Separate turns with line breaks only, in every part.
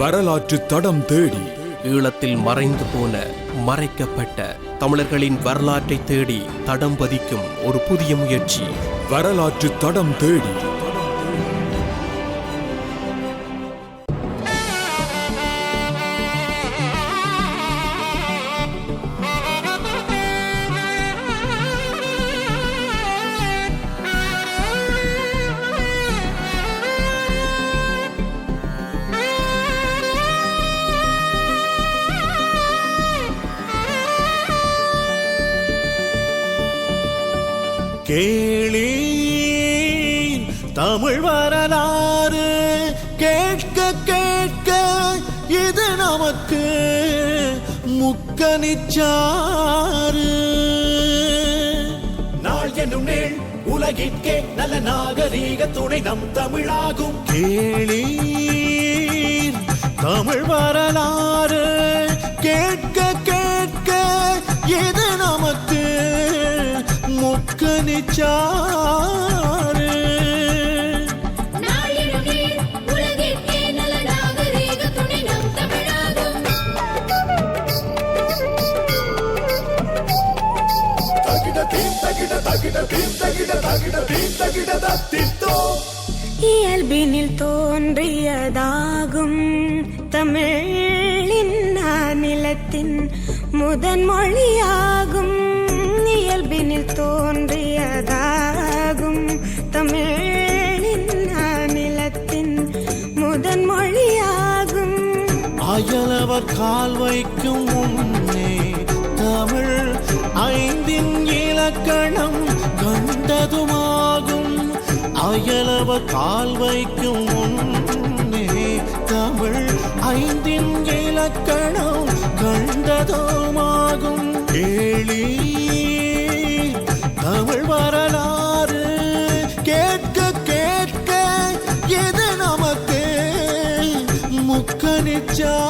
வரலாற்று தடம் தேடி
ஈழத்தில் மறைந்து போன மறைக்கப்பட்ட தமிழர்களின் வரலாற்றை தேடி தடம் பதிக்கும் ஒரு புதிய முயற்சி.
வரலாற்று தடம் தேடி.
கேளீர் தமிழ் வரலாறு கேட்க கேட்க இது நமக்கு முக்கனிச்சாறு. நாள் என்னும் நேள் உலகிற்கே நல்ல நாகரீக துணை நம் தமிழாகும். கேளீர் தமிழ் வரலாறு கேட்க கேட்க இது நமக்கு முக்கனிச்சாறு.
இயல்பினில் தோன்றியதாகும் தமிழின் நிலத்தின் முதன் மொழியாகும். இயல்பினில் தோன்றியதாகும் தமிழின் நிலத்தின் முதன் மொழியாகும்.
அயலவர் கால் வைக்கும் முன்னே தமிழ் ஐந்தின் இலக்கணம் கண்டதுமாகும். அயலவர் கால் வைக்கும் முன்னே தமிழ் ஐந்தின் இலக்கணம் கண்டதுமாகும். கேளி தமிழ் வரலாறு கேட்க கேட்க எது நமக்கு முக்கனிச்சாறு.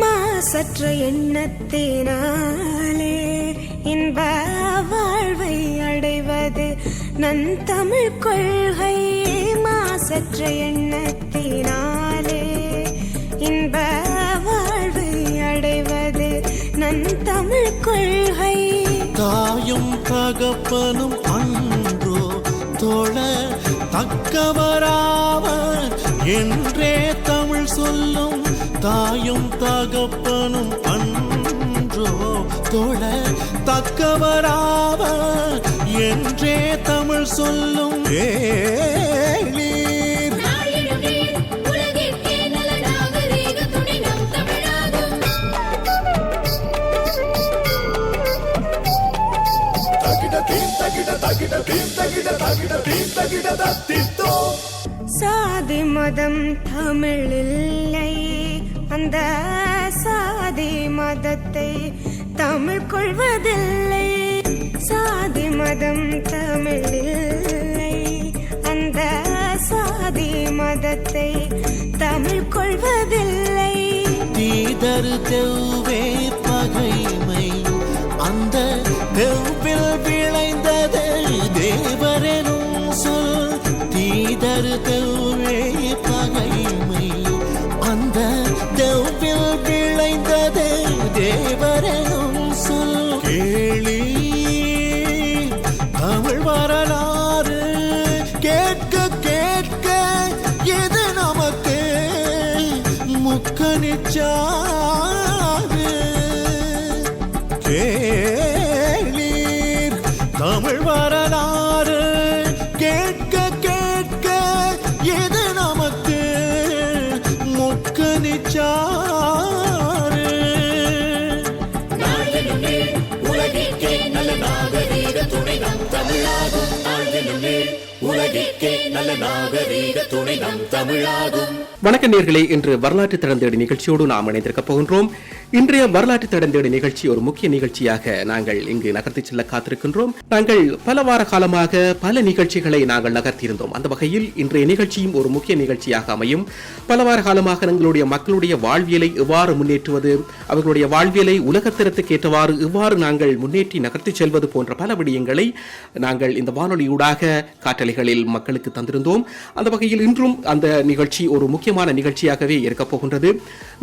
மாசற்ற எண்ணத்தினாலே இன்ப வாழ்வை அடைவது நன் தமிழ் கொள்கை. மாசற்ற எண்ணத்தினாலே இன்ப வாழ்வை அடைவது நன் தமிழ் கொள்கை.
தாயும் தகப்பனும் அன்றோ தோழ தக்கவராவர் என்றே தமிழ் சொல்லும். தாயும் தகப்பனும் அன்றோ தோழ தக்கவராவர் என்றே தமிழ் சொல்லும்.
சாதி மதம் தமிழில்லை, அந்த சாதி மதத்தை தமிழ் கொள்வதில்லை. சாதி மதம் தமிழில்லை, அந்த சாதி மதத்தை தமிழ் கொள்வதில்லை.
தீதரு தெவ்வே பகைமை அந்த தெவ்வில் விளைந்தது தேவரெனும் சொல். தீதரு தெவ்வே பகைமை அந்த தெவ்வில் விளைந்தது தேவரெனும் சொல். கேளி தமிழ் வரலாறு கேட்க கேட்க எது நமக்கு முக்கனிச்சாறு. கேளீர் தமிழ் வரலாறு கேட்க கேட்க எது நமக்கு முக்கனிச்சாறு.
உலகிற்கே நல்ல நாகரீக துணை நம் தமிழாகும். உலகிற்கே
நல்ல நாகரீக துணை நம் தமிழாகும்.
வணக்க நேயர்களே, இன்று வரலாற்று தடந்தேடு நிகழ்ச்சியோடு நாம் இணைந்திருக்க போகின்றோம். இன்றைய வரலாற்று தடந்தேடு நிகழ்ச்சி ஒரு முக்கிய நிகழ்ச்சியாக நாங்கள் இங்கு நகர்த்தி செல்ல காத்திருக்கின்றோம். நாங்கள் பல வார காலமாக பல நிகழ்ச்சிகளை நாங்கள் நகர்த்தியிருந்தோம். அந்த வகையில் இன்றைய நிகழ்ச்சியும் ஒரு முக்கிய நிகழ்ச்சியாக அமையும். பல வார காலமாக எங்களுடைய மக்களுடைய வாழ்வியலை எவ்வாறு முன்னேற்றுவது, அவர்களுடைய வாழ்வியலை உலகத்தரத்துக்கு ஏற்றவாறு எவ்வாறு நாங்கள் முன்னேற்றி நகர்த்தி செல்வது போன்ற பல விடயங்களை நாங்கள் இந்த வானொலியூடாக காற்றலைகளில் மக்களுக்கு தந்திருந்தோம். அந்த வகையில் இன்றும் அந்த நிகழ்ச்சி ஒரு முக்கியமான நிகழ்ச்சியாகவே இருக்கப் போகின்றது.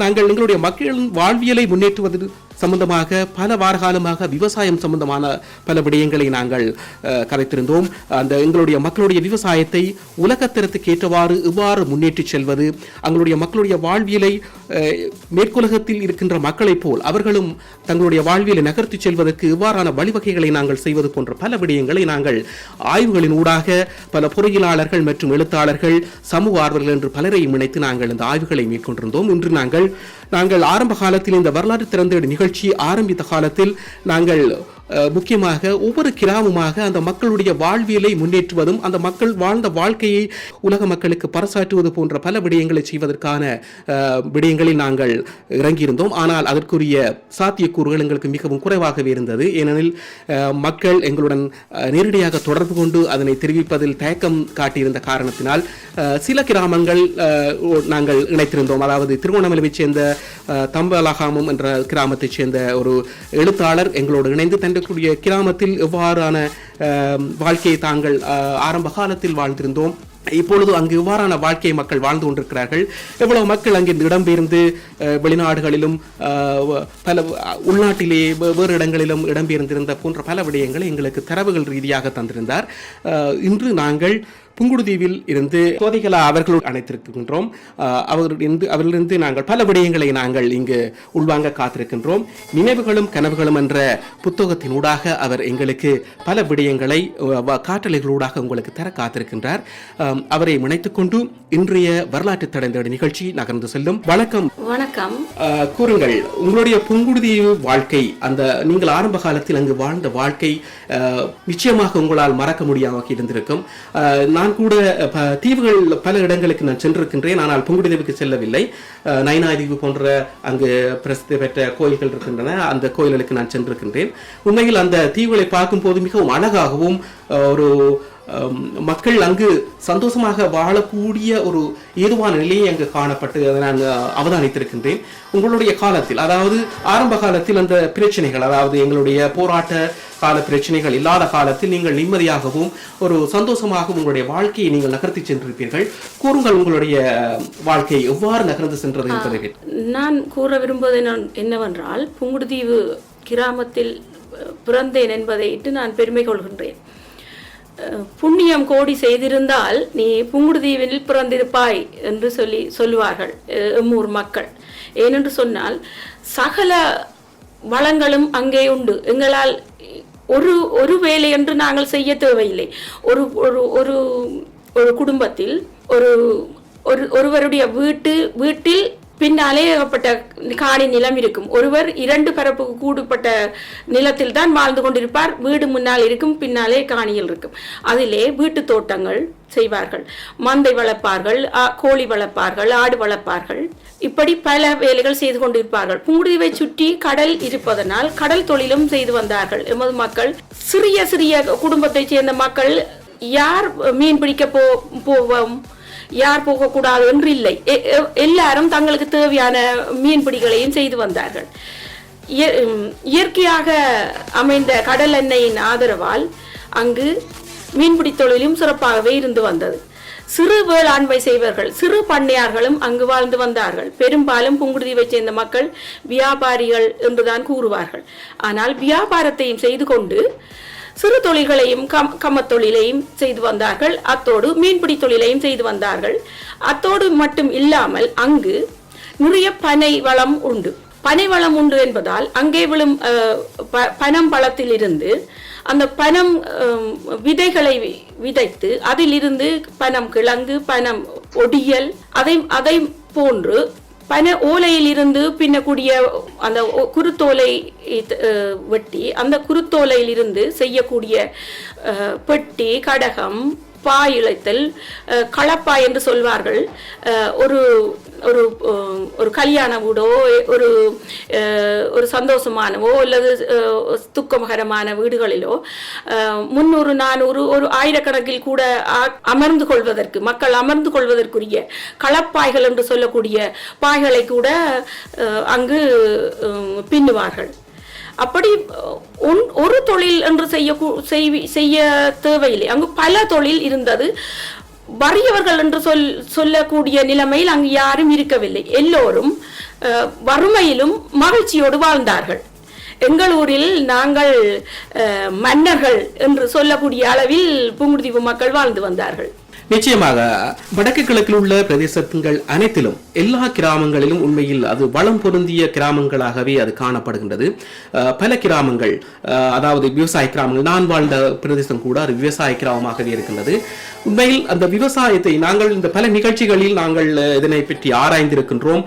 நாங்கள் எங்களுடைய மக்களின் வாழ்வியலை முன்னேற்றுவது சம்பந்தமாக பல வார காலமாக விவசாயம் சம்பந்தமான பல விடயங்களை நாங்கள் கதைத்திருந்தோம். அந்த எங்களுடைய மக்களுடைய விவசாயத்தை உலகத்தரத்துக்கு ஏற்றவாறு எவ்வாறு முன்னேற்றி செல்வது, அவங்களுடைய மக்களுடைய வாழ்வியலை மேற்குலகத்தில் இருக்கின்ற மக்களைப் போல் அவர்களும் தங்களுடைய வாழ்வியலை நகர்த்தி செல்வதற்கு எவ்வாறான வழிவகைகளை நாங்கள் செய்வது போன்ற பல விடயங்களை நாங்கள் ஆய்வுகளின் ஊடாக பல பொறியியலாளர்கள் மற்றும் எழுத்தாளர்கள், சமூக ஆர்வலர்கள் என்று பலரையும் இணைத்து நாங்கள் இந்த ஆய்வுகளை மேற்கொண்டிருந்தோம். இன்று நாங்கள் ஆரம்ப காலத்தில் இந்த வரலாற்று திறந்தேடு நிகழ்ச்சி ஆரம்பித்த காலத்தில் நாங்கள் முக்கியமாக ஒவ்வொரு கிராமமாக அந்த மக்களுடைய வாழ்வியலை முன்னேற்றுவதும் அந்த மக்கள் வாழ்ந்த வாழ்க்கையை உலக மக்களுக்கு பறைசாற்றுவது போன்ற பல விடயங்களை செய்வதற்கான விடயங்களில் நாங்கள் இறங்கியிருந்தோம். ஆனால் அதற்குரிய சாத்தியக்கூறுகள் எங்களுக்கு மிகவும் குறைவாகவே இருந்தது. ஏனெனில் மக்கள் எங்களுடன் நேரடியாக தொடர்பு கொண்டு அதனை தெரிவிப்பதில் தயக்கம் காட்டியிருந்த காரணத்தினால் சில கிராமங்கள் நாங்கள் இணைத்திருந்தோம். அதாவது திருவண்ணாமலையைச் சேர்ந்த தம்பலகாமம் என்ற கிராமத்தைச் சேர்ந்த ஒரு எழுத்தாளர் எங்களோடு இணைந்து தன்னுடைய கிராமத்தில் எவ்வாறான வாழ்க்கையை தாங்கள் ஆரம்ப காலத்தில் வாழ்ந்திருந்தோம், இப்பொழுது அங்கு இவ்வாறான வாழ்க்கையை மக்கள் வாழ்ந்து கொண்டிருக்கிறார்கள், எவ்வளவு மக்கள் அங்கே இடம்பெயர்ந்து வெளிநாடுகளிலும் பல உள்நாட்டிலே வேறு இடங்களிலும் இடம்பெயர்ந்திருந்த போன்ற பல விடயங்களை எங்களுக்கு தரவுகள் ரீதியாக தந்திருந்தார். இன்று நாங்கள் புங்குடுதீவில் இருந்து சோதிகலா அவர்கள் அழைத்திருக்கின்றோம். அவரிலிருந்து நாங்கள் பல விடயங்களை நாங்கள் இங்கு உள்வாங்க காத்திருக்கின்றோம். நினைவுகளும் கனவுகளும் என்ற புத்தகத்தின் ஊடாக அவர் எங்களுக்கு பல விடயங்களை காற்றலைகளூடாக உங்களுக்கு தர காத்திருக்கின்றார். அவரை இணைத்துக் கொண்டு இன்றைய வரலாற்று தடந்தேடு நிகழ்ச்சி நகர்ந்து செல்லும். வணக்கம்.
வணக்கம்.
கூறுங்கள், உங்களுடைய புங்குடுதீவு வாழ்க்கை, அந்த நீங்கள் ஆரம்ப காலத்தில் அங்கு வாழ்ந்த வாழ்க்கை நிச்சயமாக உங்களால் மறக்க முடியாமல் இருந்திருக்கும். நான் கூட தீவுகள் பல இடங்களுக்கு நான் சென்றிருக்கின்றேன், ஆனால் புங்குடுதீவுக்கு செல்லவில்லை. நைனாதீவு போன்ற அங்கு பிரசித்தி பெற்ற கோயில்கள் இருக்கின்றன, அந்த கோயில்களுக்கு நான் சென்றிருக்கின்றேன். உண்மையில் அந்த தீவுகளை பார்க்கும் போது மிகவும் அழகாகவும் ஒரு மக்கள் அங்கு சந்தோஷமாக வாழக்கூடிய ஒரு ஏதுவான நிலையை அங்கு காணப்பட்டு அதை நான் அவதானித்திருக்கின்றேன். உங்களுடைய காலத்தில், அதாவது ஆரம்ப காலத்தில் அந்த பிரச்சனைகள், அதாவது எங்களுடைய போராட்ட கால பிரச்சனைகள் இல்லாத காலத்தில் நீங்கள் நிம்மதியாகவும் ஒரு சந்தோஷமாகவும் உங்களுடைய வாழ்க்கையை நீங்கள் நகர்த்தி சென்றிருப்பீர்கள். கூறுங்கள், உங்களுடைய வாழ்க்கை எவ்வாறு நகர்ந்து சென்றது என்பதை.
நான் கூற விரும்புவது என்னவென்றால், புங்குடுதீவு கிராமத்தில் பிறந்தேன் என்பதை நான் பெருமை கொள்கின்றேன். புண்ணியம் கோடி செய்திருந்தால் நீ புங்குடுதீவில் பிறந்திருப்பாய் என்று சொல்லுவார்கள் எம்மூர் மக்கள். ஏனென்று சொன்னால் சகல வளங்களும் அங்கே உண்டு. எங்களால் ஒரு வேலை என்று நாங்கள் செய்ய தேவையில்லை. ஒரு குடும்பத்தில் ஒருவருடைய வீட்டில் பின்னாலே ஏகப்பட்ட காணி நிலம் இருக்கும். ஒருவர் 2 பரப்புக்கு கூடுபட்ட நிலத்தில் தான் வாழ்ந்து கொண்டிருப்பார். வீடு முன்னால் இருக்கும், பின்னாலே காணிகள் இருக்கும். அதிலே வீட்டு தோட்டங்கள் செய்வார்கள், மந்தை வளர்ப்பார்கள், கோழி வளர்ப்பார்கள், ஆடு வளர்ப்பார்கள். இப்படி பல வேலைகள் செய்து கொண்டிருப்பார்கள். புங்குடுதீவை சுற்றி கடல் இருப்பதனால் கடல் தொழிலும் செய்து வந்தார்கள் எமது மக்கள். சிறிய சிறிய குடும்பத்தை சேர்ந்த மக்கள் யார் மீன் பிடிக்க போவோம், யார் போகக்கூடாது என்று இல்லை. எல்லாரும் தங்களுக்கு தேவையான மீன்பிடிகளையும் செய்து வந்தார்கள். இயற்கையாக அமைந்த கடல் எண்ணெயின் ஆதரவால் அங்கு மீன்பிடி தொழிலும் சிறப்பாகவே இருந்து வந்தது. சிறு வேளாண்மை செய்வர்கள், சிறு பண்ணையார்களும் அங்கு வாழ்ந்து வந்தார்கள். பெரும்பாலும் புங்குடுதீவை சேர்ந்த மக்கள் வியாபாரிகள் என்றுதான் கூறுவார்கள். ஆனால் வியாபாரத்தையும் செய்து கொண்டு சிறு தொழில்களையும் கம்மத்தொழிலையும் செய்து வந்தார்கள். அத்தோடு மீன்பிடி தொழிலையும் செய்து வந்தார்கள். அத்தோடு மட்டும் இல்லாமல் அங்கு நிறைய பனை வளம் உண்டு. பனை வளம் உண்டு என்பதால் அங்கே விழும் பனம் பழத்தில் இருந்து அந்த பனம் விதைகளை விதைத்து அதிலிருந்து பனம் கிழங்கு, பனம் ஒடியல், அதை போன்று பனை ஓலையில் இருந்து பின்னக்கூடிய அந்த குருத்தோலை வெட்டி அந்த குருத்தோலையில் இருந்து செய்யக்கூடிய பெட்டி, கடகம், பாய் இழைத்தல், களப்பாய் என்று சொல்வார்கள். ஒரு ஒரு ஒரு கல்யாண வீடோ ஒரு ஒரு சந்தோஷமானவோ அல்லது துக்கமகரமான வீடுகளிலோ 300 400 ஒரு ஆயிரக்கணக்கில் கூட அமர்ந்து கொள்வதற்கு மக்கள் அமர்ந்து கொள்வதற்குரிய களப்பாய்கள் என்று சொல்லக்கூடிய பாய்களை கூட அங்கு பின்னுவார்கள். அப்படி ஒரு தொழில் என்று செய்ய தேவையில்லை. அங்கு பல தொழில் இருந்தது. வறியவர்கள் என்று சொல்லக்கூடிய நிலைமையில் அங்கு யாரும் இருக்கவில்லை. எல்லோரும் வறுமையிலும் மகிழ்ச்சியோடு வாழ்ந்தார்கள். எங்கள் ஊரில் நாங்கள் மன்னர்கள் என்று சொல்லக்கூடிய அளவில் புங்குடுதீவு மக்கள் வாழ்ந்து வந்தார்கள்.
நிச்சயமாக வடக்கு கிழக்கில் உள்ள பிரதேசங்கள் அனைத்திலும் எல்லா கிராமங்களிலும் உண்மையில் அது வளம் பொருந்திய கிராமங்களாகவே அது காணப்படுகின்றது. பல கிராமங்கள், அதாவது விவசாய கிராமங்கள், நான் வாழ்ந்த பிரதேசம் கூட அது விவசாய கிராமமாகவே இருக்கின்றது. உண்மையில் அந்த விவசாயத்தை நாங்கள் இந்த பல நிகழ்ச்சிகளில் நாங்கள் இதனை பற்றி ஆராய்ந்திருக்கின்றோம்.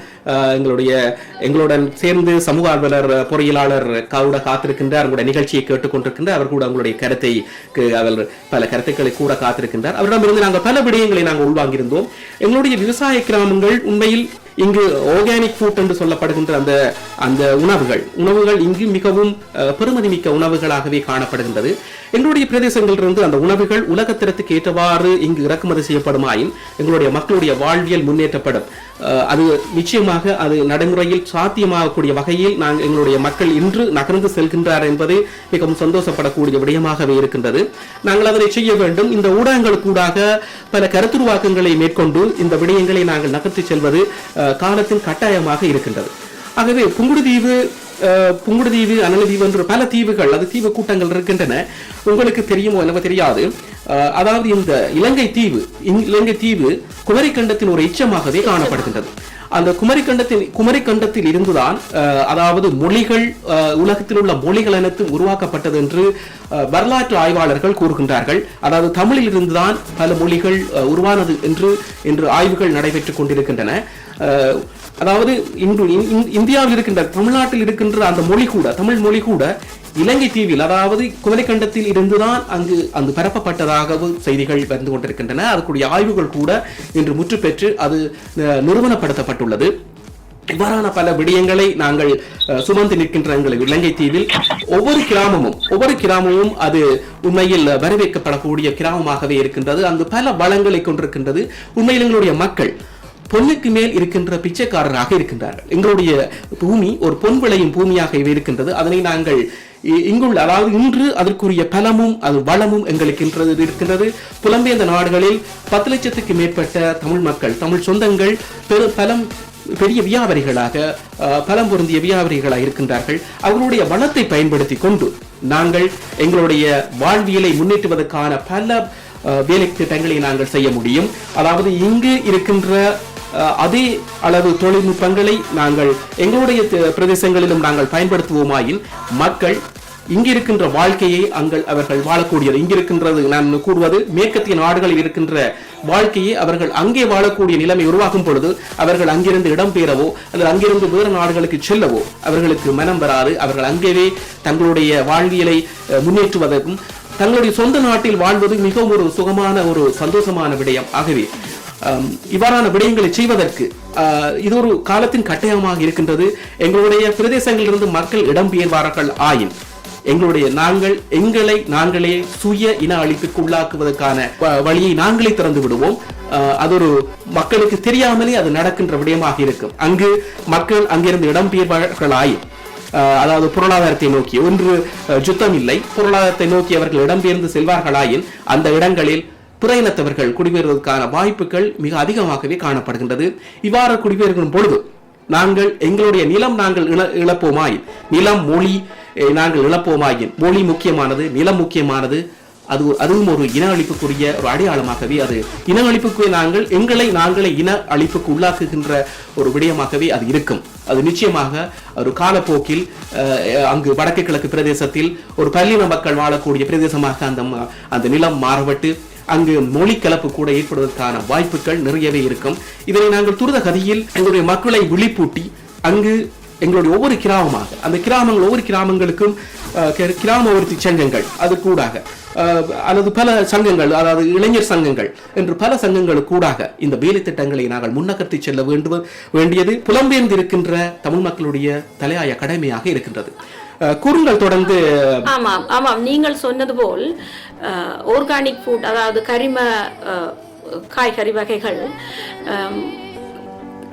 எங்களுடன் சேர்ந்து சமூக ஆர்வலர் பொறியியலாளர் கூட காத்திருக்கின்றார், அவங்களுடைய நிகழ்ச்சியை கேட்டுக்கொண்டிருக்கின்றார். அவர் கூட அவங்களுடைய கருத்தை பல கருத்துக்களை கூட காத்திருக்கின்றார். அவரிடமிருந்து நாங்கள் பல விடயங்களை நாங்கள் உள்வாங்கியிருந்தோம். எங்களுடைய விவசாய கிராமங்கள் உண்மையில் இங்கு ஆர்கானிக் ஃபுட் என்று சொல்லப்படுகின்ற அந்த உணவுகள் இங்கு மிகவும் பெருமதி மிக்க உணவுகளாகவே காணப்படுகின்றது. எங்களுடைய பிரதேசங்களிலிருந்து அந்த உணவுகள் உலகத்தரத்துக்கு ஏற்றவாறு இங்கு இறக்குமதி செய்யப்படுமாயின் எங்களுடைய மக்களுடைய வாழ்வியல் முன்னேற்றப்படும். அது நிச்சயமாக அது நடைமுறையில் சாத்தியமாகக்கூடிய வகையில் எங்களுடைய மக்கள் இன்று நகர்ந்து செல்கின்றார் என்பது மிகவும் சந்தோஷப்படக்கூடிய விடயமாகவே இருக்கின்றது. நாங்கள் அதனை செய்ய வேண்டும். இந்த ஊடகங்களுக்கூடாக பல கருத்துருவாக்கங்களை மேற்கொண்டு இந்த விடயங்களை நாங்கள் நகர்த்தி செல்வது காலத்தின் கட்டாயமாக இருக்கின்றது. ஆகவே புங்குடுதீவு, அனலதீவு என்று பல தீவுகள், அது தீவு கூட்டங்கள் இருக்கின்றன. உங்களுக்கு தெரியுமோ எனக்கு தெரியாது. அதாவது இந்த இலங்கை தீவு குமரிக்கண்டத்தின் ஒரு எச்சமாகவே காணப்படுகின்றது. அந்த குமரிக்கண்டத்தில் இருந்துதான் அதாவது மொழிகள், உலகத்தில் உள்ள மொழிகள் அனைத்தும் உருவாக்கப்பட்டது என்று வரலாற்று ஆய்வாளர்கள் கூறுகின்றார்கள். அதாவது தமிழில் இருந்துதான் பல மொழிகள் உருவானது என்று ஆய்வுகள் நடைபெற்றுக் கொண்டிருக்கின்றன. அதாவது இன்று இந்தியாவில் இருக்கின்ற, தமிழ்நாட்டில் இருக்கின்ற அந்த மொழி கூட, தமிழ் மொழி கூட இலங்கை தீவில், அதாவது குமரிக்கண்டத்தில் இருந்துதான் அங்கு பரப்பப்பட்டதாகவும் செய்திகள் வந்து கொண்டிருக்கின்றன. அதுக்குரிய ஆய்வுகள் கூட இன்று முற்று பெற்று அது நிறுவனப்படுத்தப்பட்டுள்ளது. இவ்வாறான பல விடயங்களை நாங்கள் சுமந்து நிற்கின்ற எங்கள் இலங்கை தீவில் ஒவ்வொரு கிராமமும் அது உண்மையில் வரவேற்கப்படக்கூடிய கிராமமாகவே இருக்கின்றது. அங்கு பல வளங்களை கொண்டிருக்கின்றது. உண்மையில் எங்களுடைய மக்கள் பொன்னுக்கு மேல் இருக்கின்ற பிச்சைக்காரராக இருக்கின்றார்கள். எங்களுடைய பூமி ஒரு பொன் விளையும் பூமியாக இருக்கின்றது. அதனை நாங்கள் இங்குள்ள, அதாவது இன்று அதற்குரிய பலமும் அது வளமும் எங்களுக்கு இருக்கின்றது. புலம்பெயர்ந்த நாடுகளில் 10 லட்சத்துக்கு மேற்பட்ட தமிழ் மக்கள், தமிழ் சொந்தங்கள் பெரிய வியாபாரிகளாக, பலம் பொருந்திய வியாபாரிகளாக இருக்கின்றார்கள். அவர்களுடைய வளத்தை பயன்படுத்தி கொண்டு நாங்கள் எங்களுடைய வாழ்வியலை முன்னேற்றுவதற்கான பல வேலை திட்டங்களை நாங்கள் செய்ய முடியும். அதாவது இங்கு இருக்கின்ற அதே அளவு தொழில்நுட்பங்களை நாங்கள் எங்களுடைய பிரதேசங்களிலும் நாங்கள் பயன்படுத்துவோமாயின் மக்கள் இங்கு இருக்கின்ற வாழ்க்கையை அவர்கள் வாழக்கூடியது, இங்கிருக்கின்றது நான் கூறுவது மேற்கத்திய நாடுகளில் இருக்கின்ற வாழ்க்கையை அவர்கள் அங்கே வாழக்கூடிய நிலைமை உருவாக்கும் பொழுது அவர்கள் அங்கிருந்து இடம்பெயரவோ அல்லது அங்கிருந்து வேறு நாடுகளுக்கு செல்லவோ அவர்களுக்கு மனம் வராது. அவர்கள் அங்கேயே தங்களுடைய வாழ்வியலை முன்னேற்றுவதற்கும் தங்களுடைய சொந்த நாட்டில் வாழ்வது மிகவும் ஒரு சுகமான, ஒரு சந்தோஷமான விடயம். ஆகவே இவ்வாறான விடயங்களை செய்வதற்கு இது ஒரு காலத்தின் கட்டாயமாக இருக்கின்றது. எங்களுடைய பிரதேசங்களிலிருந்து மக்கள் இடம்பெயர்வார்கள் ஆயின் எங்களை நாங்களே சுய இன அழிப்புக்கு உள்ளாக்குவதற்கான வழியை நாங்களே திறந்து விடுவோம். அது ஒரு மக்களுக்கு தெரியாமலே அது நடக்கின்ற விடயமாக இருக்கும். அங்கு மக்கள் அங்கிருந்து இடம்பெயர்வார்கள் ஆயின், அதாவது பொருளாதாரத்தை நோக்கி, ஒன்று யுத்தம் இல்லை, பொருளாதாரத்தை நோக்கி அவர்கள் இடம்பெயர்ந்து செல்வார்களாயின் அந்த இடங்களில் பிற இனத்தவர்கள் குடிபெயர்வதற்கான வாய்ப்புகள் மிக அதிகமாகவே காணப்படுகின்றது. இவ்வாறு குடிபெயர்க்கும் பொழுது எங்களுடைய நிலம் நாங்கள் இழப்போமாயின், நிலம் மொழி நாங்கள் இழப்போமாயின், மொழி முக்கியமானது, நிலம் முக்கியமானது, அதுவும் ஒரு இன அழிப்புக்குரிய ஒரு அடையாளமாகவே, அது இன அழிப்புக்கு நாங்களே இன அழிப்புக்கு உள்ளாக்குகின்ற ஒரு விடயமாகவே அது இருக்கும். அது நிச்சயமாக ஒரு காலப்போக்கில் அங்கு வடக்கு கிழக்கு பிரதேசத்தில் ஒரு பல்லின மக்கள் வாழக்கூடிய பிரதேசமாக அந்த நிலம் மாறப்பட்டு அங்கு மொழி கலப்பு கூட ஏற்படுவதற்கான வாய்ப்புகள் நிறையவே இருக்கும். இதனை நாங்கள் துரித கதியில் எங்களுடைய மக்களை விழிப்பூட்டி அங்கு எங்களுடைய ஒவ்வொரு கிராமமாக அந்த கிராமங்கள் ஒவ்வொரு கிராமங்களுக்கும் கிராம அபிவிருத்தி சங்கங்கள் அது கூடாக அல்லது பல சங்கங்கள், அதாவது இளைஞர் சங்கங்கள் என்று பல சங்கங்களுக்கு கூடாக இந்த வேலை திட்டங்களை நாங்கள் முன்னகர்த்தி செல்ல வேண்டியது புலம்பெயர்ந்து இருக்கின்ற தமிழ் மக்களுடைய தலையாய கடமையாக இருக்கின்றது. கூறுங்கள் தொடர்ந்து.
ஆமாம் ஆமாம், நீங்கள் சொன்னது போல் ஆர்கானிக் ஃபுட், அதாவது கரிம காய்கறி வகைகள்,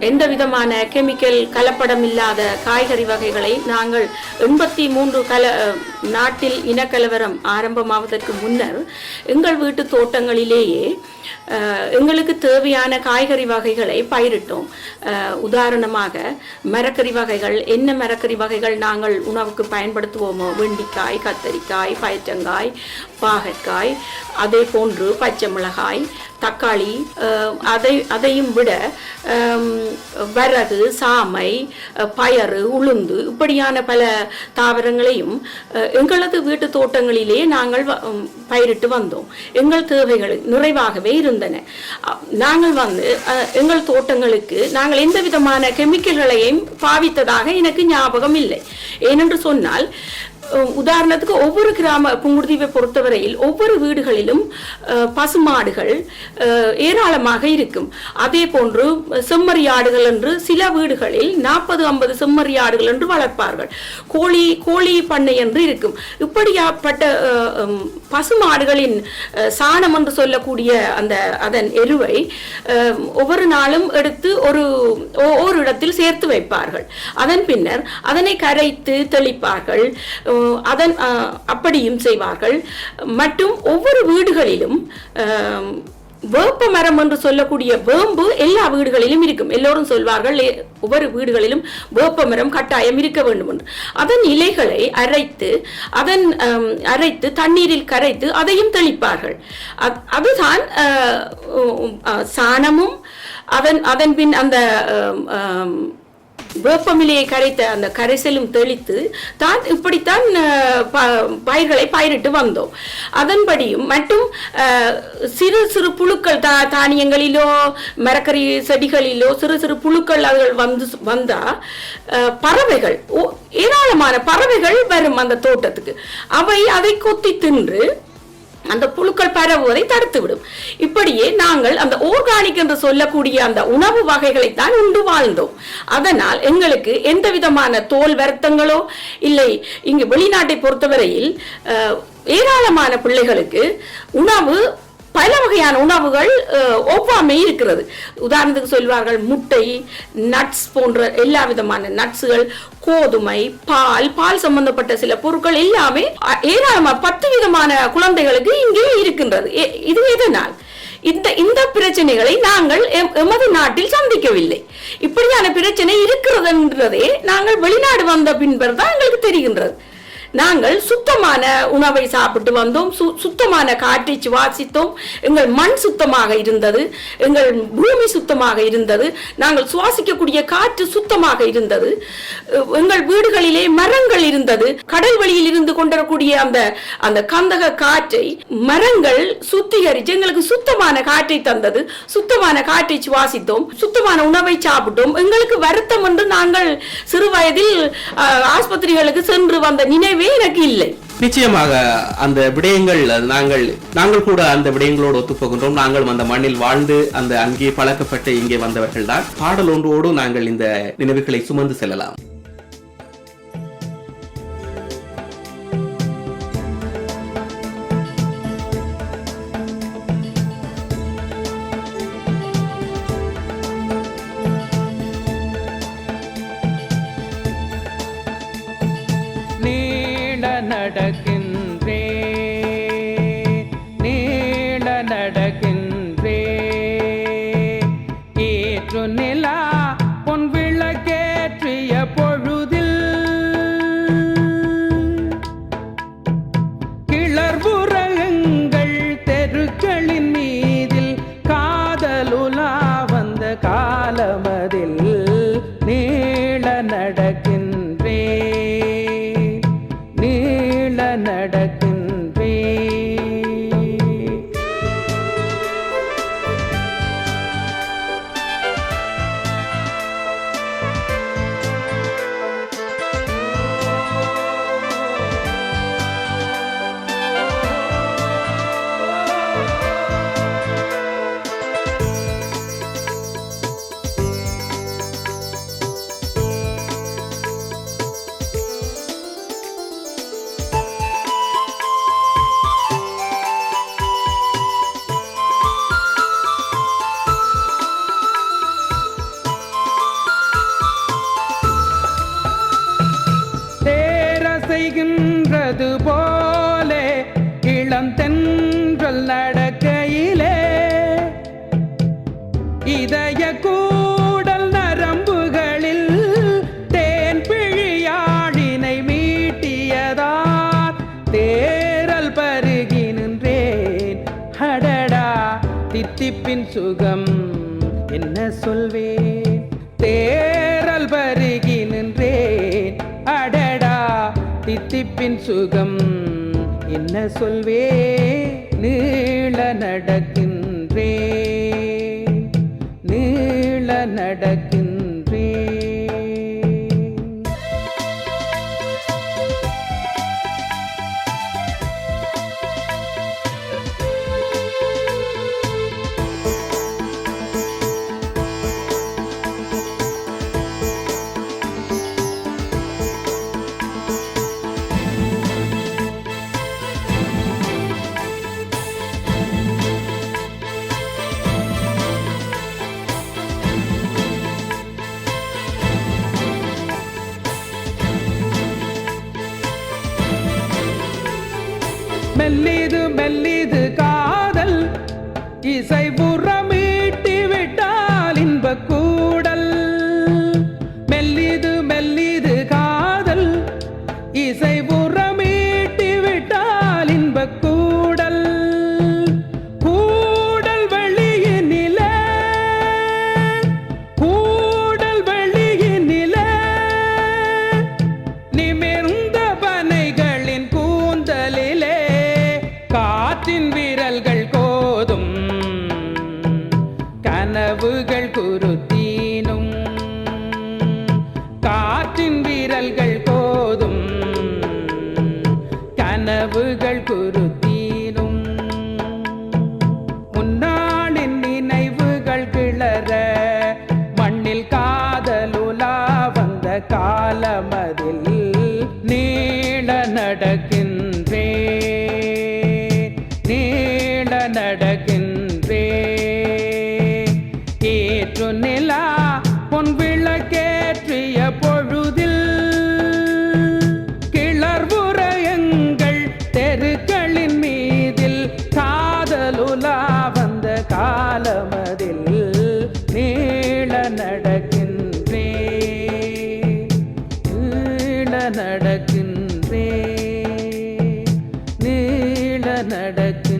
எந்த விதமான கெமிக்கல் கலப்படம் இல்லாத காய்கறி வகைகளை நாங்கள் 83 நாட்டில் இனக்கலவரம் ஆரம்பமாவதற்கு முன்னர் எங்கள் வீட்டு தோட்டங்களிலேயே எங்களுக்கு தேவையான காய்கறி வகைகளை பயிரிட்டோம். உதாரணமாக மரக்கறி வகைகள், என்ன மரக்கறி வகைகள் நாங்கள் உணவுக்கு பயன்படுத்துவோமோ, வெண்டிக்காய், கத்தரிக்காய், பயற்றங்காய், பாகற்காய், அதே போன்று பச்சை மிளகாய், தக்காளி, அதையும் விட வரகு, சாமை, பயறு, உளுந்து இப்படியான பல தாவரங்களையும் எங்களது வீட்டு தோட்டங்களிலே நாங்கள் பயிரிட்டு வந்தோம். எங்கள் தேவைகள் நிறைவாகவே இருந்தன. நாங்கள் எங்கள் தோட்டங்களுக்கு நாங்கள் எந்த விதமான கெமிக்கல்களையும் பாவித்ததாக எனக்கு ஞாபகம் இல்லை. ஏனென்று சொன்னால், உதாரணத்துக்கு ஒவ்வொரு கிராம புங்குடுதீவை பொறுத்தவரையில் ஒவ்வொரு வீடுகளிலும் பசுமாடுகள் ஏராளமாக இருக்கும். அதே போன்று செம்மறியாடுகள் என்று சில வீடுகளில் 40-50 செம்மறியாடுகள் என்று வளர்ப்பார்கள். கோழி பண்ணை என்று இருக்கும். இப்படியாப்பட்ட பசுமாடுகளின் சாணம் என்று சொல்லக்கூடிய அதன் எருவை ஒவ்வொரு நாளும் எடுத்து ஒரு இடத்தில் சேர்த்து வைப்பார்கள். அதன் பின்னர் அதனை கரைத்து தெளிப்பார்கள். அப்படியும் செய்வார்கள். மற்றும் ஒவ்வொரு வீடுகளிலும் வேப்ப மரம் என்று சொல்லக்கூடிய வேம்பு எல்லா வீடுகளிலும் இருக்கும். எல்லோரும் சொல்வார்கள் ஒவ்வொரு வீடுகளிலும் வேப்ப மரம் கட்டாயம் இருக்க வேண்டும் என்று. அதன் இலைகளை அரைத்து தண்ணீரில் கரைத்து அதையும் தெளிப்பார்கள். அதுதான் சாணமும் அதன் பின் அந்த வேப்பமிலையை கரைத்த அந்த கரைசலும் தெளித்து தான் இப்படித்தான் பயிர்களை பயிரிட்டு வந்தோம். அதன்படியும் மற்றும் சிறு சிறு புழுக்கள், தானியங்களிலோ மரக்கறி செடிகளிலோ சிறு சிறு புழுக்கள் அதுகள் வந்தா பறவைகள், ஏராளமான பறவைகள் வரும் அந்த தோட்டத்துக்கு. அவை அதை கொத்தி தின்று அந்த புழுக்கள் பரவுவதை தடுத்துவிடும். இப்படியே நாங்கள் அந்த ஆர்கானிக் என்று சொல்லக்கூடிய அந்த உணவு வகைகளைத்தான் உண்டு வாழ்ந்தோம். அதனால் எங்களுக்கு எந்த விதமான தோல் வருத்தங்களோ இல்லை. இங்கு வெளிநாட்டை பொறுத்தவரையில் ஏராளமான பிள்ளைகளுக்கு பல வகையான உணவுகள் ஒவ்வாமை இருக்கிறது. உதாரணத்துக்கு சொல்வார்கள் முட்டை, நட்ஸ் போன்ற எல்லா விதமான நட்ஸுகள், கோதுமை, பால் சம்பந்தப்பட்ட சில பொருட்கள் எல்லாமே ஏராளமாக 10 விதமான குழந்தைகளுக்கு இங்கே இருக்கின்றது. இது எதனால்? இந்த பிரச்சனைகளை நாங்கள் எமது நாட்டில் சந்திக்கவில்லை. இப்படியான பிரச்சனை இருக்கிறது என்றதே நாங்கள் வெளிநாடு வந்த பின்பர் தான் எங்களுக்கு தெரிகின்றது. நாங்கள் சுத்தமான உணவை சாப்பிட்டு வந்தோம், சுத்தமான காற்றை சுவாசித்தோம். எங்கள் மண் சுத்தமாக இருந்தது, எங்கள் பூமி சுத்தமாக இருந்தது, நாங்கள் சுவாசிக்கக்கூடிய காற்று சுத்தமாக இருந்தது. எங்கள் வீடுகளிலே மரங்கள் இருந்தது. கடல் வழியில் இருந்து கொண்டிருக்கக்கூடிய அந்த கந்தக காற்றை மரங்கள் சுத்திகரித்து எங்களுக்கு சுத்தமான காற்றை தந்தது. சுத்தமான காற்றை சுவாசித்தோம், சுத்தமான உணவை சாப்பிட்டோம். எங்களுக்கு வருத்தம் என்று நாங்கள் சிறு வயதில் ஆஸ்பத்திரிகளுக்கு சென்று வந்த நினைவே எனக்கு இல்லை.
நிச்சயமாக அந்த விடயங்கள் நாங்கள் கூட அந்த விடயங்களோடு ஒத்துப்போகின்றோம். நாங்களும் அந்த மண்ணில் வாழ்ந்து அந்த அங்கே பழக்கப்பட்டு இங்கே வந்தவர்கள் தான். பாடல் ஒன்றோடு நாங்கள் இந்த நினைவுகளை சுமந்து செல்லலாம்.
நடக்கின்றே நீள நடக்கின்றே ஏற்று நிலா பொன் விளக்கேற்றிய பொழுதில் கிளர்புறங்கள் தெருக்களின் மீதில் காதலுலா வந்த காலமதில் நீள நடக்கின்றே நடக்கின்றே. நடப்பது போலே இளந்தென்றல் நடக்கையிலே இதய கூடல் நரம்புகளில் தேன் பிழியாழினை மீட்டியதார் தேரல் பருகி நின்றேன். அடடா தித்திப்பின் சுகம் என்ன சொல்வேன், தேரல் பருகி நின்றேன். அடடா தித்திப்பின் சுகம் என்ன சொல்வேன், நீள நடக்கின்றேன், நீள நடக்கின்றேன். மெல்லிது மெல்லிது காதல் இசை புறமீட்டி விட்டால் இன்ப கூடல். மெல்லிது மெல்லிது காதல் இசை புறமீட்டி விட்டால் இன்ப கூடல். கூடல் வெளியினிலே கூடல் வெளியினிலே நிமிர்ந்த பனைகளின் கூந்தலிலே காற்றின் விரல்கள் கோதும் கனவுகள் குருத்தீனும். காற்றின் விரல்கள் கோதும் கனவுகள் குருத்தீனும். முன்னாளின் நினைவுகள் கிளற மண்ணில் காதலுலா வந்த காலமதில் நீள நடக்கின்றேன், நீள நடக்கின்றேன். ஏற்று நிலா பொன் விளக்கேற்றிய பொழுதில் கிளர்வுற எங்கள் தெருக்களின் மீதில் காதலுலா வந்த காலமதில் நீள நடக்கின்றேன், நீள நடக்கின்றேன், நீள நடக்கின்றேன்,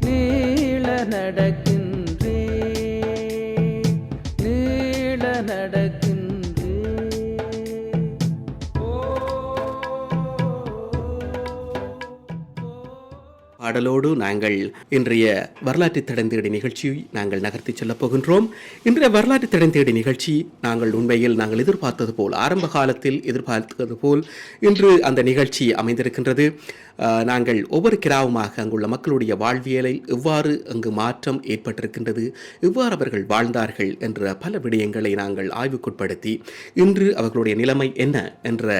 நீள நடக்கின்றேன், நீள நடக்கின்றேன்.
பாடலோடு நாங்கள் இன்றைய வரலாற்று தடந்தேடி நிகழ்ச்சியை நாங்கள் நகர்த்தி செல்லப் போகின்றோம். இன்றைய வரலாற்று தடந்தேடி நிகழ்ச்சி நாங்கள் உண்மையில் நாங்கள் எதிர்பார்த்தது போல், ஆரம்ப காலத்தில் எதிர்பார்த்தது போல் இன்று அந்த நிகழ்ச்சி அமைந்திருக்கின்றது. நாங்கள் ஒவ்வொரு கிராமமாக அங்குள்ள மக்களுடைய வாழ்வியலில் எவ்வாறு அங்கு மாற்றம் ஏற்பட்டிருக்கின்றது, எவ்வாறு அவர்கள் வாழ்ந்தார்கள் என்ற பல விடயங்களை நாங்கள் ஆய்வுக்குட்படுத்தி இன்று அவர்களுடைய நிலைமை என்ன என்ற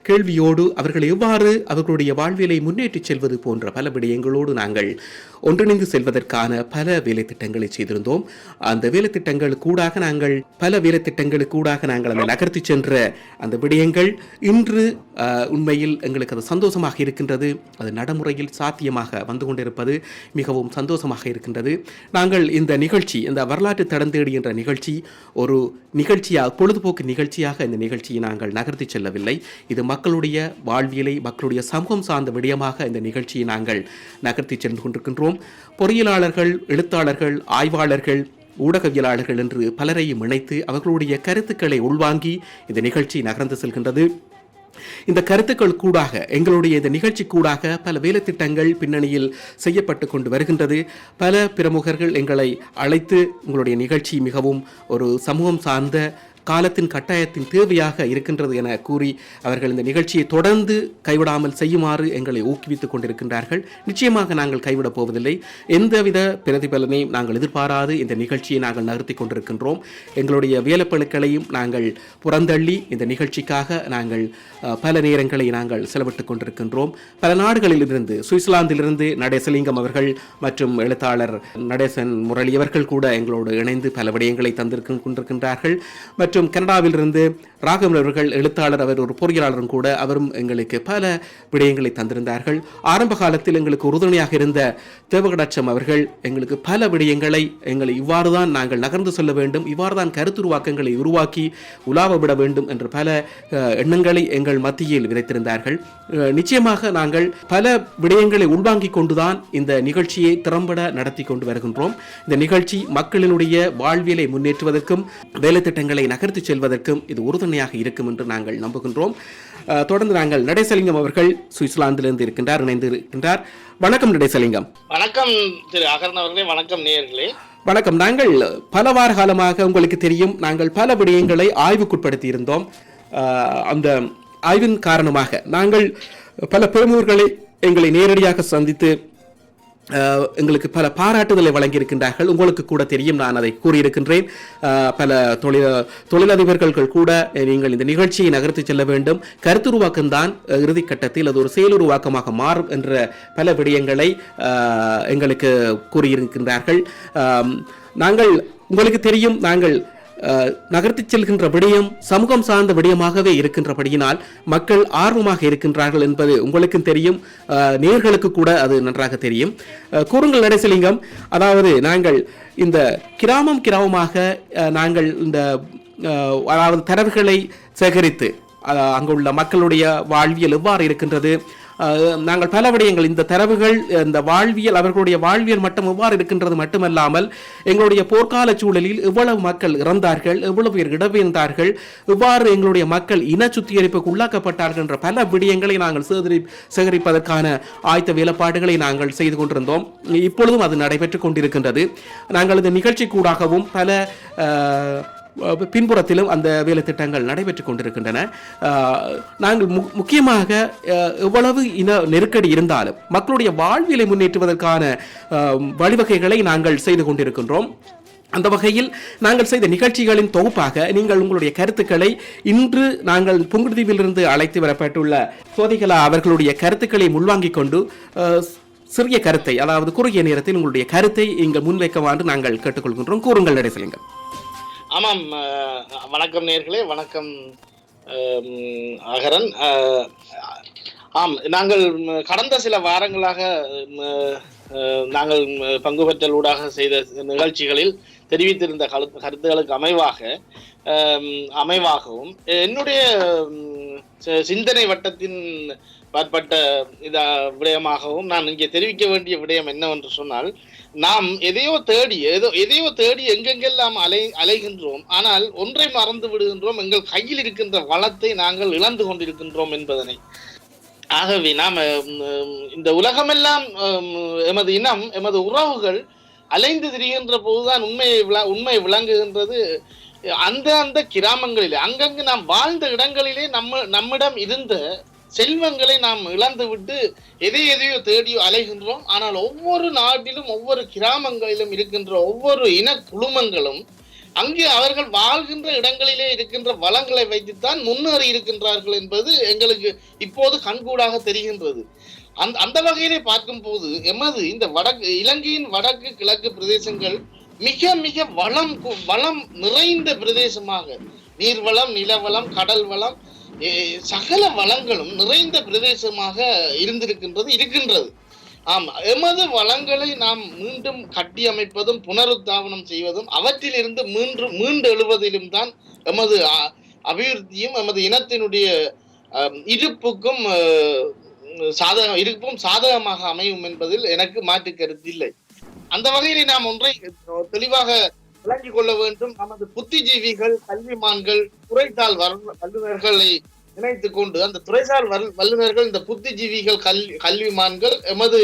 கேள்வியோடு அவர்கள் எவ்வாறு அவர்களுடைய வாழ்வியலை முன்னேற்றிச் செல்வது போன்ற பல விடயங்களோடு நாங்கள் ஒன்றிணைந்து செல்வதற்கான பல வேலை திட்டங்களை செய்திருந்தோம். அந்த வேலை திட்டங்களுக்கூடாக நாங்கள் அந்த நகர்த்தி சென்ற அந்த விடயங்கள் இன்று உண்மையில் எங்களுக்கு அது சந்தோஷமாக இருக்கின்றது. அது நடைமுறையில் சாத்தியமாக வந்து கொண்டிருப்பது மிகவும் சந்தோஷமாக இருக்கின்றது. நாங்கள் இந்த நிகழ்ச்சி, இந்த வரலாற்று தடந்தேடி என்ற நிகழ்ச்சி ஒரு நிகழ்ச்சியாக, பொழுதுபோக்கு நிகழ்ச்சியாக இந்த நிகழ்ச்சியை நாங்கள் நகர்த்தி செல்லவில்லை. இது மக்களுடைய வாழ்வியலை, மக்களுடைய சமூகம் சார்ந்த விடயமாக இந்த நிகழ்ச்சியை நாங்கள் நகர்த்தி சென்று கொண்டிருக்கின்றோம். பொறியியலாளர்கள், எழுத்தாளர்கள், ஆய்வாளர்கள், ஊடகவியலாளர்கள் என்று பலரையும் இணைத்து அவர்களுடைய கருத்துக்களை உள்வாங்கி இந்த நிகழ்ச்சி நகர்ந்து செல்கின்றது. இந்த கருத்துக்கள் கூடாக, எங்களுடைய இந்த நிகழ்ச்சி கூடாக பல வேலைத்திட்டங்கள் பின்னணியில் செய்யப்பட்டு கொண்டு வருகின்றது. பல பிரமுகர்கள் எங்களை அழைத்து உங்களுடைய நிகழ்ச்சி மிகவும் ஒரு சமூகம் சார்ந்த காலத்தின் கட்டாயத்தின் தேவையாக இருக்கின்றது என கூறி அவர்கள் இந்த நிகழ்ச்சியை தொடர்ந்து கைவிடாமல் செய்யுமாறு எங்களை ஊக்குவித்துக் கொண்டிருக்கின்றார்கள். நிச்சயமாக நாங்கள் கைவிடப் போவதில்லை. எந்தவித பிரதிபலனையும் நாங்கள் எதிர்பாராது இந்த நிகழ்ச்சியை நாங்கள் நகர்த்தி கொண்டிருக்கின்றோம். எங்களுடைய வேலைப்பளுக்களையும் நாங்கள் புறந்தள்ளி இந்த நிகழ்ச்சிக்காக நாங்கள் பல நேரங்களை நாங்கள் செலவிட்டுக் கொண்டிருக்கின்றோம். பல நாடுகளிலிருந்து, சுவிட்சர்லாந்திலிருந்து நடேசலிங்கம் அவர்கள் மற்றும் எழுத்தாளர் நடேசன் முரளி அவர்கள் கூட எங்களோடு இணைந்து பல விடயங்களை கொண்டிருக்கின்றார்கள். மற்றும் மற்றும் கனடாவிலிருந்து ராகவன் அவர்கள் எழுத்தாளர், அவர் ஒரு பொறியியலாளரும் கூட. அவரும் எங்களுக்கு பல விடயங்களை தந்திருந்தார்கள். ஆரம்ப காலத்தில் எங்களுக்கு உறுதுணையாக இருந்த தேவகடாட்சம் அவர்கள் எங்களுக்கு பல விடயங்களை இவ்வாறு தான் நாங்கள் நகர்ந்து செல்ல வேண்டும், இவ்வாறு தான் கருத்துருவாக்கங்களை உருவாக்கி உலாவ விட வேண்டும் என்ற பல எண்ணங்களை எங்கள் மத்தியில் விதைத்திருந்தார்கள். நிச்சயமாக நாங்கள் பல விடயங்களை உள்வாங்கிக் கொண்டுதான் இந்த நிகழ்ச்சியை திறம்பட நடத்தி கொண்டு வருகின்றோம். இந்த நிகழ்ச்சி மக்களினுடைய வாழ்வியலை முன்னேற்றுவதற்கும் வேலை திட்டங்களை நகர்த்தி செல்வதற்கும் இது உறுதுணையாக இருக்கும் என்று நாங்கள் நம்புகின்றோம். தொடர்ந்து நாங்கள் நடேசலிங்கம் அவர்கள் சுவிட்சர்லாந்திலிருந்து இணைந்து இருக்கின்றார். வணக்கம் நடேசலிங்கம்.
வணக்கம் திரு அகரன் அவர்களே. வணக்கம் நேயர்களே.
வணக்கம். நாங்கள் பல வார காலமாக உங்களுக்கு தெரியும், நாங்கள் பல விடயங்களை ஆய்வுக்குட்படுத்தி இருந்தோம். அந்த ஆய்வின் காரணமாக நாங்கள் பல பிரமுகர்களை எங்களை நேரடியாக சந்தித்து எங்களுக்கு பல பாராட்டுதலை வழங்கியிருக்கின்றார்கள். உங்களுக்கு கூட தெரியும், நான் அதை கூறியிருக்கின்றேன். பல தொழிலதிபர்கள் கூட நீங்கள் இந்த நிகழ்ச்சியை நகர்த்தி செல்ல வேண்டும், கருத்துருவாக்கம்தான் இறுதிக்கட்டத்தில் அது ஒரு செயலுருவாக்கமாக மாறும் என்ற பல விடயங்களை எங்களுக்கு கூறியிருக்கின்றார்கள். நாங்கள் உங்களுக்கு தெரியும், நாங்கள் நகர்த்தி செல்கின்ற விடயம் சமூகம் சார்ந்த விடயமாகவே இருக்கின்றபடியினால் மக்கள் ஆர்வமாக இருக்கின்றார்கள் என்பது உங்களுக்கும் தெரியும், நேர்களுக்கு கூட அது நன்றாக தெரியும். கூறுங்கள் நடேசலிங்கம். அதாவது நாங்கள் இந்த கிராமமாக நாங்கள் இந்த அதாவது தரவுகளை சேகரித்து அங்குள்ள மக்களுடைய வாழ்வியல் எவ்வாறு இருக்கின்றது, நாங்கள் பல விடயங்கள், இந்த தரவுகள், இந்த வாழ்வியல், அவர்களுடைய வாழ்வியல் மட்டம் எவ்வாறு இருக்கின்றது மட்டுமல்லாமல் எங்களுடைய போர்க்கால சூழலில் எவ்வளவு மக்கள் இறந்தார்கள், எவ்வளவு பேர் இடம்பெயர்ந்தார்கள், எவ்வாறு எங்களுடைய மக்கள் இன சுத்திகரிப்புக்கு உள்ளாக்கப்பட்டார்கள் என்ற பல விடயங்களை நாங்கள் சேகரிப்பதற்கான ஆயத்த வேலைப்பாடுகளை நாங்கள் செய்து கொண்டிருந்தோம். இப்பொழுதும் அது நடைபெற்றுக் கொண்டிருக்கின்றது. நாங்கள் இந்த நிகழ்ச்சி கூடாகவும் பல பின்புறத்திலும் அந்த வேலை திட்டங்கள் நடைபெற்றுக் கொண்டிருக்கின்றன. நாங்கள் முக்கியமாக எவ்வளவு இன நெருக்கடி இருந்தாலும் மக்களுடைய வாழ்வியலை முன்னேற்றுவதற்கான வழிவகைகளை நாங்கள் செய்து கொண்டிருக்கின்றோம். அந்த வகையில் நாங்கள் செய்த நிகழ்ச்சிகளின் தொகுப்பாக நீங்கள் உங்களுடைய கருத்துக்களை இன்று நாங்கள் புங்குடுதீவிலிருந்து அழைத்து வரப்பட்டுள்ள சோதிகலா அவர்களுடைய கருத்துக்களை உள்வாங்கிக் கொண்டு சிறிய கருத்தை, அதாவது குறுகிய நேரத்தில் உங்களுடைய கருத்தை இங்கு முன்வைக்கவாறு நாங்கள் கேட்டுக்கொள்கின்றோம். கூறுங்கள் நடேசலிங்கம்.
ஆமாம், வணக்கம் நேயர்களே. வணக்கம் அகரன். நாங்கள் கடந்த சில வாரங்களாக நாங்கள் பங்கு பெற்றலூடாக செய்த நிகழ்ச்சிகளில் தெரிவித்திருந்த கருத்துகளுக்கு அமைவாகவும் என்னுடைய சிந்தனை வட்டத்தின் பாற்பட்ட விடயமாகவும் நான் இங்கே தெரிவிக்க வேண்டிய விடயம் என்னவென்று சொன்னால், நாம் எதையோ தேடி எங்கெங்கெல்லாம் அலைகின்றோம். ஆனால் ஒன்றை மறந்து விடுகின்றோம், எங்கள் கையில் இருக்கின்ற வளத்தை நாங்கள் இழந்து கொண்டிருக்கின்றோம் என்பதனை. ஆகவே நாம் இந்த உலகமெல்லாம் எமது இனம், எமது உறவுகள் அலைந்து திரிகின்ற போதுதான் உண்மை விளங்குகின்றது. அந்த கிராமங்களிலே, அங்கங்கு நாம் வாழ்ந்த இடங்களிலே நம்மிடம் இருந்த செல்வங்களை நாம் இழந்துவிட்டு எதையோ தேடியோ அலைகின்றோம். ஆனால் ஒவ்வொரு நாட்டிலும் ஒவ்வொரு கிராமங்களிலும் இருக்கின்ற ஒவ்வொரு இன குழுமங்களும் அங்கே அவர்கள் வாழ்கின்ற இடங்களிலே இருக்கின்ற வளங்களை வைத்துத்தான் முன்னேறி இருக்கின்றார்கள் என்பது எங்களுக்கு இப்போது கண்கூடாக தெரிகின்றது. அந்த வகையிலே பார்க்கும் போது எமது இந்த இலங்கையின் வடக்கு கிழக்கு பிரதேசங்கள் மிக மிக வளம் நிறைந்த பிரதேசமாக, நீர்வளம், நிலவளம், கடல் வளம், சகல வளங்களும் நிறைந்த பிரதேசமாக இருக்கின்றது. எமது வளங்களை நாம் மீண்டும் கட்டியமைப்பதும் புனருத்தாபனம் செய்வதும் அவற்றிலிருந்து மீண்டு எழுவதிலும் தான் எமது அபிவிருத்தியும் எமது இனத்தினுடைய இருப்பும் சாதகமாக அமையும் என்பதில் எனக்கு மாற்று கருத்து இல்லை. அந்த வகையில் நாம் ஒன்றை தெளிவாக விளங்கிக் கொள்ள வேண்டும். நமது புத்திஜீவிகள், கல்விமான்கள், துறைசால் வல்லுநர்களை இணைத்துக் கொண்டு அந்த துறைசால் வல்லுநர்கள், இந்த புத்திஜீவிகள், கல்விமான்கள் எமது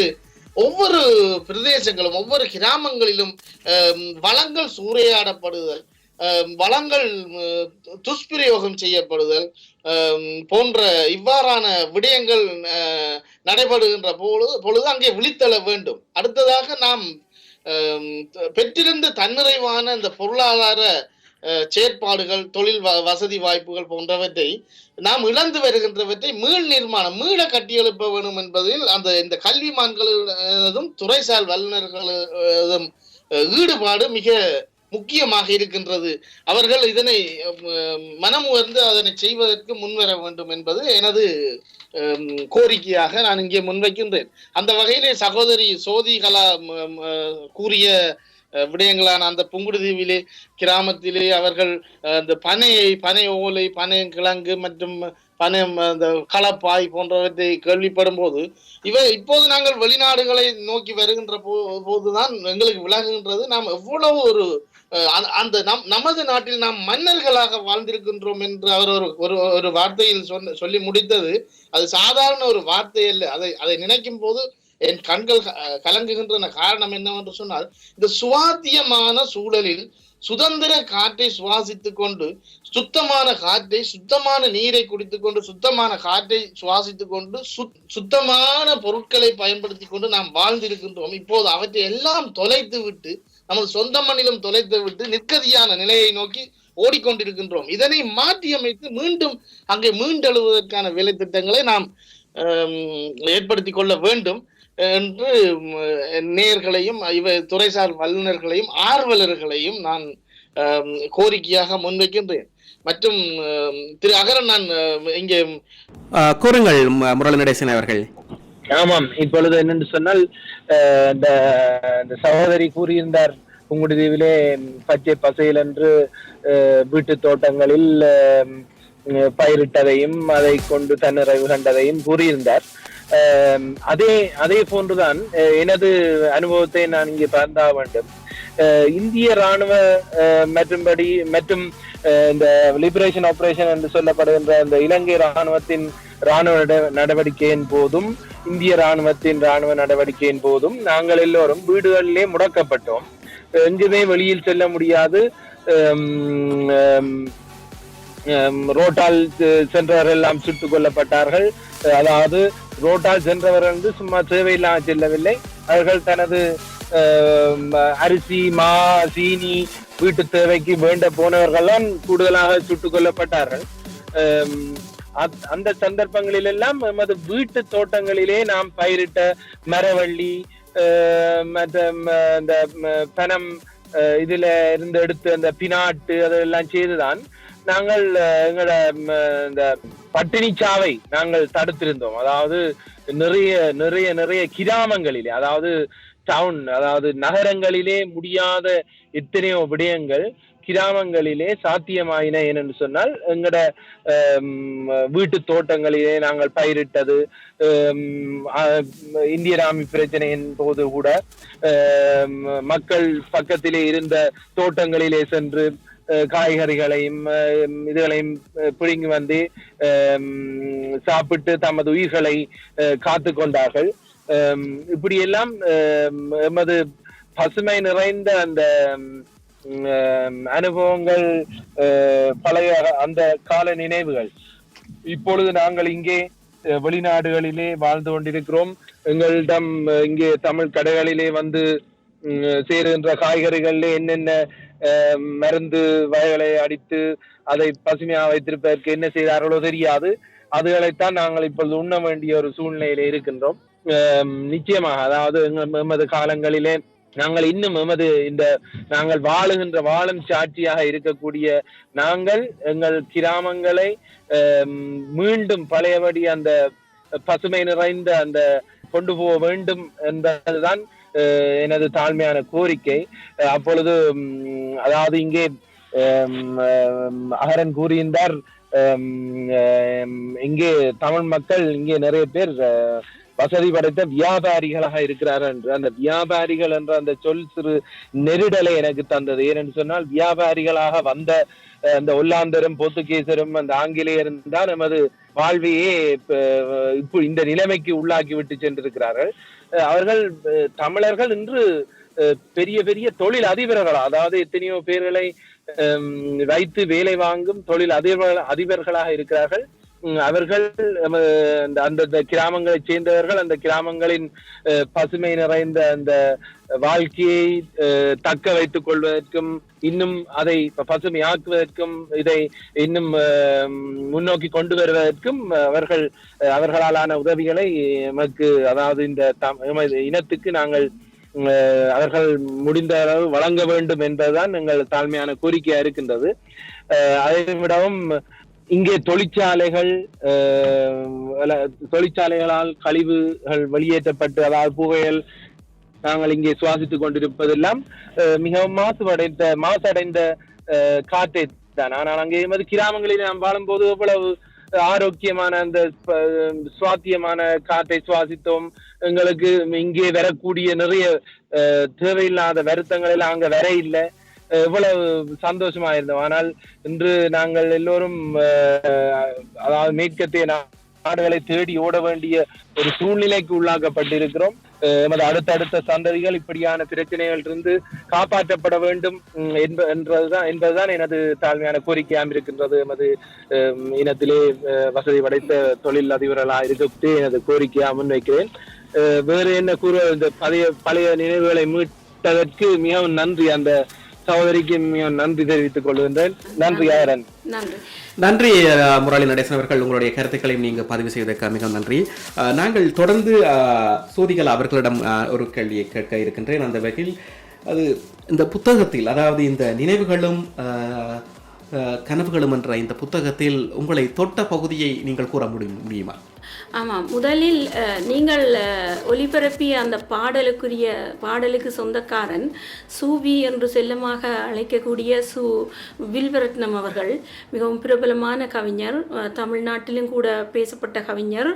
ஒவ்வொரு பிரதேசங்களும் ஒவ்வொரு கிராமங்களிலும் வளங்கள் சூறையாடப்படுதல், வளங்கள் துஷ்பிரயோகம் செய்யப்படுதல் போன்ற இவ்வாறான விடயங்கள் நடைபெறுகின்ற பொழுது அங்கே விழித்தெழ வேண்டும். அடுத்ததாக நாம் பெற்றிருந்த தன்னிறைவான இந்த பொருளாதார செயற்பாடுகள், தொழில் வசதி வாய்ப்புகள் போன்றவற்றை நாம் இழந்து வருகின்றவற்றை மீள கட்டியெழுப்ப வேண்டும் என்பதில் இந்த கல்விமான்களதும் துறைசால் வல்லுநர்களதும் ஈடுபாடு மிக முக்கியமாக இருக்கின்றது. அவர்கள் இதனை மனம் உணர்ந்து அதனை செய்வதற்கு முன்வர வேண்டும் என்பது எனது கோரிக்கையாக நான் இங்கே முன்வைக்கின்றேன். அந்த வகையிலே சகோதரி சோதிகலா கூறிய விடயங்களான அந்த புங்குடுதீவிலே கிராமத்திலே அவர்கள் அந்த பனை ஓலை, பனை கிழங்கு மற்றும் பனை அந்த களப்பாய் போன்றவற்றை கேள்விப்படும் போது இப்போது நாங்கள் வெளிநாடுகளை நோக்கி வருகின்ற போதுதான் எங்களுக்கு விளங்குகின்றது நாம் எவ்வளவு அந்த நமது நாட்டில் நாம் மன்னர்களாக வாழ்ந்திருக்கின்றோம் என்று அவர் ஒரு வார்த்தையில் சொல்லி முடித்தது. அது சாதாரண ஒரு வார்த்தை அல்ல. அதை நினைக்கும் போது என் கண்கள் கலங்குகின்றன. காரணம் என்னவென்று சொன்னால், இந்த சுவாத்தியமான சூழலில் சுதந்திர காற்றை சுவாசித்துக் கொண்டு, சுத்தமான காற்றை, சுத்தமான நீரை குடித்துக் கொண்டு, சுத்தமான காற்றை சுவாசித்துக் கொண்டு, சுத்தமான பொருட்களை பயன்படுத்தி கொண்டு நாம் வாழ்ந்திருக்கின்றோம். இப்போது அவற்றை எல்லாம் தொலைத்து விட்டு, நமது சொந்த மண்ணிலும் தொலைத்து விட்டு நிற்கதியான நிலையை நோக்கி ஓடிக்கொண்டிருக்கின்றோம். இதனை மாற்றியமைத்து மீண்டும் அங்கே மீண்டெழுவதற்கான வேலை திட்டங்களை நாம் ஏற்படுத்திக் கொள்ள வேண்டும் என்று நேயர்களையும் துறைசார் வல்லுநர்களையும் ஆர்வலர்களையும் நான் கோரிக்கையாக முன்வைக்கின்றேன். மற்றும் திரு அகரன், நான் இங்கே
கூறுங்கள் முரளி நடேசன் அவர்கள்.
ஆமாம், இப்பொழுது என்னென்று சொன்னால், இந்த சகோதரி கூறியிருந்தார், புங்குடுதீவிலே பச்சை பசையில் என்று வீட்டு தோட்டங்களில் பயிரிட்டதையும் அதை கொண்டு தன்னிறைவு கண்டதையும் கூறியிருந்தார். அதே போன்றுதான் எனது அனுபவத்தை நான் இங்கே பகிர்ந்தாக வேண்டும். இந்திய ராணுவ மற்றும் இந்த லிபரேஷன் ஆபரேஷன் என்று சொல்லப்படுகின்ற இந்த இலங்கை ராணுவத்தின் ராணுவ நடவடிக்கையின் போதும், இந்திய ராணுவத்தின் ராணுவ நடவடிக்கையின் போதும் நாங்கள் எல்லோரும் வீடுகளிலே முடக்கப்பட்டோம். எங்குமே வெளியில் செல்ல முடியாது. ரோட்டால் சென்றவர்கள் எல்லாம் சுட்டுக் கொல்லப்பட்டார்கள். அதாவது ரோட்டால் சென்றவர்கள் வந்து சும்மா தேவையில்லாமல் செல்லவில்லை. அவர்கள் தனது அரிசி, மா, சீனி, வீட்டு தேவைக்கு வேண்ட போனவர்கள்லாம் கூடுதலாக சுட்டுக் கொல்லப்பட்டார்கள். அந்த சந்தர்ப்பங்களில் எல்லாம் எமது வீட்டு தோட்டங்களிலே நாம் பயிரிட்ட மரவள்ளி, இந்த பனம், இதுல இருந்து எடுத்து அந்த பினாட்டு அதெல்லாம் செய்துதான் நாங்கள் எங்களோட இந்த பட்டினி சாவை நாங்கள் தடுத்திருந்தோம். அதாவது நிறைய கிராமங்களிலே, அதாவது டவுன், அதாவது நகரங்களிலே முடியாத எத்தனையோ விடயங்கள் கிராமங்களிலே சாத்தியமாயின. ஏனென்று சொன்னால், எங்களோட வீட்டு தோட்டங்களிலே நாங்கள் பயிரிட்டது, இந்திய ராமி பிரச்சனையின் போது கூட மக்கள் பக்கத்திலே இருந்த தோட்டங்களிலே சென்று காய்கறிகளையும் இதுகளையும் பிடுங்கி வந்து சாப்பிட்டு தமது உயிர்களை காத்து கொண்டார்கள். இப்படியெல்லாம் எமது பசுமை நிறைந்த அந்த அனுபவங்கள், பழைய அந்த கால நினைவுகள். இப்பொழுது நாங்கள் இங்கே வெளிநாடுகளிலே வாழ்ந்து கொண்டிருக்கிறோம். எங்களிடம் இங்கே தமிழ் கடைகளிலே வந்து சேருகின்ற காய்கறிகளிலே என்னென்ன மருந்து வகைகளை அடித்து அதை பசுமையாக வைத்திருப்பதற்கு என்ன செய்தார்களோ தெரியாது. அதுகளைத்தான் நாங்கள் இப்பொழுது உண்ண வேண்டிய ஒரு சூழ்நிலையில இருக்கின்றோம். நிச்சயமாக, அதாவது எமது காலங்களிலே நாங்கள் இன்னும் நாங்கள் வாழும் சாட்சியாக இருக்கக்கூடிய நாங்கள் எங்கள் கிராமங்களை மீண்டும் பழையபடி அந்த பசுமை நிறைந்த அந்த கொண்டு போக வேண்டும் என்பதுதான் எனது தாழ்மையான கோரிக்கை. அப்பொழுது அதாவது இங்கே அகரன் கூறியிருந்தார், இங்கே தமிழ் மக்கள் இங்கே நிறைய பேர் வசதி படைத்த வியாபாரிகளாக இருக்கிறார்கள் என்று. அந்த வியாபாரிகள் என்ற அந்த சொல் சிறு நெருடலை எனக்கு தந்தது. ஏனென்று சொன்னால், வியாபாரிகளாக வந்த அந்த ஒல்லாந்தரும் போர்த்துகீசரும் அந்த ஆங்கிலேயரும் தான் நமது வாழ்வையே இப்போ இந்த நிலைமைக்கு உள்ளாக்கி விட்டு சென்றிருக்கிறார்கள். அவர்கள் தமிழர்கள் இன்று பெரிய பெரிய தொழில் அதிபர்களா, அதாவது எத்தனையோ பேர்களை வைத்து வேலை வாங்கும் தொழில் அதிபர்களாக இருக்கிறார்கள். அவர்கள் அந்த கிராமங்களை சேர்ந்தவர்கள் அந்த கிராமங்களின் பசுமை நிறைந்த அந்த வாழ்க்கையை தக்க வைத்துக் கொள்வதற்கும், இன்னும் அதை பசுமையாக்குவதற்கும், இதை இன்னும் முன்னோக்கி கொண்டு வருவதற்கும் அவர்களாலான உதவிகளை நமக்கு, அதாவது இந்த இனத்துக்கு நாங்கள் அவர்கள் முடிந்த அளவு வழங்க வேண்டும் என்பதுதான் எங்கள் தாழ்மையான கோரிக்கையா இருக்கின்றது. அதை விடவும் இங்கே தொழிற்சாலைகளால் கழிவுகள் வெளியேற்றப்பட்டு, அதாவது புகையல் நாங்கள் இங்கே சுவாசித்துக் கொண்டிருப்பதெல்லாம் மிகவும் மாசடைந்த காற்றை தான். ஆனால் அங்கே எமது கிராமங்களில் நாம் வாழும்போது எவ்வளவு ஆரோக்கியமான அந்த சுவாத்தியமான காற்றை சுவாசித்தோம். எங்களுக்கு இங்கே வரக்கூடிய நிறைய தேவையில்லாத வருத்தங்கள் எல்லாம் அங்க வர இல்லை. எவ்வளவு சந்தோஷமா இருந்தோம். ஆனால் இன்று நாங்கள் எல்லோரும் அதாவது மேற்கத்திய நாடுகளை தேடி ஓட வேண்டிய ஒரு சூழ்நிலைக்கு உள்ளாக்கப்பட்டிருக்கிறோம். எமது அடுத்தடுத்த சந்ததிகள் இப்படியான பிரச்சனைகள் இருந்து காப்பாற்றப்பட வேண்டும் என்பதுதான் எனது தாழ்மையான கோரிக்கையாக இருக்கின்றது. எமது இனத்திலே வசதி படைத்த தொழில் அதிபர்களாக இருக்க எனது கோரிக்கையாக முன்வைக்கிறேன். வேறு என்ன கூற, இந்த பழைய நினைவுகளை மீட்டதற்கு மிகவும் நன்றி. அந்த சகோதரிக்கு மிகவும் நன்றி தெரிவித்துக் கொள்கின்றேன். நன்றி ஆரன்.
நன்றி முரளி நடேசன் அவர்கள், உங்களுடைய கருத்துக்களை நீங்கள் பதிவு செய்வதற்கு மிகவும் நன்றி. நாங்கள் தொடர்ந்து சோதிகள் அவர்களிடம் ஒரு கேள்வியை கேட்க இருக்கின்றேன். அந்த வகையில் அது இந்த புத்தகத்தில், அதாவது இந்த நினைவுகளும் கனவுகளும் என்ற இந்த புத்தகத்தில் உங்களை தொட்ட பகுதியை நீங்கள் கூற முடியுமா?
ஆமாம், முதலில் நீங்கள் ஒலிபரப்பிய அந்த பாடலுக்கு சொந்தக்காரன் சூவி என்று செல்லமாக அழைக்கக்கூடிய வில்வரத்னம் அவர்கள் மிகவும் பிரபலமான கவிஞர், தமிழ்நாட்டிலும் கூட பேசப்பட்ட கவிஞர்.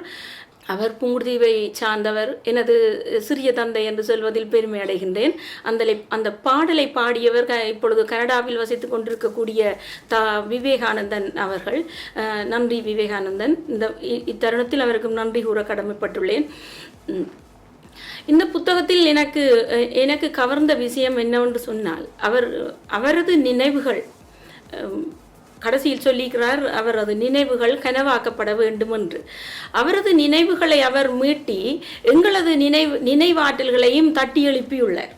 அவர் புங்குடுதீவை சார்ந்தவர். எனது சிறிய தந்தை என்று சொல்வதில் பெருமை அடைகின்றேன். அந்த பாடலை பாடியவர் இப்பொழுது கனடாவில் வசித்துக் கொண்டிருக்கக்கூடிய விவேகானந்தன் அவர்கள். நன்றி விவேகானந்தன். இத்தருணத்தில் அவருக்கும் நன்றி கூற கடமைப்பட்டுள்ளேன். இந்த புத்தகத்தில் எனக்கு கவர்ந்த விஷயம் என்னவென்று சொன்னால், அவரது நினைவுகள், கடைசியில் சொல்லிக்கிறார், அவரது நினைவுகள் கனவாக்கப்பட வேண்டும் என்று. அவரது நினைவுகளை அவர் மீட்டி எங்களது நினைவாற்றல்களையும் தட்டி எழுப்பியுள்ளார்.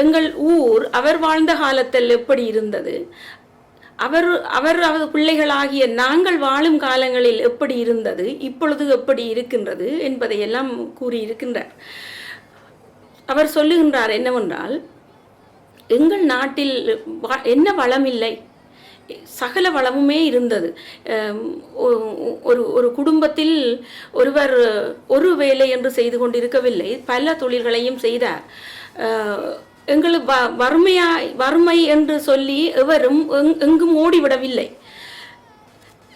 எங்கள் ஊர் அவர் வாழ்ந்த காலத்தில் எப்படி இருந்தது, அவரது பிள்ளைகளாகிய நாங்கள் வாழும் காலங்களில் எப்படி இருந்தது, இப்பொழுது எப்படி இருக்கின்றது என்பதையெல்லாம் கூறியிருக்கின்றார். அவர் சொல்லுகின்றார் என்னவென்றால், எங்கள் நாட்டில் என்ன வளம் இல்லை, சகல வளமுமே இருந்தது. ஒரு குடும்பத்தில் ஒருவர் ஒரு வேலை என்று செய்து கொண்டிருக்கவில்லை, பல தொழில்களையும் செய்தார். எங்களுக்கு வறுமை என்று சொல்லி எவரும் எங்கும் ஓடிவிடவில்லை.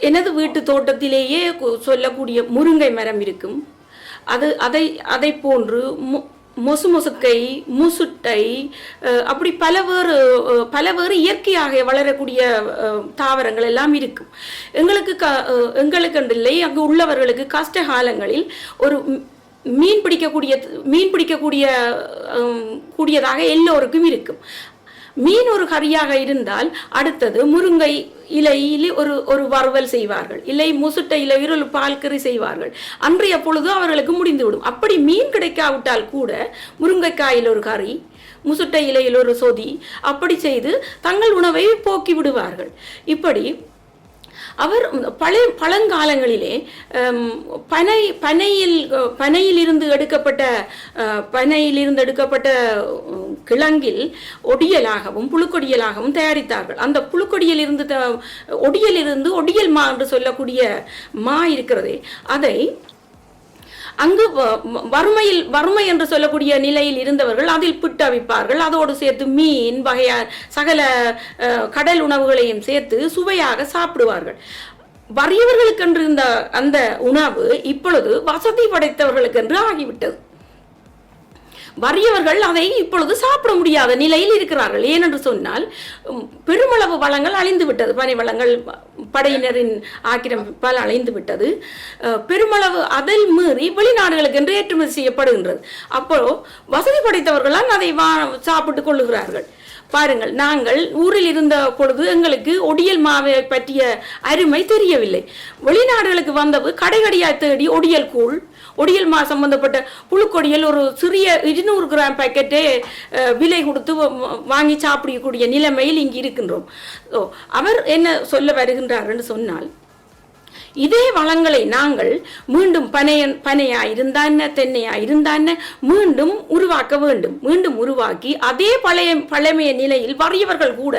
எனது வீட்டு தோட்டத்திலேயே சொல்லக்கூடிய முருங்கை மரம் இருக்கும். அதை போன்று மொசுக்கை, முசுட்டை, அப்படி பல வேறு இயற்கையாக வளரக்கூடிய தாவரங்கள் எல்லாம் இருக்கும். எங்களுக்கு இல்லை, அங்கு உள்ளவர்களுக்கு கஷ்ட காலங்களில் ஒரு மீன் பிடிக்கக்கூடியதாக எல்லோருக்கும் இருக்கும். மீன் ஒரு கறியாக இருந்தால் அடுத்தது முருங்கை இலையில் ஒரு வறுவல் செய்வார்கள், இல்லை முசுட்டை இலையில் ஒரு பால் கறி செய்வார்கள். அன்றைய பொழுது அவர்களுக்கு முடிந்துவிடும். அப்படி மீன் கிடைக்காவிட்டால் கூட முருங்கைக்காயில் ஒரு கறி, முசுட்டை இலையில் ஒரு சொதி, அப்படி செய்து தங்கள் உணவை போக்கி விடுவார்கள். இப்படி அவர் பழங்காலங்களிலே பனையில் இருந்து எடுக்கப்பட்ட கிழங்கில் ஒடியலாகவும் புழுக்கொடியலாகவும் தயாரித்தார்கள். அந்த ஒடியலிருந்து ஒடியல் மா என்று சொல்லக்கூடிய மா இருக்கிறதே, அதை அங்கு வறுமை என்று சொல்லக்கூடிய நிலையில் இருந்தவர்கள் அதில் பிட்டவிப்பார்கள். அதோடு சேர்த்து மீன் வகையான சகல கடல் உணவுகளையும் சேர்த்து சுவையாக சாப்பிடுவார்கள். வறியவர்களுக்கென்று இருந்த அந்த உணவு இப்பொழுது வசதி படைத்தவர்களுக்கென்று ஆகிவிட்டது. வறியவர்கள் அதை இப்பொழுது சாப்பிட முடியாத நிலையில் இருக்கிறார்கள். ஏனென்று சொன்னால் பெருமளவு வளங்கள் அழிந்து விட்டது. பனை வளங்கள் படையினரின் ஆக்கிரமிப்பால் அழிந்து விட்டது. பெருமளவு அதில் மீறி வெளிநாடுகளுக்கு என்று ஏற்றுமதி செய்யப்படுகின்றது. அப்போ வசதி படைத்தவர்களால் அதை சாப்பிட்டுக் கொள்ளுகிறார்கள். பாருங்கள், நாங்கள் ஊரில் இருந்த பொழுது எங்களுக்கு ஒடியல் மாவை பற்றிய அருமை தெரியவில்லை. வெளிநாடுகளுக்கு வந்தது கடைகடியாய் தேடி ஒடியல் கூழ், ஒடியல் மா சம்பந்தப்பட்ட புழுக்கொடியல் ஒரு சிறிய 200 கிராம் பாக்கெட்டே விலை கொடுத்து வாங்கி சாப்பிடக்கூடிய நிலைமையில் இங்கு இருக்கின்றோம். அவர் என்ன சொல்ல வருகின்றார் என்று சொன்னால், இதே வளங்களை நாங்கள் மீண்டும் பனையா இருந்தான தென்னையா இருந்தான மீண்டும் உருவாக்க வேண்டும். மீண்டும் உருவாக்கி அதே பழைய நிலையில் வறியவர்கள் கூட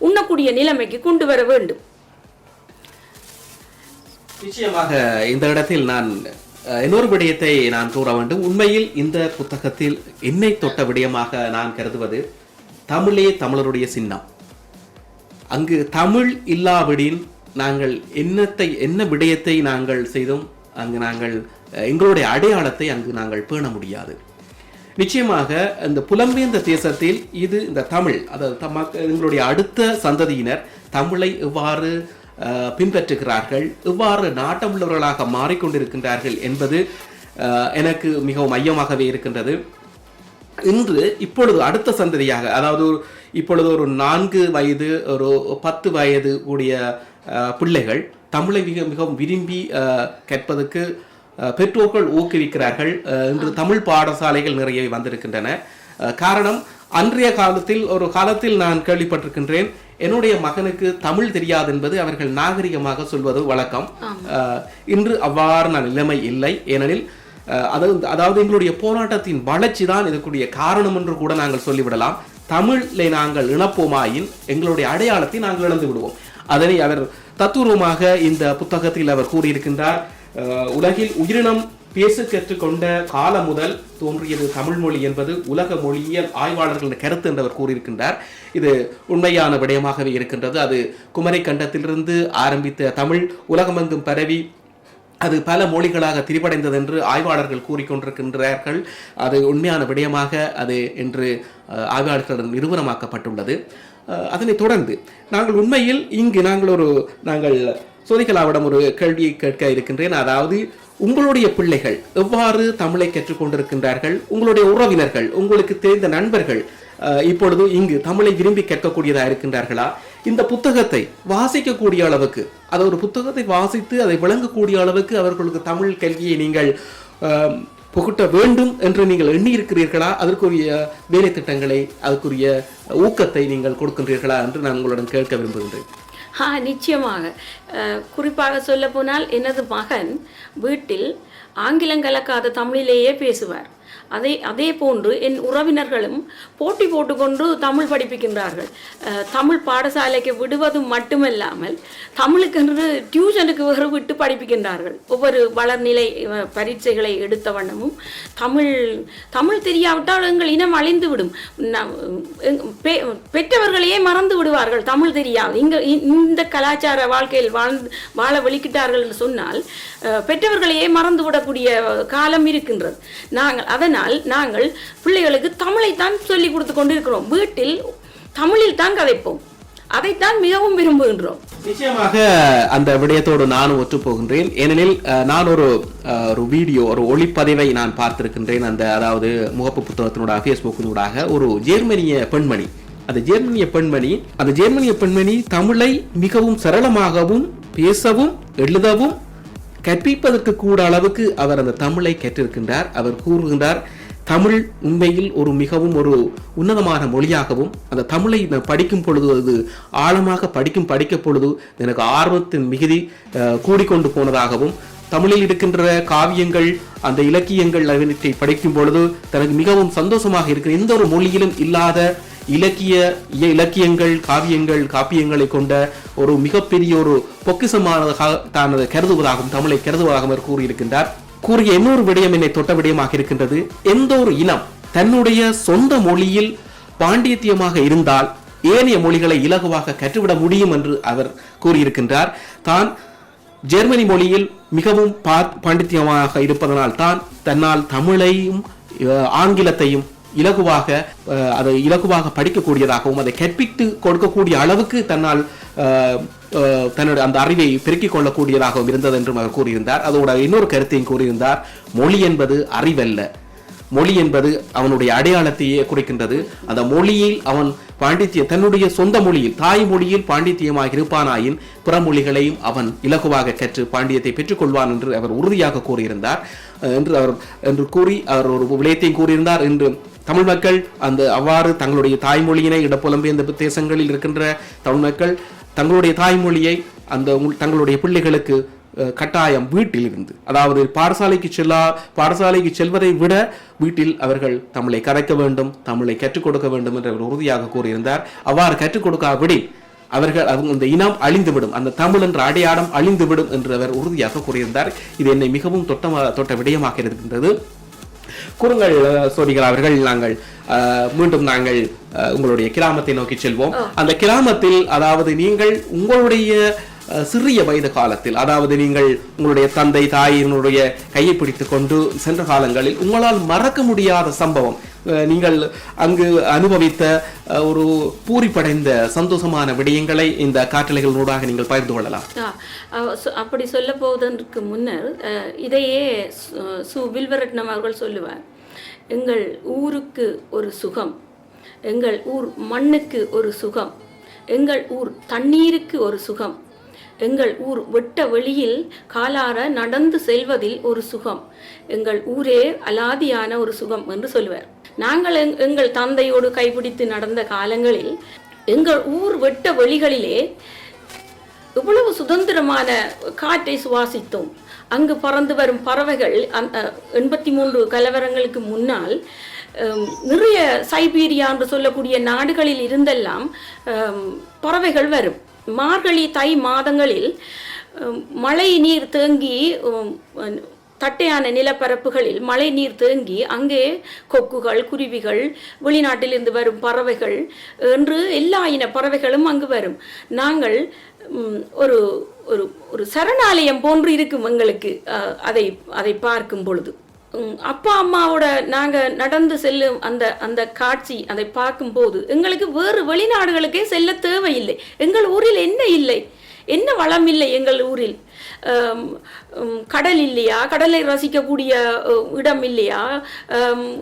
உண்ணக்கூடிய நிலைமைக்கு கொண்டு வர வேண்டும்.
நிச்சயமாக இந்த இடத்தில் நான் இன்னொரு விடயத்தை நான் கூற வேண்டும். உண்மையில் இந்த புத்தகத்தில் என்னை தொட்ட விடயமாக நான் கருதுவது தமிழே தமிழருடைய சின்னம். அங்கு தமிழ் இல்லாவிடின் நாங்கள் என்ன விடயத்தை நாங்கள் செய்தோம், அங்கு நாங்கள் எங்களுடைய அடையாளத்தை அங்கு நாங்கள் பேண முடியாது. நிச்சயமாக இந்த புலம்பெயர்ந்த தேசத்தில் இது இந்த தமிழ், அதாவது எங்களுடைய அடுத்த சந்ததியினர் தமிழை எவ்வாறு பின்பற்றுகிறார்கள், எவ்வாறு நாட்டமுள்ளவர்களாக மாறிக்கொண்டிருக்கின்றார்கள் என்பது எனக்கு மிகவும் மையமாகவே இருக்கின்றது. இப்பொழுது அடுத்த சந்ததியாக, அதாவது இப்பொழுது ஒரு 4 வயது ஒரு 10 வயது கூடிய பிள்ளைகள் தமிழை மிகவும் விரும்பி கற்பதற்கு பெற்றோர்கள் ஊக்குவிக்கிறார்கள். இன்று தமிழ் பாடசாலைகள் நிறைய வந்திருக்கின்றன. காரணம், அன்றைய காலத்தில் நான் கேள்விப்பட்டிருக்கின்றேன், என்னுடைய மகனுக்கு தமிழ் தெரியாது என்பது அவர்கள் நாகரிகமாக சொல்வது வழக்கம். இன்று அவ்வாறு நிலைமை இல்லை. ஏனெனில் அதாவது எங்களுடைய போராட்டத்தின் வளர்ச்சி தான் இதற்குரிய காரணம் என்று கூட நாங்கள் சொல்லிவிடலாம். தமிழை நாங்கள் இழப்போமாயின் எங்களுடைய அடையாளத்தை நாங்கள் இழந்து விடுவோம். அதனை அவர் தத்துவமாக இந்த புத்தகத்தில் அவர் கூறியிருக்கின்றார். உலகில் உயிரினம் பேச கற்றுக்கொண்ட காலம் முதல் தோன்றியது தமிழ் மொழி என்பது உலக மொழியியல் ஆய்வாளர்களின் கருத்து என்று அவர் கூறியிருக்கின்றார். இது உண்மையான விடயமாகவே இருக்கின்றது. அது குமரி கண்டத்திலிருந்து ஆரம்பித்த தமிழ் உலகமெங்கும் பரவி அது பல மொழிகளாக திரிபடைந்தது என்று ஆய்வாளர்கள் கூறிக்கொண்டிருக்கின்றார்கள். அது உண்மையான விடயமாக அது என்று ஆய்வாளர்களிடம் நிரூபணமாக்கப்பட்டுள்ளது. அதனைத் தொடர்ந்து நாங்கள் உண்மையில் இங்கு நாங்கள் சோதிகலாவிடம் ஒரு கேள்வியை கேட்க இருக்கின்றேன். அதாவது, உங்களுடைய பிள்ளைகள் எவ்வாறு தமிழை கற்றுக்கொண்டிருக்கின்றார்கள்? உங்களுடைய உறவினர்கள், உங்களுக்கு தெரிந்த நண்பர்கள் இப்பொழுது இங்கு தமிழை விரும்பி கேட்கக்கூடியதாக இருக்கின்றார்களா? இந்த புத்தகத்தை வாசிக்கக்கூடிய அளவுக்கு, அதை ஒரு புத்தகத்தை வாசித்து அதை விளங்கக்கூடிய அளவுக்கு அவர்களுக்கு தமிழ் கல்வியை நீங்கள் புகுட்ட வேண்டும் என்று நீங்கள் எண்ணி இருக்கிறீர்களா? அதற்குரிய வேலை திட்டங்களை, அதற்குரிய ஊக்கத்தை நீங்கள் கொடுக்கின்றீர்களா என்று நான் உங்களிடம் கேட்க விரும்புகின்றேன்.
நிச்சயமாக. குறிப்பாக சொல்ல போனால் எனது மகன் வீட்டில் ஆங்கிலம் கலக்காத தமிழிலேயே பேசுவார். அதே போன்று என் உறவினர்களும் போட்டி போட்டுக்கொண்டு தமிழ் படிப்பிக்கின்றார்கள். தமிழ் பாடசாலைக்கு விடுவதும் மட்டுமல்லாமல் தமிழுக்கென்று டியூஷனுக்கு வேறு விட்டு படிப்பிக்கின்றார்கள். ஒவ்வொரு வளர்நிலை பரீட்சைகளை எடுத்த வண்ணமும் தமிழ் தெரியாவிட்டால் எங்கள் இனம் அழிந்துவிடும், பெற்றவர்களையே மறந்து விடுவார்கள் தமிழ் தெரியாது. இந்த கலாச்சார வாழ்க்கையில் வாழ வெளிக்கிட்டார்கள் என்று சொன்னால் பெற்றவர்களையே மறந்து விடக்கூடிய காலம் இருக்கின்றது. அதனால் நாங்கள் பிள்ளைகளுக்கு தமிழைத்தான் சொல்லிக் கொடுத்து கொண்டிருக்கிறோம். வீட்டில் தமிழில் தான் கதைப்போம். அதைத்தான் மிகவும் விரும்புகின்றோம்.
நிச்சயமாக அந்த விடயத்தோடு நானும் ஒற்றுப்போகின்றேன். ஏனெனில் நான் ஒரு வீடியோ, ஒரு ஒளிப்பதிவை நான் பார்த்திருக்கின்றேன். அதாவது முகப்பு புத்தகத்தினூடாக, ஃபேஸ்புக்கினூடாக ஒரு ஜெர்மனிய பெண்மணி, அந்த ஜெர்மனிய பெண்மணி தமிழை மிகவும் சரளமாகவும் பேசவும் எழுதவும் கற்பிப்பதற்கு கூட அளவுக்கு அவர் அந்த தமிழை கற்றிருக்கின்றார். அவர் கூறுகின்றார், தமிழ் உண்மையில் மிகவும் ஒரு உன்னதமான மொழியாகவும், அந்த தமிழை படிக்கும் பொழுது, அது ஆழமாக படிக்க பொழுது எனக்கு ஆர்வத்தின் மிகுதி கூடிக்கொண்டு போனதாகவும், தமிழில் இருக்கின்ற காவியங்கள், அந்த இலக்கியங்கள் அவற்றை படிக்கும் பொழுது தனக்கு மிகவும் சந்தோஷமாக இருக்கிற, எந்த ஒரு மொழியிலும் இல்லாத இலக்கியங்கள், காப்பியங்களை கொண்ட ஒரு மிகப்பெரிய ஒரு பொக்கிஷமாக தான் கருதுவதாகவும், தமிழை கருதுவதாகவும் கூறியிருக்கின்றார். கூறிய இன்னொரு விடயம் என்னை தொட்ட விடயமாக இருக்கின்றது. எந்த ஒரு இனம் தன்னுடைய சொந்த மொழியில் பாண்டித்யமாக இருந்தால் ஏனைய மொழிகளை இலகுவாக கற்றுவிட முடியும் என்று அவர் கூறியிருக்கின்றார். தான் ஜெர்மனி மொழியில் மிகவும் பாண்டித்யமாக இருப்பதனால் தான் தன்னால் தமிழையும் ஆங்கிலத்தையும் இலகுவாக படிக்கக்கூடியதாகவும், அதை கற்பித்து கொடுக்கக்கூடிய அளவுக்கு தன்னால் தன்னுடைய அந்த அறிவை பெருக்கிக் கொள்ளக்கூடியதாகவும் இருந்தது என்றும் அவர் கூறியிருந்தார். அதோட இன்னொரு கருத்தையும் கூறியிருந்தார், மொழி என்பது அறிவல்ல, மொழி என்பது அவனுடைய அடையாளத்தையே குறிக்கின்றது. அந்த மொழியில் அவன் தன்னுடைய சொந்த மொழியில், தாய்மொழியில் பாண்டித்யமாக இருப்பானாயின் பிற மொழிகளையும் அவன் இலகுவாக கற்று பாண்டியத்தை பெற்றுக்கொள்வான் என்று அவர் உறுதியாக கூறியிருந்தார் என்று கூறி அவர் ஒரு விடயத்தையும் கூறியிருந்தார். என்று தமிழ் மக்கள் அவ்வாறு தங்களுடைய தாய்மொழியினை இடப்புலம்பெயர்ந்த தேசங்களில் இருக்கின்ற தமிழ் மக்கள் தங்களுடைய தாய்மொழியை தங்களுடைய பிள்ளைகளுக்கு கட்டாயம் வீட்டில் இருந்து, அதாவது பாடசாலைக்கு செல்வதை விட வீட்டில் அவர்கள் தமிழை கரைக்க வேண்டும், தமிழை கற்றுக் கொடுக்க வேண்டும் என்று அவர் உறுதியாக கூறியிருந்தார். அவ்வாறு கற்றுக் கொடுக்காவிடி அந்த இனம் அழிந்துவிடும், அந்த தமிழ் என்ற அடையாளம் அழிந்துவிடும் என்று அவர் உறுதியாக கூறியிருந்தார். இது என்னை மிகவும் தொட்ட விடயமாக இருக்கின்றது. கூறுங்கள் சோனிகள் அவர்கள், மீண்டும் நாங்கள் உங்களுடைய கிராமத்தை நோக்கி செல்வோம். அந்த கிராமத்தில், அதாவது நீங்கள் உங்களுடைய சிறிய வயது காலத்தில், அதாவது நீங்கள் உங்களுடைய தந்தை தாயினுடைய கையை பிடித்துக் கொண்டு சென்ற காலங்களில் உங்களால் மறக்க முடியாத சம்பவம், நீங்கள் அங்கு அனுபவித்த ஒரு பூரிப்படைந்த சந்தோஷமான விடயங்களை இந்த காற்றலைகளூடாக நீங்கள் பகிர்ந்து கொள்ளலாம்.
அப்படி சொல்ல போவதற்கு முன்னர் இதையே வில்வரட்னம் அவர்கள் சொல்லுவார். எங்கள் ஊருக்கு ஒரு சுகம், எங்கள் ஊர் மண்ணுக்கு ஒரு சுகம், எங்கள் ஊர் தண்ணீருக்கு ஒரு சுகம், எங்கள் ஊர் வெட்ட வெளியில் காலார நடந்து செல்வதில் ஒரு சுகம், எங்கள் ஊரே அலாதியான ஒரு சுகம் என்று சொல்லுவார். நாங்கள் எங்கள் தந்தையோடு கைப்பிடித்து நடந்த காலங்களில் எங்கள் ஊர் வெட்ட வெளிகளிலே இவ்வளவு சுதந்திரமான காற்றை சுவாசித்தோம். அங்கு பறந்து வரும் பறவைகள் 83 கலவரங்களுக்கு முன்னால் நிறைய சைபீரியா என்று சொல்லக்கூடிய நாடுகளில் இருந்தெல்லாம் பறவைகள் வரும். மார்கழி தை மாதங்களில் மழை நீர் தேங்கி தட்டையான நிலப்பரப்புகளில் மழை நீர் தேங்கி அங்கே கொக்குகள், குருவிகள், வெளிநாட்டிலிருந்து வரும் பறவைகள் என்று எல்லா இன பறவைகளும் அங்கு வரும். நாங்கள் ஒரு ஒரு ஒரு சரணாலயம் போன்று இருக்கும் எங்களுக்கு அதை பார்க்கும் பொழுது. அப்பா அம்மாவோட நாங்கள் நடந்து செல்லும் அந்த காட்சி அதை பார்க்கும்போது எங்களுக்கு வேறு வெளிநாடுகளுக்கே செல்ல தேவையில்லை. எங்கள் ஊரில் என்ன இல்லை, என்ன வளம் இல்லை எங்கள் ஊரில்? கடல் இல்லையா? கடலை ரசிக்கக்கூடிய இடம் இல்லையா?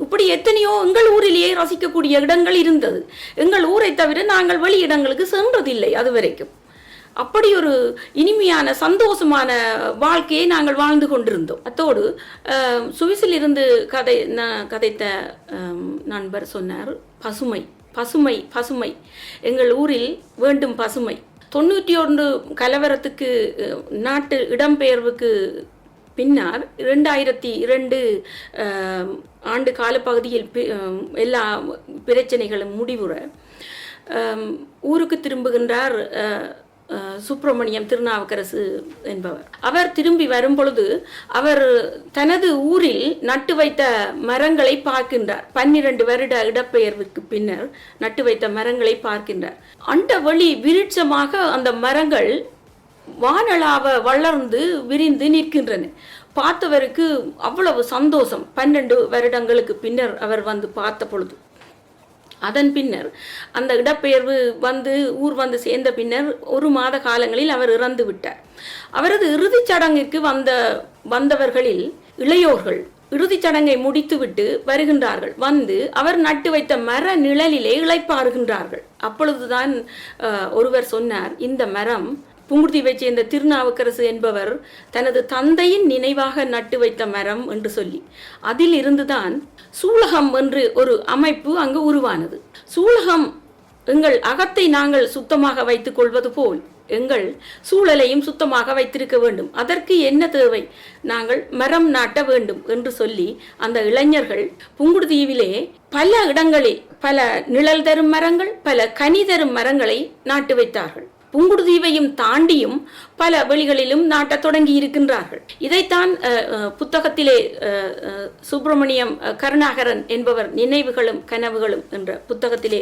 இப்படி எத்தனையோ எங்கள் ஊரிலேயே ரசிக்கக்கூடிய இடங்கள் இருந்தது. எங்கள் ஊரை தவிர நாங்கள் வெளி இடங்களுக்கு சென்றதில்லை அது வரைக்கும். அப்படி ஒரு இனிமையான சந்தோஷமான வாழ்க்கையை நாங்கள் வாழ்ந்து கொண்டிருந்தோம். அத்தோடு சுவிஸில் இருந்து கதைத்த நண்பர் சொன்னார், பசுமை பசுமை பசுமை, எங்கள் ஊரில் வேண்டும் பசுமை. 91 கலவரத்துக்கு நாட்டு இடம்பெயர்வுக்கு பின்னர் 2002 ஆண்டு காலப்பகுதியில் எல்லா பிரச்சனைகளும் முடிவுற ஊருக்கு திரும்புகின்றார் சுப்பிரமணியம் திருநாவுக்கரசு என்பவர். அவர் திரும்பி வரும் பொழுது அவர் தனது ஊரில் நட்டு வைத்த மரங்களை பார்க்கின்றார். 12 வருட இடப்பெயர்வுக்கு பின்னர் நட்டு வைத்த மரங்களை பார்க்கின்றார். அண்ட வழி விருட்சமாக அந்த மரங்கள் வானளாவ வளர்ந்து விரிந்து நிற்கின்றன. பார்த்தவருக்கு அவ்வளவு சந்தோஷம். 12 வருடங்களுக்கு பின்னர் அவர் வந்து பார்த்த பொழுது, அதன் பின்னர் அந்த இடப்பெயர்வு ஊர் வந்து சேர்ந்த பின்னர் 1 மாத காலங்களில் அவர் இறந்து விட்டார். அவரது இறுதிச் சடங்கிற்கு வந்தவர்களில் இளையோர்கள் இறுதிச் சடங்கை முடித்துவிட்டு வருகின்றார்கள். அவர் நட்டு வைத்த மர நிழலிலே இளைப்பாறுகின்றார்கள். அப்பொழுதுதான் ஒருவர் சொன்னார், இந்த மரம் புங்குடுதீவை சேர்ந்த திருநாவுக்கரசு என்பவர் தனது தந்தையின் நினைவாக நட்டு வைத்த மரம் என்று சொல்லி, அதில் இருந்துதான் சூலகம் என்று ஒரு அமைப்பு அங்கு உருவானது. சூலகம் எங்கள் அகத்தை நாங்கள் சுத்தமாக வைத்துக் கொள்வது போல் எங்கள் சூழலையும் சுத்தமாக வைத்திருக்க வேண்டும். அதற்கு என்ன தேவை? நாங்கள் மரம் நாட்ட வேண்டும் என்று சொல்லி அந்த இளைஞர்கள் புங்குடுதீவிலே பல இடங்களில் பல நிழல் தரும் மரங்கள், பல கனி தரும் மரங்களை நாட்டு வைத்தார்கள். புங்குடுதீவையும் தாண்டியும் பல வெளிகளிலும் நாட்டத் தொடங்கி இருக்கின்றார்கள். இதைத்தான் புத்தகத்திலே சுப்பிரமணியம் கருணாகரன் என்பவர் நினைவுகளும் கனவுகளும் என்ற புத்தகத்திலே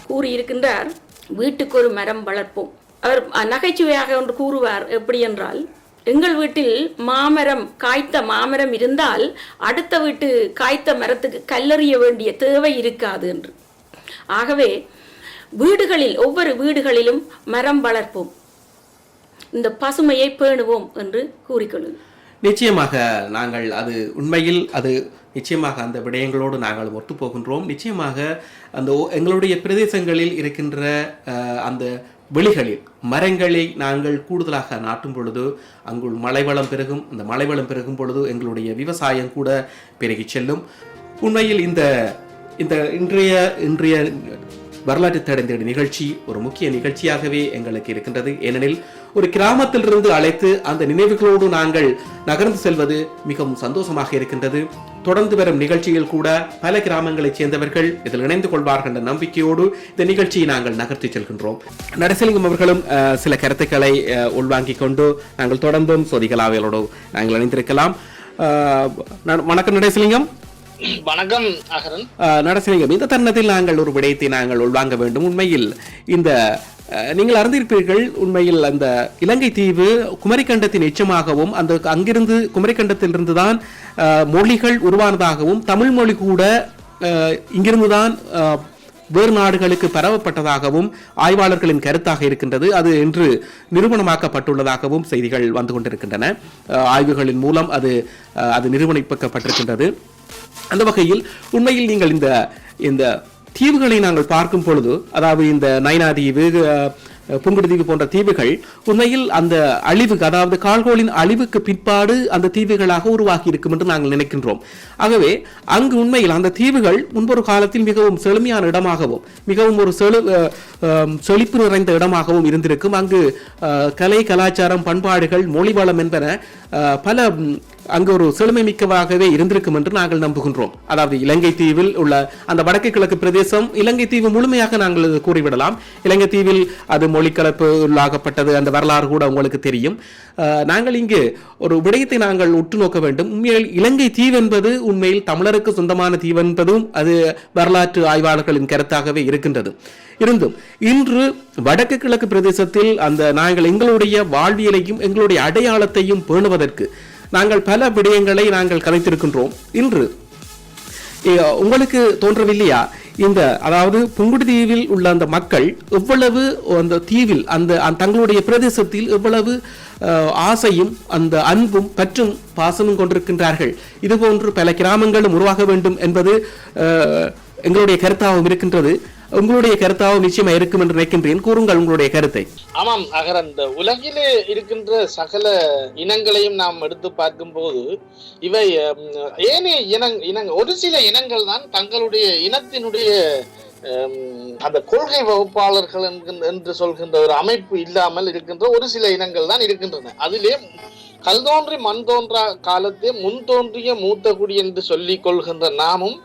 கூறியிருக்கின்றார், வீட்டுக்கு ஒரு மரம் வளர்ப்போம். அவர் நகைச்சுவையாக ஒன்று கூறுவார். எப்படி என்றால், எங்கள் வீட்டில் காய்த்த மாமரம் இருந்தால் அடுத்த வீட்டு காய்த்த மரத்துக்கு கல்லெறிய வேண்டிய தேவை இருக்காது என்று. ஆகவே வீடுகளில் ஒவ்வொரு வீடுகளிலும் மரம் வளர்ப்போம், இந்த பசுமையை பேணுவோம் என்று கூறிக்கொள்ளும்.
நிச்சயமாக நாங்கள் உண்மையில் நிச்சயமாக அந்த விடயங்களோடு நாங்கள் ஒத்துப்போகின்றோம். நிச்சயமாக எங்களுடைய பிரதேசங்களில் இருக்கின்ற அந்த வெளிகளில் மரங்களை நாங்கள் கூடுதலாக நாட்டும் பொழுது அங்குள் மழைவளம் பெருகும். அந்த மழைவளம் பெருகும் பொழுது எங்களுடைய விவசாயம் கூட பெருகி செல்லும். உண்மையில் இந்த இன்றைய வரலாற்று தடந்தேடு நிகழ்ச்சி ஒரு முக்கிய நிகழ்ச்சியாகவே எங்களுக்கு இருக்கின்றது. ஏனெனில் ஒரு கிராமத்திலிருந்து அழைத்து அந்த நினைவுகளோடு நாங்கள் நகர்ந்து செல்வது மிகவும் சந்தோஷமாக இருக்கின்றது. தொடர்ந்து வரும் நிகழ்ச்சியில் கூட பல கிராமங்களைச் சேர்ந்தவர்கள் இதில் இணைந்து கொள்வார்கள் என்ற நம்பிக்கையோடு இந்த நிகழ்ச்சியை நாங்கள் நகர்த்தி செல்கின்றோம். நடசிலிங்கம் அவர்களும் சில கருத்துக்களை உள்வாங்கிக் கொண்டு நாங்கள் தொடர்ந்தும் சொதிகளாவியலோடு நாங்கள் இணைந்திருக்கலாம். வணக்கம் நடசிலிங்கம்.
வணக்கம் அகரன்.
நடசிலிங்கம், இந்த தருணத்தில் நாங்கள் ஒரு விடயத்தை நாங்கள் உள்வாங்க வேண்டும். உண்மையில் இந்த நீங்கள் அறிந்திருப்பீர்கள், உண்மையில் அந்த இலங்கை தீவு குமரிக்கண்டத்தின் எச்சமாகவும் அந்த அங்கிருந்து குமரிக்கண்டத்திலிருந்து தான் மொழிகள் உருவானதாகவும் தமிழ் மொழி கூட இங்கிருந்துதான் வேறு நாடுகளுக்கு பரவப்பட்டதாகவும் ஆய்வாளர்களின் கருத்தாக இருக்கின்றது. அது இன்று நிரூபணமாக்கப்பட்டுள்ளதாகவும் செய்திகள் வந்து கொண்டிருக்கின்றன. ஆய்வுகளின் மூலம் அது நிரூபணிக்கப்பட்டிருக்கின்றது. அந்த வகையில் உண்மையில் நீங்கள் இந்த தீவுகளை நாங்கள் பார்க்கும் பொழுது, அதாவது இந்த நைனா தீவு, புங்குடுதீவு போன்ற தீவுகள் உண்மையில் அந்த அழிவுக்கு, அதாவது கால்கோளின் அழிவுக்கு பிற்பாடு அந்த தீவுகளாக உருவாகி இருக்கும் என்று நாங்கள் நினைக்கின்றோம். ஆகவே அங்கு உண்மையில் அந்த தீவுகள் முன்பொரு காலத்தில் மிகவும் செழுமையான இடமாகவும் மிகவும் ஒரு செழிப்பு நிறைந்த இடமாகவும் இருந்திருக்கும். அங்கு கலை, கலாச்சாரம், பண்பாடுகள், மொழி வளம் என்பன பல அங்கு ஒரு செழுமை மிக்கவாகவே இருந்திருக்கும் என்று நாங்கள் நம்புகின்றோம். அதாவது இலங்கை தீவில் உள்ள அந்த வடக்கு கிழக்கு பிரதேசம், இலங்கை தீவு முழுமையாக நாங்கள் கூறிவிடலாம். இலங்கை தீவில் அது மொழிக்கலப்பு உள்ளாகப்பட்டது, அந்த வரலாறு கூட உங்களுக்கு தெரியும். நாங்கள் இங்கு ஒரு விடயத்தை நாங்கள் உற்று நோக்க வேண்டும். உண்மையில் இலங்கை தீவு என்பது உண்மையில் தமிழருக்கு சொந்தமான தீவு என்பதும் அது வரலாற்று ஆய்வாளர்களின் கருத்தாகவே இருக்கின்றது. இருந்தும் இன்று வடக்கு கிழக்கு பிரதேசத்தில் நாங்கள் எங்களுடைய வாழ்வியலையும் எங்களுடைய அடையாளத்தையும் பேணுவதற்கு நாங்கள் பல விடயங்களை நாங்கள் கதைத்திருக்கின்றோம். இன்று உங்களுக்கு தோன்றவில்லையா, அதாவது புங்குடுதீவில் உள்ள அந்த மக்கள் எவ்வளவு அந்த தீவில் தங்களுடைய பிரதேசத்தில் எவ்வளவு ஆசையும் அந்த அன்பும் பற்றும் பாசமும் கொண்டிருக்கின்றார்கள். இதுபோன்று பல கிராமங்களும் உருவாக வேண்டும் என்பது எங்களுடைய கருத்தாகவும் இருக்கின்றது. உங்களுடைய கருத்தாகவும் நிச்சயமா இருக்கும் என்று நினைக்கின்றேன். கூறுங்கள் உங்களுடைய கருத்தை.
ஆமாம் அகரன், இந்த உலகிலே இருக்கின்ற சகல இனங்களையும் நாம் எடுத்து பார்க்கும் போது இவை ஏனைய ஒரு சில இனங்கள் தான் தங்களுடைய இனத்தினுடைய அந்த கொள்கை வகுப்பாளர்கள் என்று சொல்கின்ற ஒரு அமைப்பு இல்லாமல் இருக்கின்ற ஒரு சில இனங்கள் தான் இருக்கின்றன. அதிலே கல் தோன்றி மண் தோன்றா காலத்தே முன் தோன்றிய மூத்த குடி என்று சொல்லிக் கொள்கின்ற நாமும்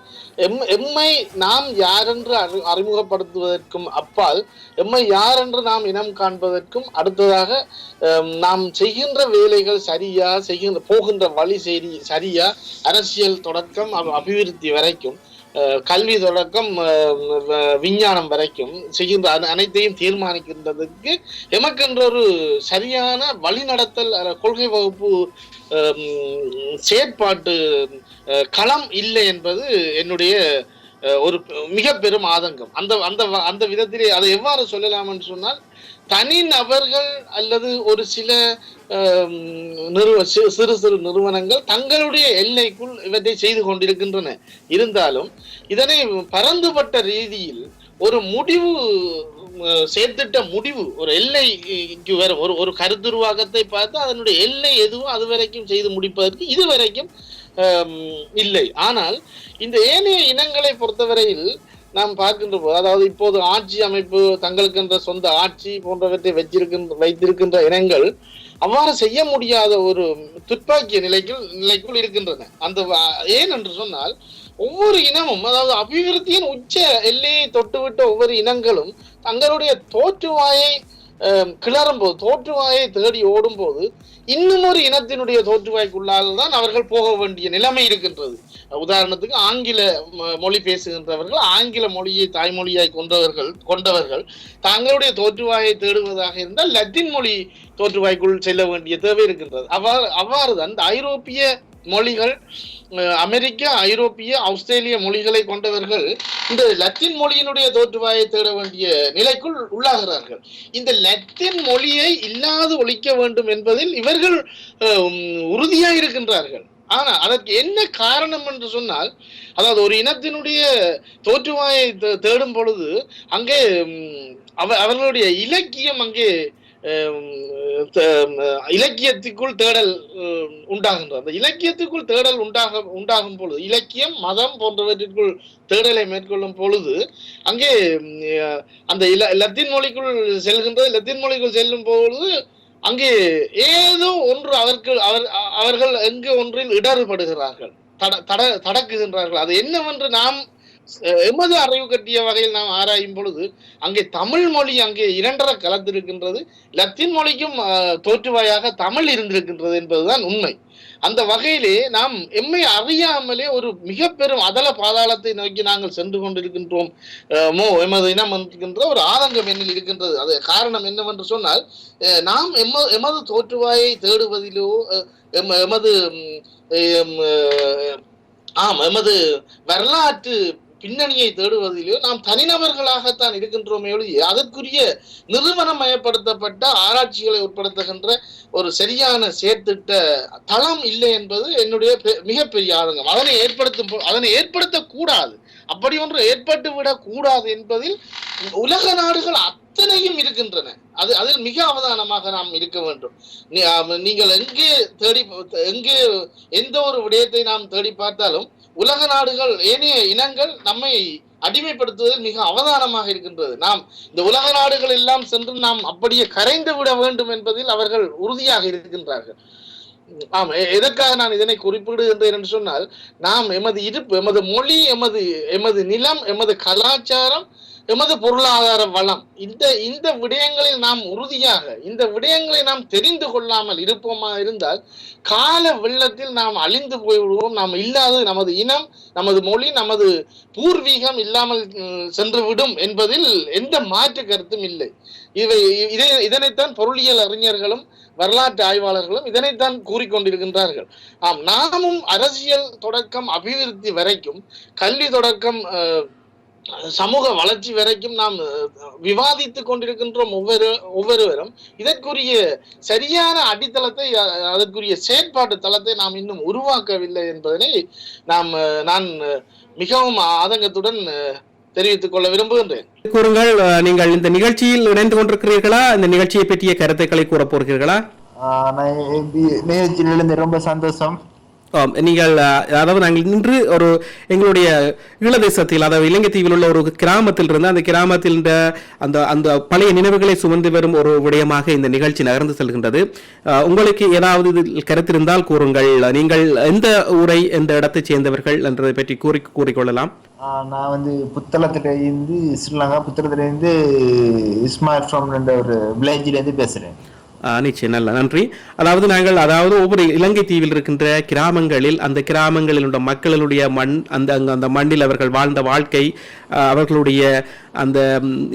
எம்மை நாம் யாரென்று அறிமுகப்படுத்துவதற்கும் அப்பால் எம்மை யாரென்று நாம் இனம் காண்பதற்கும் அடுத்ததாக நாம் செய்கின்ற வேலைகள் சரியா, போகின்ற வழி சரியா, அரசியல் தொடக்கம் அபிவிருத்தி வரைக்கும், கல்வி தொடக்கம் விஞ்ஞானம் வரைக்கும் செய்கின்ற அனைத்தையும் தீர்மானிக்கின்றதுக்கு எமக்கென்ற ஒரு சரியான வழிநடத்தல் கொள்கை வகுப்பு செயற்பாட்டு களம் இல்லை என்பது என்னுடைய ஒரு மிக பெரும் ஆதங்கம். அந்த விதத்திலே அதை எவ்வாறு சொல்லலாம் என்று சொன்னால், தனி நபர்கள் அல்லது ஒரு சில சிறு சிறு நிறுவனங்கள் தங்களுடைய எல்லைக்குள் இவற்றை செய்து கொண்டிருக்கின்றன. இருந்தாலும் இதனை பரந்துபட்ட ரீதியில் ஒரு முடிவு, சேர்த்திட்ட முடிவு, ஒரு எல்லைக்கு வரும் ஒரு கருத்துருவாக்கத்தை பார்த்து அதனுடைய எல்லை எதுவும் அது வரைக்கும் செய்து முடிப்பதற்கு இதுவரைக்கும் இல்லை. ஆனால் இந்த ஏனைய இனங்களை பொறுத்தவரையில் நாம் பார்க்கின்ற போது, அதாவது இப்போது ஆட்சி அமைப்பு, தங்களுக்கென்ற சொந்த ஆட்சி போன்றவற்றை வைத்திருக்கின்ற இனங்கள் அவ்வாறு செய்ய முடியாத ஒரு துப்பாக்கிய நிலைக்குள் இருக்கின்றன. ஏன் என்று சொன்னால், ஒவ்வொரு இனமும், அதாவது அபிவிருத்தியின் உச்ச எல்லையை தொட்டுவிட்ட ஒவ்வொரு இனங்களும் தங்களுடைய தோற்றுவாயை கிளறும் போது, தோற்றுவாயை தேடி ஓடும் போது இன்னும் ஒரு இனத்தினுடைய தோற்றுவாய்க்குள்ளால் தான் அவர்கள் போக வேண்டிய நிலைமை இருக்கின்றது. உதாரணத்துக்கு ஆங்கில மொழி பேசுகின்றவர்கள், ஆங்கில மொழியை தாய்மொழியாய் கொண்டவர்கள் தங்களுடைய தோற்றுவாயை தேடுவதாக இருந்தால் லத்தீன் மொழி தோற்றுவாய்க்குள் செல்ல வேண்டிய தேவை இருக்கின்றது. அவ்வாறுதான் இந்த ஐரோப்பிய மொழிகள், அமெரிக்க, ஐரோப்பிய, ஆஸ்திரேலிய மொழிகளை கொண்டவர்கள் இந்த லத்தீன் மொழியினுடைய தோற்றுவாயை தேட வேண்டிய நிலைக்குள் உள்ளாகிறார்கள். இந்த லத்தீன் மொழியை இல்லாது ஒழிக்க வேண்டும் என்பதில் இவர்கள் உறுதியாக இருக்கின்றார்கள். ஆனா அதற்கு என்ன காரணம் என்று சொன்னால், அதாவது ஒரு இனத்தினுடைய தோற்றுவாயை தேடும் பொழுது அங்கே அவர்களுடைய இலக்கியம், அங்கே இலக்கியத்துக்குள் தேடல் உண்டாகின்றது. அந்த இலக்கியத்துக்குள் தேடல் உண்டாகும் பொழுது, இலக்கியம், மதம் போன்றவற்றிற்குள் தேடலை மேற்கொள்ளும் பொழுது அங்கே அந்த லத்தீன் மொழிக்குள் செல்கின்றது. லத்தீன் மொழிக்குள் செல்லும் பொழுது அங்கே ஏதோ ஒன்று அவர்கள் எங்கு ஒன்றில் இடறுபடுகிறார்கள், தடக்குகின்றார்கள். அது என்னவென்று நாம் எமது அறிவு கட்டிய வகையில் நாம் ஆராயும் பொழுது அங்கே தமிழ் மொழி அங்கே இரண்டரை கலந்திருக்கின்றது, லத்தீன் மொழிக்கும் தோற்றுவாயாக தமிழ் இருந்திருக்கின்றது என்பதுதான் உண்மை. அந்த வகையிலே நாம் எம்மை அறியாமலே ஒரு மிக பெரும் அதல பாதாளத்தை நோக்கி நாங்கள் சென்று கொண்டிருக்கின்றோம் எமது இனம் என்கின்ற ஒரு ஆதங்கம் என்னில் இருக்கின்றது. அது காரணம் என்னவென்று சொன்னால், நாம் எமது தோற்றுவாயை தேடுவதிலோ எமது வரலாற்று பின்னணியை தேடுவதிலோ நாம் தனிநபர்களாகத்தான் இருக்கின்றோமே ஒழிய அதற்குரிய நிறுவனமயப்படுத்தப்பட்ட ஆராய்ச்சிகளை உட்படுத்துகின்ற ஒரு சரியான செயற்திட்ட தளம் இல்லை என்பது என்னுடைய மிகப்பெரிய ஆதங்கம். அதனை ஏற்படுத்தக்கூடாது, அப்படி ஒன்று ஏற்பட்டுவிடக் கூடாது என்பதில் உலக நாடுகள் அத்தனையும் இருக்கின்றன. அதில் மிக அவதானமாக நாம் இருக்க வேண்டும். நீங்கள் எங்கே எந்த ஒரு விடயத்தை நாம் தேடி பார்த்தாலும் உலக நாடுகள் ஏனைய இனங்கள் நம்மை அடிமைப்படுத்துவதில் மிக அவதானமாக இருக்கின்றது. நாம் இந்த உலக நாடுகள் எல்லாம் சென்று நாம் அப்படியே கரைந்து விட வேண்டும் என்பதில் அவர்கள் உறுதியாக இருக்கின்றார்கள். ஆம், எதற்காக நான் இதனை குறிப்பிடுகின்றேன் என்று சொன்னால், நாம் எமது இருப்பு, எமது மொழி, எமது நிலம், எமது கலாச்சாரம், எமது பொருளாதார வளம், இந்த விடயங்களில் நாம் உறுதியாக இந்த விடயங்களை நாம் தெரிந்து கொள்ளாமல் இருப்போமா இருந்தால் கால வெள்ளத்தில் நாம் அழிந்து போய்விடுவோம். நாம் இல்லாது நமது இனம், நமது மொழி, நமது பூர்வீகம் இல்லாமல் சென்றுவிடும் என்பதில் எந்த மாற்று கருத்தும் இல்லை. இதனைத்தான் பொருளியல் அறிஞர்களும் வரலாற்று ஆய்வாளர்களும் இதனைத்தான் கூறிக்கொண்டிருக்கின்றார்கள். ஆம், நாமும் அரசியல் தொடக்கம் அபிவிருத்தி வரைக்கும், கல்வி தொடக்கம் சமூக வளர்ச்சி வரைக்கும் நாம் விவாதித்துக் கொண்டிருக்கின்றோம். ஒவ்வொருவரும் இதற்குரிய சரியான அடித்தளத்தை, அதற்குரிய செயற்பாட்டு தளத்தை நாம் இன்னும் உருவாக்கவில்லை என்பதனை நான் மிகவும் ஆதங்கத்துடன் தெரிவித்துக் கொள்ள விரும்புகின்றேன்.
கூறுங்கள், நீங்கள் இந்த நிகழ்ச்சியில் இணைந்து கொண்டிருக்கிறீர்களா? இந்த நிகழ்ச்சியை பற்றிய கருத்துக்களை கூற போகிறீர்களா?
நிகழ்ச்சியிலிருந்து ரொம்ப சந்தோஷம்.
நீங்கள் அதாவது நாங்கள் இன்று ஒரு எங்களுடைய ஈழதேசத்தில், அதாவது இலங்கை தீவில் உள்ள ஒரு கிராமத்தில் இருந்து அந்த கிராமத்தில் அந்த பழைய நினைவுகளை சுமந்து வரும் ஒரு விடயமாக இந்த நிகழ்ச்சி நகர்ந்து செல்கின்றது. உங்களுக்கு ஏதாவது கருத்து இருந்தால் கூறுங்கள். நீங்கள் எந்த ஊரை, எந்த இடத்தை சேர்ந்தவர்கள் என்றதை பற்றி கூறிக்கொள்ளலாம்.
நான் புத்தளத்துல இருந்து, ஸ்ரீலங்கா புத்தளத்துல இருந்து இஸ்மாயில் ஃப்ரம் என்ற ஒரு வில்லேஜில இருந்து பேசுறேன்.
நிச்சயம், நல்ல நன்றி. நாங்கள் ஒவ்வொரு இலங்கை தீவில் இருக்கின்ற கிராமங்களில், அந்த கிராமங்களில் உள்ள மக்களுடைய அந்த மண்ணில் அவர்கள் வாழ்ந்த வாழ்க்கை, அவர்களுடைய அந்த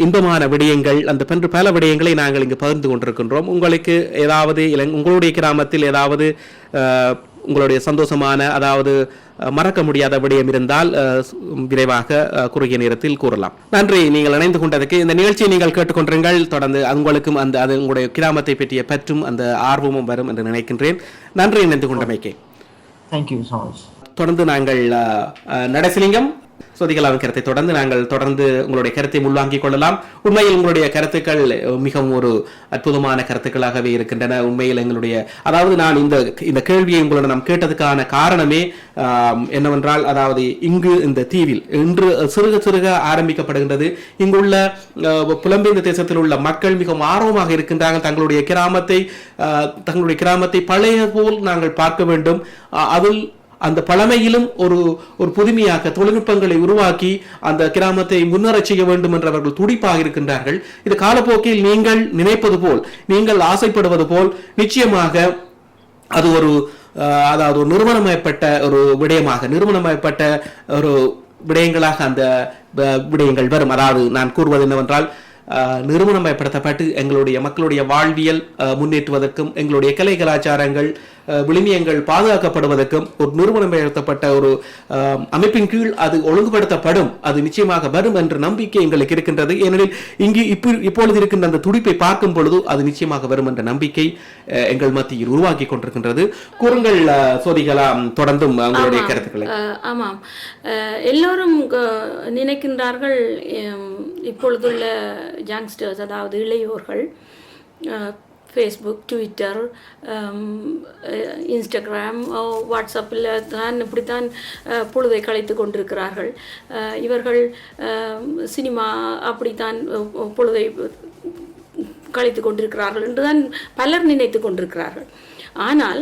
இன்பமான விடயங்கள், அந்த போன்ற பல விடயங்களை நாங்கள் இங்கு பகிர்ந்து கொண்டிருக்கின்றோம். உங்களுக்கு ஏதாவது உங்களுடைய கிராமத்தில் ஏதாவது உங்களுடைய சந்தோஷமான, அதாவது மறக்க முடியாத விடயம் இருந்தால் விரைவாக குறுகிய நேரத்தில் கூறலாம். நன்றி, நீங்கள் இணைந்து கொண்டதற்கு. இந்த நிகழ்ச்சியை நீங்கள் கேட்டுக்கொண்டிருங்கள். தொடர்ந்து உங்களுக்கும் அது உங்களுடைய கிராமத்தை பற்றிய பற்றும் அந்த ஆர்வமும் வரும் என்று நினைக்கின்றேன். நன்றி, இணைந்து கொண்டமைக்கு.
Thank you so much.
தொடர்ந்து நாங்கள் நடசிலிங்கம் சோதிகலாவின் கருத்தை தொடர்ந்து உங்களுடைய கருத்தை உள்வாங்கிக் கொள்ளலாம். உண்மையில் உங்களுடைய கருத்துக்கள் மிகவும் ஒரு அற்புதமான கருத்துக்களாகவே இருக்கின்றன. உண்மையில் நான் இந்த கேள்வியை உங்களோட நாம் கேட்டதுக்கான காரணமே என்னவென்றால், இங்கு இந்த தீவில் இன்று சிறுக ஆரம்பிக்கப்படுகின்றது. இங்குள்ள புலம்பெயர்ந்த தேசத்தில் உள்ள மக்கள் மிகவும் ஆர்வமாக இருக்கின்றார்கள். தங்களுடைய கிராமத்தை பழைய போல் நாங்கள் பார்க்க வேண்டும். அதில் அந்த பழமையிலும் ஒரு புதுமையாக தொழில்நுட்பங்களை உருவாக்கி அந்த கிராமத்தை முன்னேறச் செய்ய வேண்டும் என்று அவர்கள் துடிப்பாக இருக்கின்றார்கள். இது காலப்போக்கில் நீங்கள் நினைப்பது போல், நீங்கள் ஆசைப்படுவது போல் நிச்சயமாக அது ஒரு நிறுவனமயப்பட்ட ஒரு விடயங்களாக அந்த விடயங்கள் வரும். நான் கூறுவது என்னவென்றால், நிறுவனமயப்படுத்தப்பட்டு எங்களுடைய மக்களுடைய வாழ்வியல் முன்னேற்றுவதற்கும், எங்களுடைய கலை கலாச்சாரங்கள் விழுமியங்கள் பாதுகாக்கப்படுவதற்கும் ஒரு நிறுவனமயப்படுத்தப்பட்ட ஒரு அமைப்பின் கீழ் அது ஒழுங்குபடுத்தப்படும். அது நிச்சயமாக வரும் என்ற நம்பிக்கை எங்களுக்கு இருக்கின்றது. ஏனெனில் இங்கு இப்பொழுது இருக்கின்ற அந்த துடிப்பை பார்க்கும் பொழுது அது நிச்சயமாக வரும் என்ற நம்பிக்கை எங்கள் மத்தியில் உருவாக்கி கொண்டிருக்கின்றது. கூறுங்கள் சோதிகளா, தொடர்ந்தும் உங்களுடைய கருத்துக்களை.
ஆமாம், எல்லோரும் நினைக்கின்றார்கள் இப்பொழுதுள்ள யங்ஸ்டர்ஸ், அதாவது இளையோர்கள், ஃபேஸ்புக், ட்விட்டர், இன்ஸ்டாகிராம், வாட்ஸ்அப்பில் தான் இப்படித்தான் பொழுதை கழித்து கொண்டிருக்கிறார்கள். இவர்கள் சினிமா அப்படித்தான் பொழுதை கழித்து கொண்டிருக்கிறார்கள் என்றுதான் பலர் நினைத்து கொண்டிருக்கிறார்கள். ஆனால்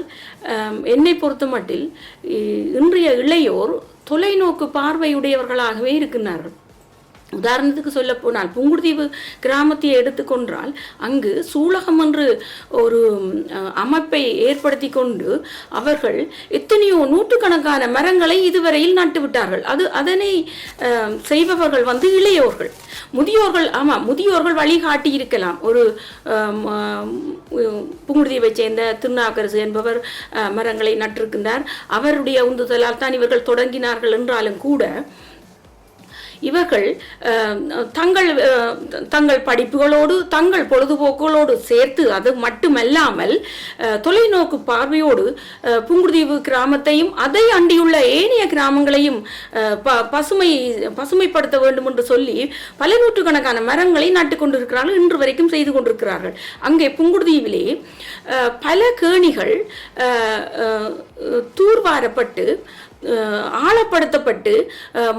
என்னை பொறுத்த மட்டில் இன்றைய இளையோர் தொலைநோக்கு பார்வையுடையவர்களாகவே இருக்கின்றார்கள். உதாரணத்துக்கு சொல்ல போனால் புங்குடுதீவு கிராமத்தை எடுத்துக்கொண்டால் அங்கு சூலகம் என்று ஒரு அமைப்பை ஏற்படுத்தி கொண்டு அவர்கள் எத்தனையோ நூற்றுக்கணக்கான மரங்களை இதுவரையில் நட்டுவிட்டார்கள். அதனை செய்பவர்கள் இளையோர்கள். முதியோர்கள் வழிகாட்டி இருக்கலாம். ஒரு புங்குடுதீவை சேர்ந்த திருநாவுக்கரசு என்பவர் மரங்களை நட்டிருக்கின்றார். அவருடைய உந்துதலால் தான் இவர்கள் தொடங்கினார்கள் என்றாலும் கூட இவர்கள் தங்கள் படிப்புகளோடு தங்கள் பொழுதுபோக்குகளோடு சேர்த்து அது மட்டுமல்லாமல் தொலைநோக்கு பார்வையோடு புங்குடுதீவு கிராமத்தையும் அதை அண்டியுள்ள ஏனைய கிராமங்களையும் பசுமைப்படுத்த வேண்டும் என்று சொல்லி பல நூற்றுக்கணக்கான மரங்களை நட்டு கொண்டிருக்கிறார்கள். இன்று வரைக்கும் செய்து கொண்டிருக்கிறார்கள். அங்கே புங்குடுதீவிலே பல கேணிகள் தூர்வாரப்பட்டு ஆழப்படுத்தப்பட்டு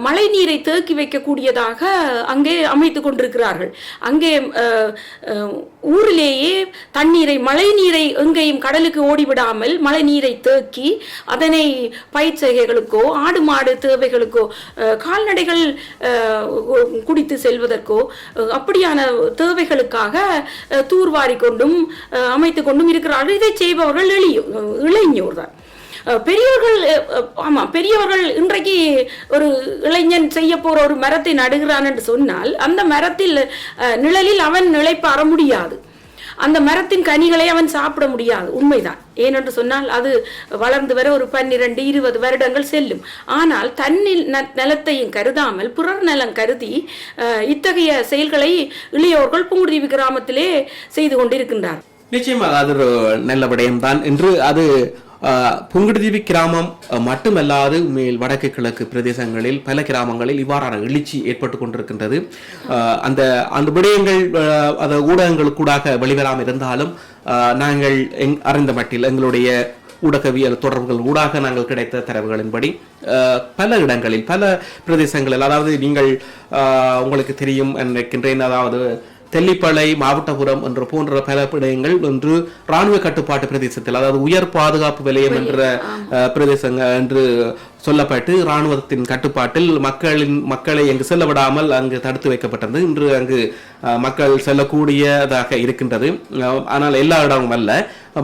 மழை நீரை தேக்கி வைக்கக்கூடியதாக அங்கே அமைத்து கொண்டிருக்கிறார்கள். அங்கே ஊரிலேயே மழை நீரை எங்கேயும் கடலுக்கு ஓடிவிடாமல் மழை நீரை தேக்கி அதனை பயிர் செய்கைகளுக்கோ ஆடு மாடு தேவைகளுக்கோ கால்நடைகள் குடித்து செல்வதற்கோ அப்படியான தேவைகளுக்காக தூர்வாரி கொண்டும் அமைத்து கொண்டும் இருக்கிறார்கள். இதை செய்பவர்கள் இளைஞர் தான். பெரியவர்கள் இன்றைக்கு ஒரு இளைஞன் செய்ய போற ஒரு மரத்தை நடுகிறான் என்று சொன்னால் அந்த மரத்தில் நிழலில் அவன் நிலைப்பாற முடியாது. அந்த மரத்தின் கனிகளை அவன் சாப்பிட முடியாது. உண்மைதான். ஏனென்று சொன்னால் அது வளர்ந்து வர ஒரு 12-20 வருடங்கள் செல்லும். ஆனால் தன்னில் நலத்தையும் கருதாமல் பிறர் நலம் கருதி இத்தகைய செயல்களை இளையோர்கள் புங்குடுதீவு கிராமத்திலே செய்து கொண்டிருக்கின்றார்.
நிச்சயமாக அது ஒரு நல்ல விடயம்தான் என்று அது புங்குடுதீவு கிராமம் மட்டுமல்லாது மேல் வடக்கு கிழக்கு பிரதேசங்களில் பல கிராமங்களில் இவ்வாறான எழுச்சி ஏற்பட்டு கொண்டிருக்கின்றது. அந்த விடயங்கள் ஊடகங்களுக்கூடாக வெளிவராமல் இருந்தாலும் நாங்கள் அறிந்த மட்டில் எங்களுடைய ஊடகவியல் தொடர்புகள் ஊடாக நாங்கள் கிடைத்த தரவுகளின்படி பல இடங்களில் பல பிரதேசங்களில், அதாவது நீங்கள் உங்களுக்கு தெரியும் நினைக்கின்றேன், அதாவது தெல்லிப்பளை, மாவட்டபுரம் என்ற போன்ற பல விடயங்கள் ஒன்று இராணுவ கட்டுப்பாட்டு பிரதேசத்தில், அதாவது உயர் பாதுகாப்பு வலயம் என்ற பிரதேசங்கள் என்று சொல்லப்பட்டு இராணுவத்தின் கட்டுப்பாட்டில் மக்களை அங்கு செல்ல விடாமல் அங்கு தடுத்து வைக்கப்பட்டது. இன்று அங்கு மக்கள் செல்லக்கூடியதாக இருக்கின்றது. ஆனால் எல்லா இடமும் அல்ல.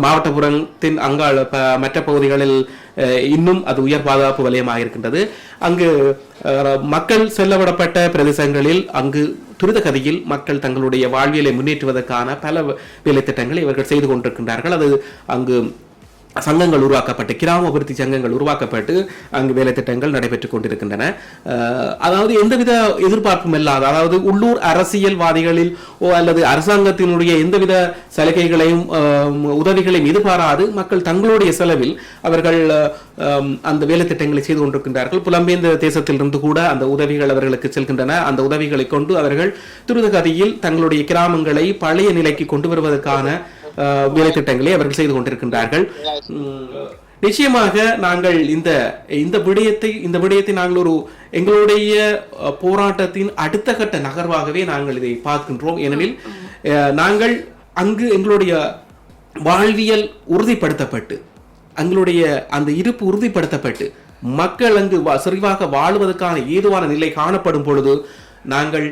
மாவட்டபுரத்தின் அங்காள் மற்ற பகுதிகளில் இன்னும் அது உயர் பாதுகாப்பு வலயமாக இருக்கின்றது. அங்கு மக்கள் செல்லவிடப்பட்ட பிரதேசங்களில் அங்கு துரித கதியில் மக்கள் தங்களுடைய வாழ்வியலை முன்னேற்றுவதற்கான பல வேலை திட்டங்களை இவர்கள் செய்து கொண்டிருக்கின்றார்கள். அது அங்கு சங்கங்கள் உருவாக்கப்பட்டு, கிராம அபிவிருத்தி சங்கங்கள் உருவாக்கப்பட்டு அங்கு வேலை திட்டங்கள் நடைபெற்றுக் கொண்டிருக்கின்றன. அதாவது எந்தவித எதிர்பார்ப்பும் இல்லாத, அதாவது உள்ளூர் அரசியல்வாதிகளில் அல்லது அரசாங்கத்தினுடைய எந்தவித சலுகைகளையும் உதவிகளையும் எதிர்பாராது மக்கள் தங்களுடைய செலவில் அவர்கள் அந்த வேலை திட்டங்களை செய்து கொண்டிருக்கின்றார்கள். புலம்பெயர்ந்த தேசத்திலிருந்து கூட அந்த உதவிகள் அவர்களுக்கு செல்கின்றன. அந்த உதவிகளை கொண்டு அவர்கள் துரித கதியில் தங்களுடைய கிராமங்களை பழைய நிலைக்கு கொண்டு வருவதற்கான வேலை திட்டங்களை அவர்கள் செய்து கொண்டிருக்கின்றார்கள். நிச்சயமாக நாங்கள் இந்த விடயத்தை நாங்கள் எங்களுடைய போராட்டத்தின் அடுத்த கட்ட நகர்வாகவே நாங்கள் இதை பார்க்கின்றோம். ஏனெனில் நாங்கள் அங்கு எங்களுடைய வாழ்வியல் உறுதிப்படுத்தப்பட்டு, எங்களுடைய அந்த இருப்பு உறுதிப்படுத்தப்பட்டு மக்கள் அங்கு செறிவாக வாழ்வதற்கான ஏதுவான நிலை காணப்படும் பொழுது நாங்கள்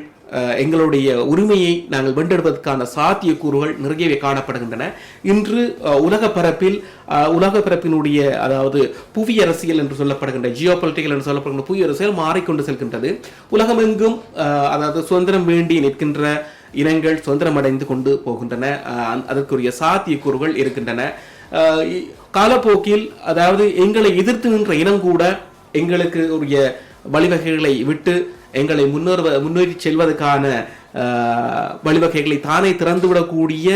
எங்களுடைய உரிமையை நாங்கள் வென்றெடுப்பதற்கான சாத்தியக்கூறுகள் நிறையவே காணப்படுகின்றன. இன்று உலக பரப்பினுடைய, அதாவது புவி அரசியல் என்று சொல்லப்படுகின்ற ஜியோபொலிட்டிக்கல் என்று சொல்லப்படுகின்ற புவி அரசியல் மாறிக்கொண்டு செல்கின்றது. உலகமெங்கும் அதாவது சுதந்திரம் வேண்டி நிற்கின்ற இனங்கள் சுதந்திரம் அடைந்து கொண்டு போகின்றன. அதற்குரிய சாத்தியக்கூறுகள் இருக்கின்றன. காலப்போக்கில் அதாவது எங்களை எதிர்த்து நின்ற இனம் கூட எங்களுக்கு உரிய வழிவகைகளை விட்டு எங்களை முன்னேறி செல்வதற்கான வழிவகைகளை தானே திறந்துவிடக்கூடிய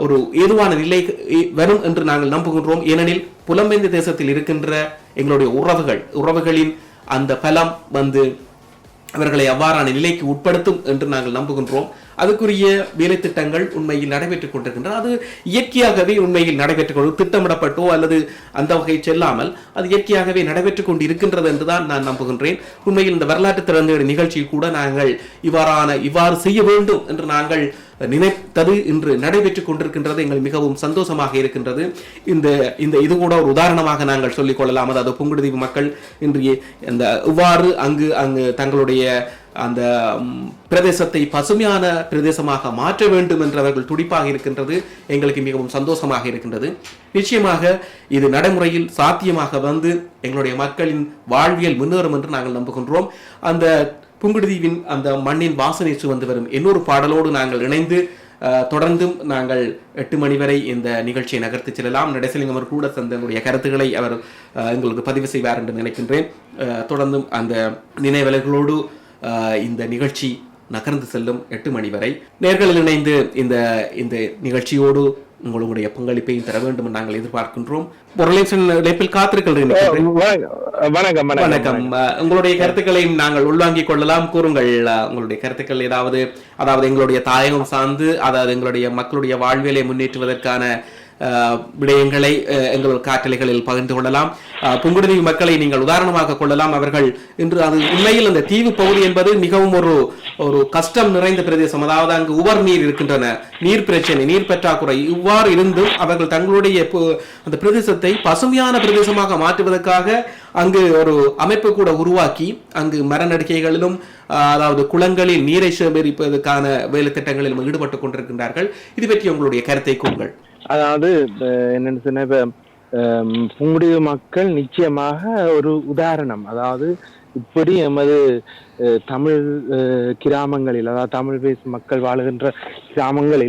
ஒரு ஏதுவான நிலை வரும் என்று நாங்கள் நம்புகின்றோம். ஏனெனில் புலம்பெயர்ந்த தேசத்தில் இருக்கின்ற எங்களுடைய உறவுகளின் அந்த பலம் அவர்களை அவ்வாறான நிலைக்கு உட்படுத்தும் என்று நாங்கள் நம்புகின்றோம். அதுக்குரிய வேலை திட்டங்கள் உண்மையில் நடைபெற்றுக் கொண்டிருக்கின்றன. அது இயற்கையாகவே உண்மையில் நடைபெற்றுக் கொண்டு திட்டமிடப்பட்டோ அல்லது அந்த வகை செல்லாமல் அது இயற்கையாகவே நடைபெற்றுக் கொண்டு இருக்கின்றது என்றுதான் நான் நம்புகின்றேன். உண்மையில் இந்த வரலாற்று திறந்த நிகழ்ச்சியில் கூட நாங்கள் இவ்வாறு செய்ய வேண்டும் என்று நாங்கள் நினைத்தது இன்று நடைபெற்றுக் கொண்டிருக்கின்றது. எங்கள் மிகவும் சந்தோஷமாக இருக்கின்றது. இந்த இந்த இது கூட ஒரு உதாரணமாக நாங்கள் சொல்லிக் கொள்ளலாம். அதாவது புங்குடுதீவு மக்கள் இன்றைய இந்த இவ்வாறு அங்கு தங்களுடைய அந்த பிரதேசத்தை பசுமையான பிரதேசமாக மாற்ற வேண்டும் என்று அவர்கள் துடிப்பாக இருக்கின்றது. எங்களுக்கு மிகவும் சந்தோஷமாக இருக்கின்றது. நிச்சயமாக இது நடைமுறையில் சாத்தியமாக வந்து எங்களுடைய மக்களின் வாழ்வியல் முன்னேறும் என்று நாங்கள் நம்புகின்றோம். அந்த புங்குடுதீவின் அந்த மண்ணின் வாசனை சுமந்து வரும் இன்னொரு பாடலோடு நாங்கள் இணைந்து தொடர்ந்தும் நாங்கள் 8 மணி வரை இந்த நிகழ்ச்சியை நகர்த்தி செல்லலாம். நடேசலிங்கம் அவர் கூட தன்னுடைய கருத்துக்களை அவர் எங்களுக்கு பதிவு செய்வார் என்று நினைக்கின்றேன். தொடர்ந்தும் அந்த நினைவலைகளோடு இந்த நிகழ்ச்சி நகர்ந்து செல்லும் 8 மணி வரை நேர்களில் இணைந்து இந்த நிகழ்ச்சியோடு உங்களுடைய பங்களிப்பையும் தர வேண்டும் என்று நாங்கள் எதிர்பார்க்கின்றோம். இணைப்பில் காத்திருக்கிறேன்.
வணக்கம்.
உங்களுடைய கருத்துக்களையும் நாங்கள் உள்வாங்கிக் கொள்ளலாம். கூறுங்கள் உங்களுடைய கருத்துக்கள் அதாவது எங்களுடைய தாயகம் சார்ந்து, அதாவது எங்களுடைய மக்களுடைய வாழ்வியலை முன்னேற்றுவதற்கான விடயங்களை எங்கள் காற்றலைகளில் பகிர்ந்து கொள்ளலாம். புங்குடுதீவு மக்களை நீங்கள் உதாரணமாக கொள்ளலாம். அவர்கள் இன்று அது உண்மையில் அந்த தீவு பகுதி என்பது மிகவும் ஒரு கஷ்டம் நிறைந்த பிரதேசம். அதாவது அங்கு உவர் நீர் இருக்கின்றன, நீர் பிரச்சனை, நீர் பற்றாக்குறை. இவ்வாறு இருந்தும் அவர்கள் தங்களுடைய அந்த பிரதேசத்தை பசுமையான பிரதேசமாக மாற்றுவதற்காக அங்கு ஒரு அமைப்பு கூட உருவாக்கி அங்கு மரநடுக்கைகளிலும் அதாவது குளங்களில் நீரை சேகரிப்பதற்கான வேலை திட்டங்களிலும் ஈடுபட்டுக் கொண்டிருக்கின்றார்கள். இது பற்றி உங்களுடைய கருத்தை கூறுங்கள்.
அதாவது என்னன்னு சொன்ன, இப்ப புங்குடுதீவு மக்கள் நிச்சயமாக ஒரு உதாரணம். அதாவது இப்படி எமது தமிழ் கிராமங்களில், அதாவது தமிழ் பேசும் மக்கள் வாழுகின்ற கிராமங்கள்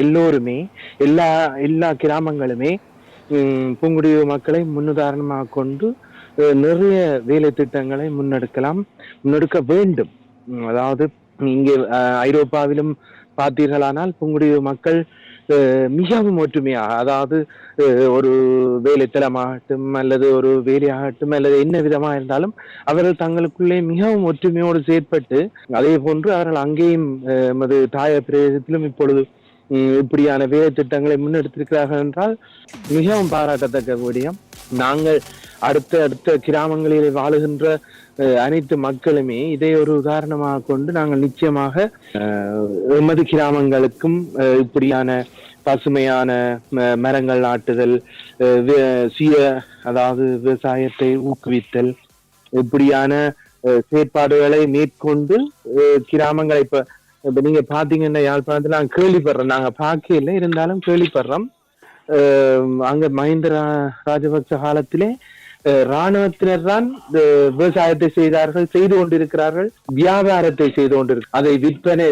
எல்லோருமே எல்லா கிராமங்களுமே புங்குடுதீவு மக்களை முன்னுதாரணமாக கொண்டு நிறைய வேலை திட்டங்களை முன்னெடுக்க வேண்டும். அதாவது இங்கே ஐரோப்பாவிலும் பார்த்தீர்களானால் புங்குடுதீவு மக்கள் மிகவும் ஒற்றுமையாக, அதாவது ஒரு வேலைத்தலமாகட்டும் அல்லது ஒரு வேலையாகட்டும் அல்லது என்ன விதமாக இருந்தாலும் அவர்கள் தங்களுக்குள்ளே மிகவும் ஒற்றுமையோடு செயற்பட்டு, அதே போன்று அவர்கள் அங்கேயும் எமது தாய பிரதேசத்திலும் இப்பொழுது இப்படியான வேலை திட்டங்களை முன்னெடுத்திருக்கிறார்கள் என்றால் மிகவும் பாராட்டத்தக்க விடயம். நாங்கள் அடுத்த கிராமங்களில் வாழுகின்ற அனைத்து மக்களுமே இதை ஒரு உதாரணமாக கொண்டு நாங்கள் நிச்சயமாக எமது கிராமங்களுக்கும் இப்படியான பசுமையான மரங்கள் நாட்டுதல், அதாவது விவசாயத்தை ஊக்குவித்தல், இப்படியான செயற்பாடுகளை மேற்கொண்டு கிராமங்களை இப்ப நீங்க பாத்தீங்கன்னா யாழ்ப்பாணத்துல நாங்க கேள்விப்படுறோம், நாங்க பார்க்க இல்லை இருந்தாலும் கேள்விப்படுறோம். அங்க மஹிந்த ராஜபக்ச காலத்திலே இராணுவத்தினர் தான் விவசாயத்தை செய்து கொண்டிருக்கிறார்கள், வியாபாரத்தை செய்து கொண்டிருக்கிறார்கள், அதை விற்பனை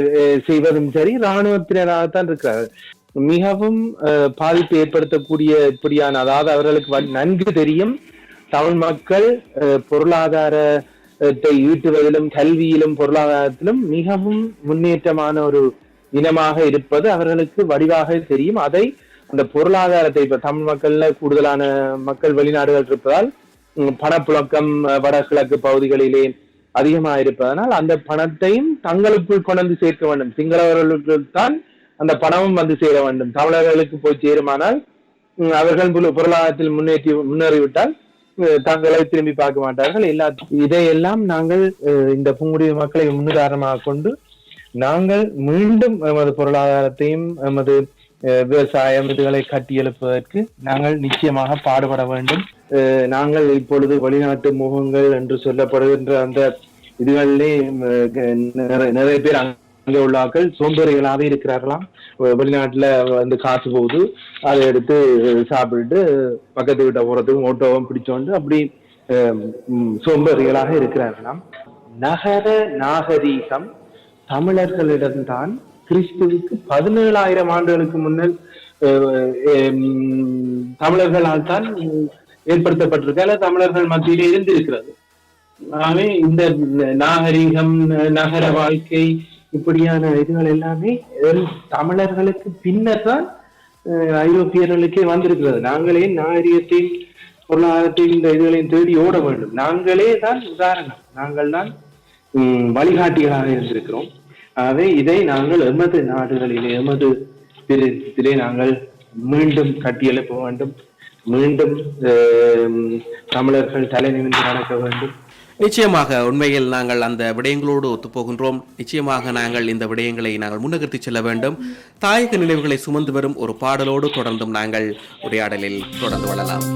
செய்வதும் சரி இராணுவத்தினராகத்தான் இருக்கிறார்கள். மிகவும் பாதிப்பு ஏற்படுத்தக்கூடிய இப்படியான, அதாவது அவர்களுக்கு நன்கு தெரியும் தமிழ் மக்கள் பொருளாதாரத்தை ஈட்டுவதிலும் கல்வியிலும் பொருளாதாரத்திலும் மிகவும் முன்னேற்றமான ஒரு இனமாக இருப்பது அவர்களுக்கு வடிவாக தெரியும். அதை அந்த பொருளாதாரத்தை, இப்ப தமிழ் மக்கள்ல கூடுதலான மக்கள் வெளிநாடுகள் இருப்பதால் பணப்புழக்கம் வடகிழக்கு பகுதிகளிலே அதிகமாக இருப்பதனால் அந்த பணத்தையும் தங்களுக்குள் கொண்டு சேர்க்க வேண்டும். சிங்களவர்களுக்கு தான் அந்த பணமும் வந்து சேர வேண்டும். தமிழர்களுக்கு போய் சேருமானால் அவர்கள் பொருளாதாரத்தில் முன்னேறிவிட்டால் தங்களை திரும்பி பார்க்க மாட்டார்கள். இதையெல்லாம் நாங்கள் இந்த புங்குடுதீவு மக்களை முன்னுதாரணமாக கொண்டு நாங்கள் மீண்டும் எமது பொருளாதாரத்தையும் எமது விவசாயம் இதுகளை கட்டி எழுப்புவதற்கு நாங்கள் நிச்சயமாக பாடுபட வேண்டும். நாங்கள் இப்பொழுது வெளிநாட்டு முகங்கள் என்று சொல்லப்படுகின்ற அந்த இதுகளிலே நிறைய பேர் அங்கே உள்ளாக்கள் சோம்பேறிகளாகவே இருக்கிறார்களாம். வெளிநாட்டுல வந்து காசு போகுது, அதை எடுத்து சாப்பிட்டு பக்கத்து வீட்டை போறதுக்கு ஓட்டோவும் பிடிச்சோண்டு அப்படி சோம்பேறிகளாக இருக்கிறார்களாம். நகர நாகரீகம் தமிழர்களிடம்தான் கிறிஸ்துவுக்கு 17,000 ஆண்டுகளுக்கு முன்னர் தமிழர்களால் தான் ஏற்படுத்தப்பட்டிருக்க, தமிழர்கள் மத்தியிலே இருந்திருக்கிறது. ஆகவே இந்த நாகரீகம், நகர வாழ்க்கை, இப்படியான இதுகள் எல்லாமே தமிழர்களுக்கு பின்னர் தான் ஐரோப்பியர்களுக்கே வந்திருக்கிறது. நாங்களே நாகரீகத்தையும் பொருளாதாரத்தையும் இந்த இதுகளையும் தேடி ஓட வேண்டும். நாங்களே தான் உதாரணம், நாங்கள் தான் வழிகாட்டிகளாக இருந்திருக்கிறோம். ஆகவே இதை நாங்கள் எமது நாடுகளிலே எமது பிரதேசத்திலே நாங்கள் மீண்டும் கட்டியெழுப்ப வேண்டும். மீண்டும் தமிழர்கள் தலை நிமிர்ந்து நடக்க வேண்டும்.
நிச்சயமாக உண்மையில் நாங்கள் அந்த விடயங்களோடு ஒத்துப்போகின்றோம். நிச்சயமாக நாங்கள் இந்த விடயங்களை நாங்கள் முன்னகர்த்தி செல்ல வேண்டும். தாயக நினைவுகளை சுமந்து வரும் ஒரு பாடலோடு தொடர்ந்தும் நாங்கள் உரையாடலில் தொடர்ந்து கொள்ளலாம்.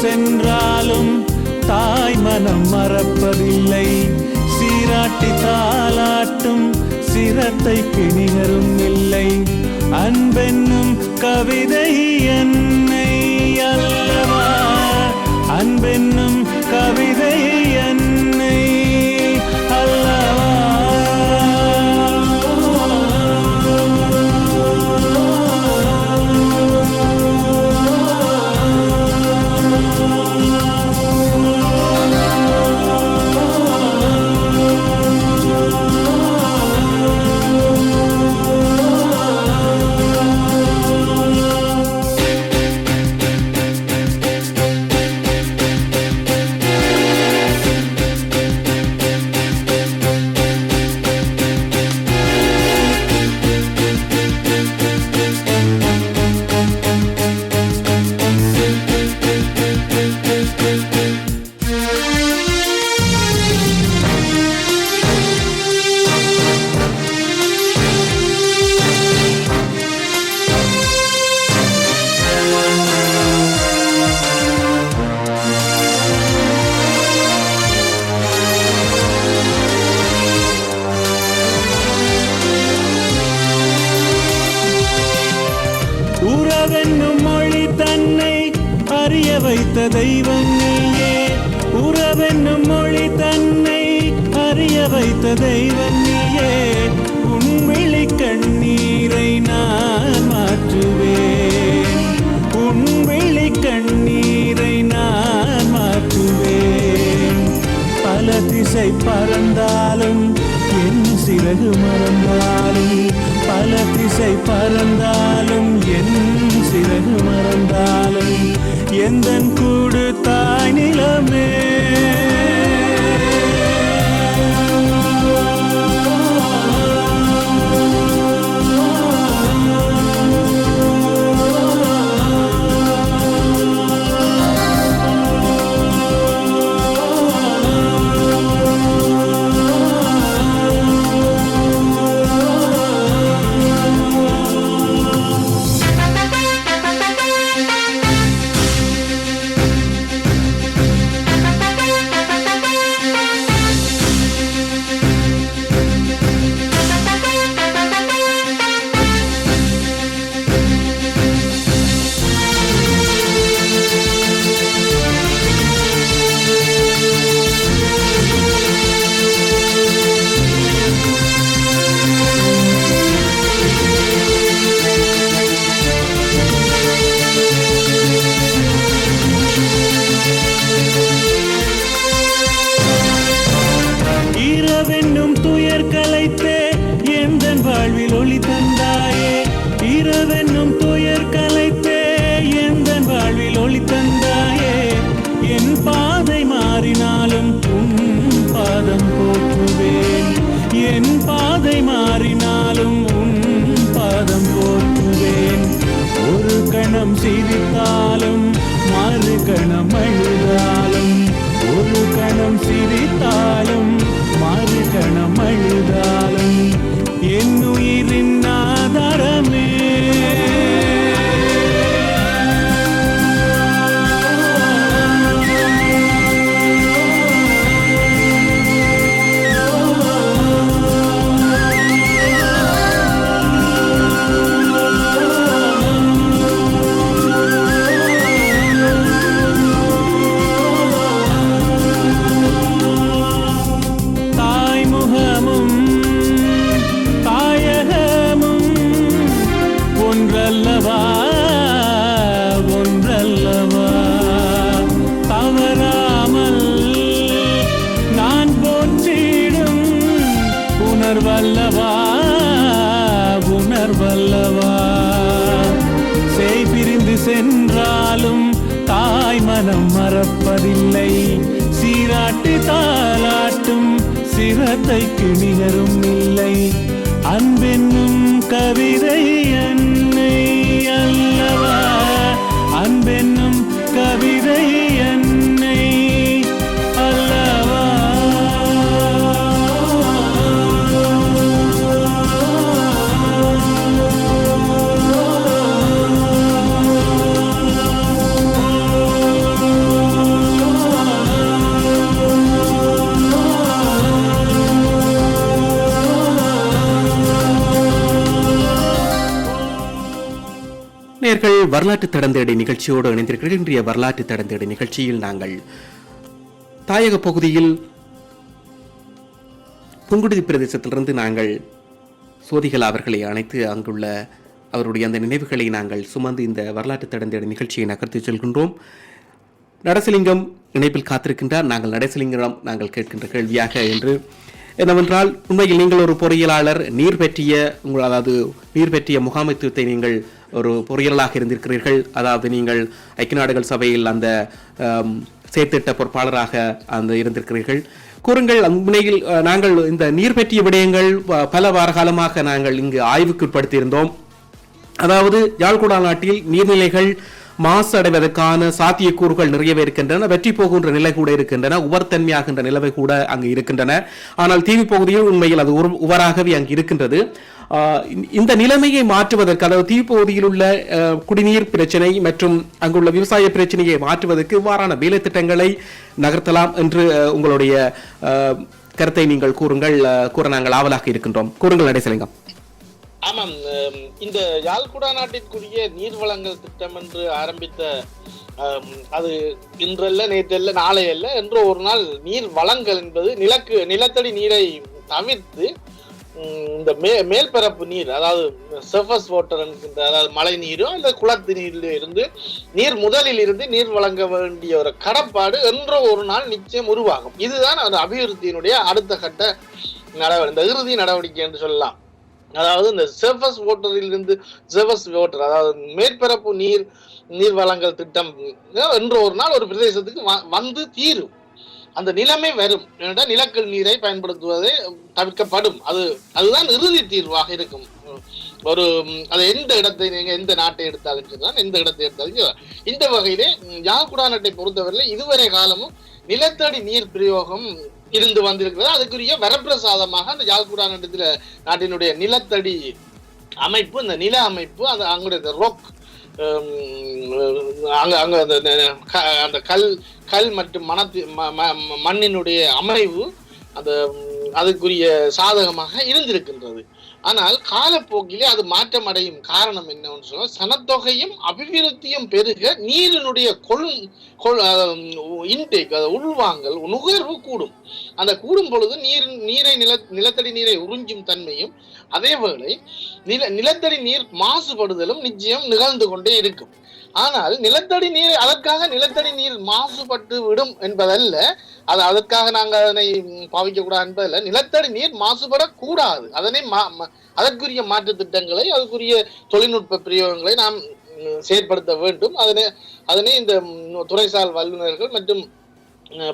சென்றாலும் தாய் மனம் மறப்பதில்லை. சீராட்டி தாலாட்டும் சிரத்தைக்கு நிகரும் இல்லை. அன்பென்னும் கவிதை என்னை அல்லவா, அன்பென்னும் கவிதை என்னை அல்லவா. உறவென்னும் மொழி தன்னை அறிய வைத்த தெய்வம் நீயே. உறவென்னும் மொழி தன்னை அறிய வைத்த தெய்வம் நீயே. உன் விழி கண்ணீரை நான் மாற்றுவேன், உன் விழி கண்ணீரை நான் மாற்றுவேன். பல திசை பறந்தாலும் என் சிறகு மறந்தாலும், பல திசை பறந்தாலும் என் சிறகு மறந்தாலும், எந்தன் கூடு தாய் நிலமே. இரவென்னும் துயர் கலைத்தே எந்தன் வாழ்வில் ஒளி தந்தாயே. இரவென்னும் துயர் கலைத்தே எந்தன் வாழ்வில் ஒளி தந்தாயே. என் பாதை மாறினாலும் உன் பாதம் போற்றுவேன், என் பாதை மாறினாலும் உன் பாதம் போற்றுவேன். ஒரு கணம் சிரித்தாலும் மறு கணம் அழுதாலும், ஒரு கணம் சிரி அல்லவா உணர்வல்லவா செய் பிரிந்து சென்றாலும் தாய் மனம் மறப்பதில்லை சீராட்டி தாலாட்டும் சிரத்தைக்கு நிகரும் இல்லை அன்பென்னும் கவிதை அன்னை அல்லவா அன்பென்னும் கவிதை அன்னை அல்லவா
நேயர்கள் வரலாற்று தடந்தேடி நிகழ்ச்சியோடு இணைந்திருக்கிறீர்கள். இன்றைய வரலாற்று தடந்தேடி நிகழ்ச்சியில் நாங்கள் தாயக பகுதியில் புங்குடுதி பிரதேசத்திலிருந்து நாங்கள் சோதிகள் அவர்களை அழைத்து அங்குள்ள அவருடைய அந்த நினைவுகளை நாங்கள் சுமந்து இந்த வரலாற்று தடந்தேடி நிகழ்ச்சியை நகர்த்தி செல்கின்றோம். நடசலிங்கம் இணைப்பில் காத்திருக்கின்றார். நாங்கள் நடசலிங்கம் நாங்கள் கேட்கின்ற கேள்வியாக என்று என்னவென்றால், உண்மையில் நீங்கள் ஒரு பொறியியலாளர், நீர் பற்றிய முகாமைத்துவத்தை நீங்கள் ஒரு பொறியியலாக இருந்திருக்கிறீர்கள். அதாவது நீங்கள் ஐக்கிய நாடுகள் சபையில் அந்த செயற்திட்ட பொறுப்பாளராக அந்த இருந்திருக்கிறீர்கள். கூறுங்கள், உண்மையில் நாங்கள் இந்த நீர் பற்றிய விடயங்கள் பல வார காலமாக நாங்கள் இங்கு ஆய்வுக்கு உட்படுத்தியிருந்தோம். அதாவது யாழ்குடா நாட்டில் நீர்நிலைகள் மாசு அடைவதற்கான சாத்தியக்கூறுகள் நிறையவே இருக்கின்றன, வெற்றி போகின்ற நிலை கூட இருக்கின்றன, உவர்த்தன்மையாகின்ற நிலவை கூட அங்கு இருக்கின்றன. ஆனால் தீவு பகுதியில் உண்மையில் அது உவராகவே அங்கு இருக்கின்றது. இந்த நிலைமையை மாற்றுவதற்கு, அதாவது தீவு பகுதியில் உள்ள குடிநீர் பிரச்சனை மற்றும் அங்குள்ள விவசாய பிரச்சனையை மாற்றுவதற்கு இவ்வாறான வேலை திட்டங்களை நகர்த்தலாம் என்று உங்களுடைய கருத்தை நீங்கள் கூற நாங்கள் ஆவலாக இருக்கின்றோம். கூறுங்கள் நடேசலிங்கம்.
ஆமாம், இந்த யாழ்குடா நாட்டிற்குரிய நீர்வளங்கள் திட்டம் என்று ஆரம்பித்த அது இன்றல்ல, நேற்றல்ல, நாளையல்ல என்று ஒரு நாள் நீர் வளங்கள் என்பது நிலத்தடி நீரை தவிர்த்து இந்த மேல்பரப்பு நீர், அதாவது சர்ஃபஸ் வாட்டர் என்கின்ற, அதாவது மழை நீரோ அல்லது குளத்து நீரில் இருந்து முதலில் இருந்து நீர் வழங்க வேண்டிய ஒரு கடப்பாடு என்றோ ஒரு நாள் நிச்சயம் உருவாகும். இதுதான் அந்த அபிவிருத்தியினுடைய அடுத்த கட்ட இந்த இறுதி நடவடிக்கை என்று சொல்லலாம். அதாவது இந்த சர்ஃபஸ் வாட்டர், அதாவது மேற்பரப்பு நீர் வளங்கள் திட்டம் என்று ஒரு நாள் ஒரு பிரதேசத்துக்கு வந்து தீரும். அந்த நிலைமை வரும். நிலக்கல் நீரை பயன்படுத்துவதை தவிர்க்கப்படும். அதுதான் இறுதி தீர்வாக இருக்கும். அது எந்த நாட்டை எடுத்தாலும் சரிதான், எந்த இடத்தை எடுத்தாலும் சரி. இந்த வகையிலே யாழ்குடா நாட்டை பொறுத்தவரை இதுவரை காலமும் நிலத்தடி நீர் பிரயோகம் இருந்து வந்திருக்கிறது. அதுக்குரிய வரப்பிரசாதமாக அந்த யாழ்குடா நாட்டினுடைய நிலத்தடி அமைப்பு, இந்த நில அமைப்பு, அங்குடைய ரொக், அந்த கல் மற்றும் மண்ணினுடைய அமைவு அதுக்குரிய சாதகமாக இருந்திருக்கின்றது. ஆனால் காலப்போக்கிலே அது மாற்றம் அடையும். காரணம் என்னவென்று சொன்னால், சனத்தொகையும் அபிவிருத்தியும் பெருக நீரினுடைய இன்டேக், உள்வாங்கல், நுகர்வு கூடும். அந்த கூடும் பொழுது நிலத்தடி நீரை உறிஞ்சும் தன்மையும், அதேவேளை நிலத்தடி நீர் மாசுபடுதலும் நிச்சயம் நிகழ்ந்து கொண்டே இருக்கும். ஆனால் அதற்காக நிலத்தடி நீர் மாசுபட்டு விடும் என்பதல்ல, அதற்காக நாங்கள் அதனை பாவிக்க கூடாது என்பதல்ல. நிலத்தடி நீர் மாசுபடக்கூடாது. அதற்குரிய மாற்று திட்டங்களை, அதற்குரிய தொழில்நுட்ப பிரயோகங்களை நாம் செயற்படுத்த வேண்டும். அதனை இந்த துறைசார் வல்லுநர்கள் மற்றும்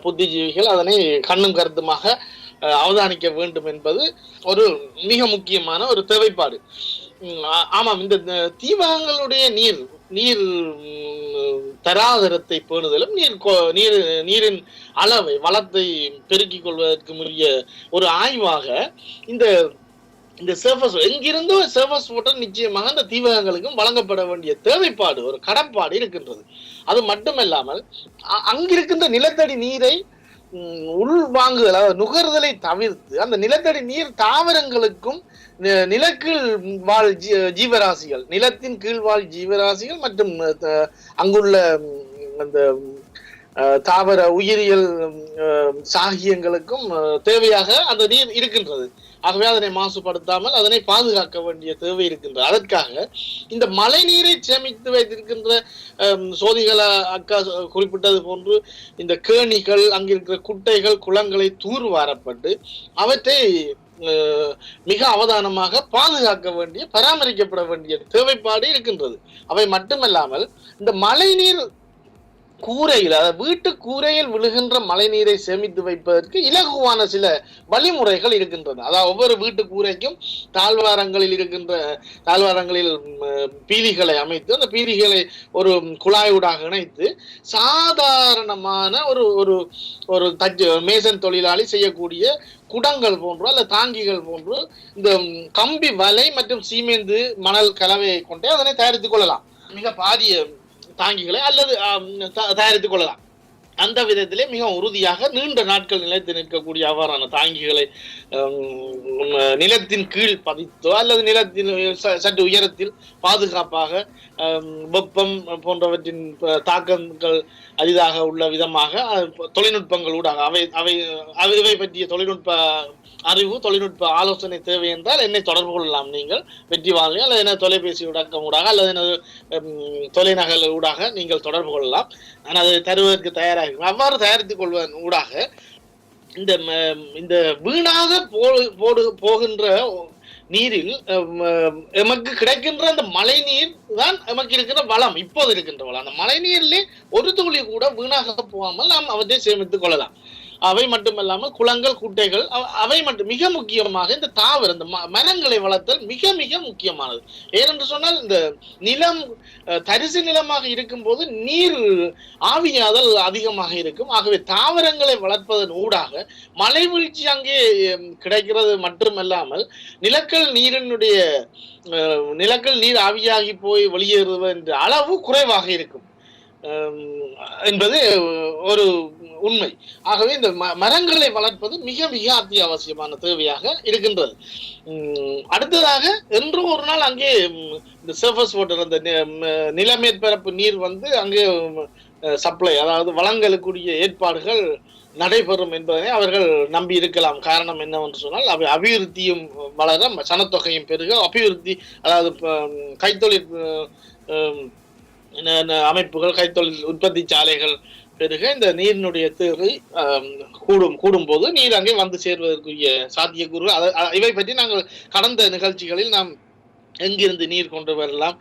புத்திஜீவிகள் அதனை கண்ணும் கருத்துமாக அவதானிக்க வேண்டும் என்பது ஒரு மிக முக்கியமான ஒரு தேவைப்பாடு. ஆமாம், இந்த தீவகங்களுடைய நீர் தராதரத்தை பேணுதலும் நீரின் அளவை, வளத்தை பெருக்கிக் கொள்வதற்கு உரிய ஒரு ஆய்வாக இந்த சர்ஃபஸ், எங்கிருந்தோ சர்ஃபஸ் வாட்டர் நிச்சயமாக அந்த தீவகங்களுக்கும் வழங்கப்பட வேண்டிய தேவைப்பாடு, ஒரு கடப்பாடு இருக்கின்றது. அது மட்டுமல்லாமல் அங்கிருக்கின்ற நிலத்தடி நீரை உள்வாங்குதல், அதாவது நுகர்தலை தவிர்த்து அந்த நிலத்தடி நீர் தாவரங்களுக்கும் நிலக்கீழ் வாழ் ஜீவராசிகள், நிலத்தின் கீழ்வாழ் ஜீவராசிகள் மற்றும் அங்குள்ள அந்த தாவர உயிரியல் சாகியங்களுக்கும் தேவையாக அந்த நீர் இருக்கின்றது. ஆகவே அதனை மாசுபடுத்தாமல் அதனை பாதுகாக்க வேண்டிய தேவை இருக்கின்றது. அதற்காக இந்த மழை நீரை சேமித்து வைத்திருக்கின்ற சோதிகள் அக்கா குறிப்பிட்டது போன்று இந்த கேணிகள், அங்கிருக்கிற குட்டைகள், குளங்களை தூர்வாரப்பட்டு அவற்றை மிக அவதானமாக பாதுகாக்க வேண்டிய, பராமரிக்கப்பட வேண்டிய தேவைப்பாடு இருக்கின்றது. அவை மட்டுமல்லாமல் இந்த மழைநீர் கூரையில், அதாவது வீட்டு கூரையில் விழுகின்ற மழை நீரை சேமித்து வைப்பதற்கு இலகுவான சில வழிமுறைகள் இருக்கின்றன. அதாவது ஒவ்வொரு வீட்டு கூரைக்கும் தாழ்வாரங்களில் பீலிகளை அமைத்து, அந்த பீலிகளை ஒரு குழாயூடாக இணைத்து சாதாரணமான ஒரு மேசன் தொழிலாளி செய்யக்கூடிய குடங்கள் போன்று அல்ல தாங்கிகள் போன்று இந்த கம்பி வலை மற்றும் சீமெந்து மணல் கலவையை கொண்டே அதனை தயாரித்துக் கொள்ளலாம். மிக பாரிய தாங்கிகளை அல்லது தயாரித்துக் கொள்ளலாம். அந்த விதத்திலே மிக உறுதியாக நீண்ட நாட்கள் நிலைத்து நிற்கக்கூடிய அவ்வாறான தாங்கிகளை நிலத்தின் கீழ் பதித்தோ அல்லது நிலத்தின் சற்று உயரத்தில் பாதுகாப்பாக வெப்பம் போன்றவற்றின் தாக்கங்கள் அரிதாக உள்ள விதமாக தொழில்நுட்பங்கள் ஊடாக அவை பற்றிய தொழில்நுட்ப அறிவு, தொழில்நுட்ப ஆலோசனை தேவை என்றால் என்னை தொடர்பு கொள்ளலாம். நீங்கள் வெற்றி வாங்கி அல்லது என்ன தொலைபேசி ஊடாக்கம் ஊடாக அல்லது எனது தொலைநகல் ஊடாக நீங்கள் தொடர்பு கொள்ளலாம். நான் அதை தருவதற்கு தயாராக இருக்கும். அவ்வாறு தயாரித்துக் கொள்வதன் ஊடாக இந்த வீணாக போகின்ற நீரில் எமக்கு கிடைக்கின்ற அந்த மழை நீர் தான் எமக்கு இருக்கிற வளம், இப்போது இருக்கின்ற வளம். அந்த மழை நீரிலே ஒரு துளி கூட வீணாக போகாமல் நாம் அவற்றை சேமித்துக் கொள்ளலாம். அவை மட்டுமல்லாமல் குளங்கள், குட்டைகள், அவை மட்டும் மிக முக்கியமாக இந்த தாவர இந்த மரங்களை வளர்த்தல் மிக மிக முக்கியமானது. ஏனென்று சொன்னால் இந்த நிலம் தரிசு நிலமாக இருக்கும் போது நீர் ஆவியாதல் அதிகமாக இருக்கும். ஆகவே தாவரங்களை வளர்ப்பதன் ஊடாக மழை வீழ்ச்சி அங்கே கிடைக்கிறது மட்டுமல்லாமல் நிலக்கல் நீர் ஆவியாகி போய் வெளியேறுவது என்ற அளவு குறைவாக இருக்கும் என்பது ஒரு உண்மை. ஆகவே இந்த மரங்களை வளர்ப்பது மிக மிக அத்தியாவசியமான தேவையாக இருக்கின்றது. அடுத்ததாக என்றும் ஒரு நாள் அங்கே இந்த சர்ஃபேஸ் வாட்டர், அந்த நிலமேற்பரப்பு நீர் அங்கே சப்ளை, அதாவது வழங்கக்கூடிய ஏற்பாடுகள் நடைபெறும் என்பதை அவர்கள் நம்பி இருக்கலாம். காரணம் என்னவென்று சொன்னால் அவை அபிவிருத்தியும் வளர, சனத்தொகையும் பெருக, அபிவிருத்தி அதாவது கைத்தொழில் அமைப்புகள், கைத்தொழில் உற்பத்தி சாலைகள் பெருக இந்த நீரினுடைய தேவை கூடும் போது நீர் அங்கே வந்து சேர்வதற்குரிய சாத்தியக்கூறு. இவை பற்றி நாங்கள் கடந்த நிகழ்ச்சிகளில் நாம் எங்கிருந்து நீர் கொண்டு வரலாம்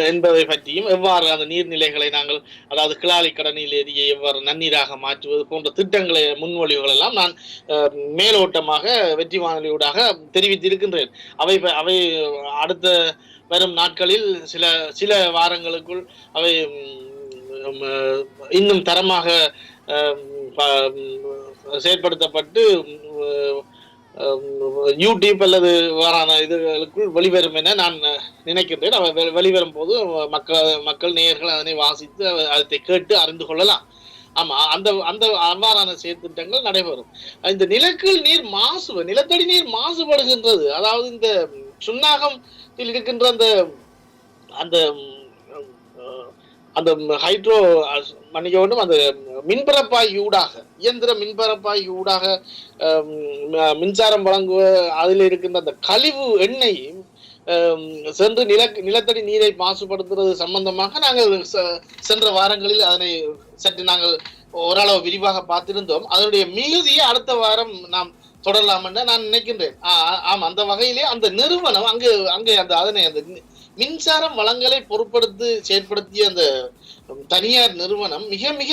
என்பதை பற்றியும், எவ்வாறு அந்த நீர்நிலைகளை நாங்கள், அதாவது கிளாலி கடனில் ஏரியை எவ்வாறு நன்னீராக மாற்றுவது போன்ற திட்டங்களை, முன்மொழிவுகள் எல்லாம் நான் மேலோட்டமாக வெற்றி வானொலியூடாக தெரிவித்திருக்கின்றேன். அவை அடுத்த வரும் நாட்களில் சில வாரங்களுக்குள் அவை இன்னும் தரமாக செயல்படுத்தப்பட்டு யூடியூப் அல்லது வாரான இதுகளுக்குள் வெளிவரும் என நான் நினைக்கின்றேன். அவை வெளிவரும் போது மக்கள் நேயர்கள் அதனை வாசித்து அதை கேட்டு அறிந்து கொள்ளலாம். ஆமா, அந்த அவ்வாறான செயற்திட்டங்கள் நடைபெறும். இந்த நிலத்தடி நீர் மாசுபடுகின்றது. அதாவது இந்த சுன்னாகத்தில் இருக்கின்ற அந்த அந்த ஹைட்ரோ மன்னிக்க வேண்டும், அந்த மின்பரப்பாகி ஊடாக, இயந்திர மின்பரப்பாகி ஊடாக மின்சாரம் வழங்குவ அதில் இருக்கின்ற அந்த கழிவு எண்ணெய் சென்று நிலத்தடி நீரை மாசுபடுத்துறது சம்பந்தமாக நாங்கள் சென்ற வாரங்களில் அதனை சற்று நாங்கள் ஓரளவு விரிவாக பார்த்திருந்தோம். அதனுடைய மிகுதியை அடுத்த வாரம் நாம் தொடரலாம் என்று நான் நினைக்கின்றேன். ஆமா, அந்த வகையிலே அந்த நிறுவனம் அங்கே அதனை அந்த மின்சாரம் வளங்களை பொருட்படுத்தி செயற்படுத்திய அந்த தனியார் நிறுவனம் மிக மிக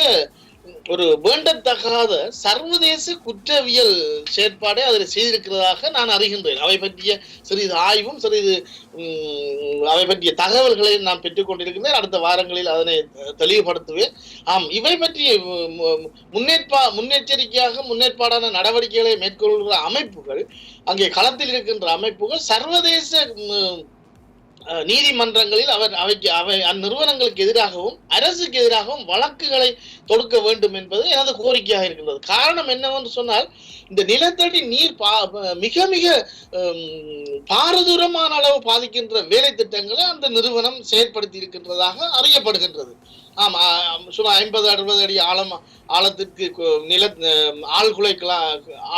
ஒரு வேண்டத்தகாத சர்வதேச குற்றவியல் செயற்பாடை அதில் செய்திருக்கிறதாக நான் அறிகின்றேன். அவை பற்றிய சிறிது ஆய்வும் அவை பற்றிய தகவல்களை நான் பெற்றுக் கொண்டிருக்கின்றேன். அடுத்த வாரங்களில் அதனை தெளிவுபடுத்துவேன். இவை பற்றிய முன்னேற்பாடான நடவடிக்கைகளை மேற்கொள்கிற அமைப்புகள், அங்கே களத்தில் இருக்கின்ற அமைப்புகள் சர்வதேச நீதிமன்றங்களில் அந்நிறுவனங்களுக்கு எதிராகவும் அரசுக்கு எதிராகவும் வழக்குகளை தொடுக்க வேண்டும் என்பது எனது கோரிக்கையாக இருக்கின்றது. காரணம் என்னவென்று சொன்னால், இந்த நிலத்தடி நீர் மிக மிக பாரதூரமான அளவு பாதிக்கின்ற வேலை திட்டங்களை அந்த நிறுவனம் செயற்படுத்தி இருக்கின்றதாக அறியப்படுகின்றது. சுமார் 50-60 அடி ஆழத்திற்கு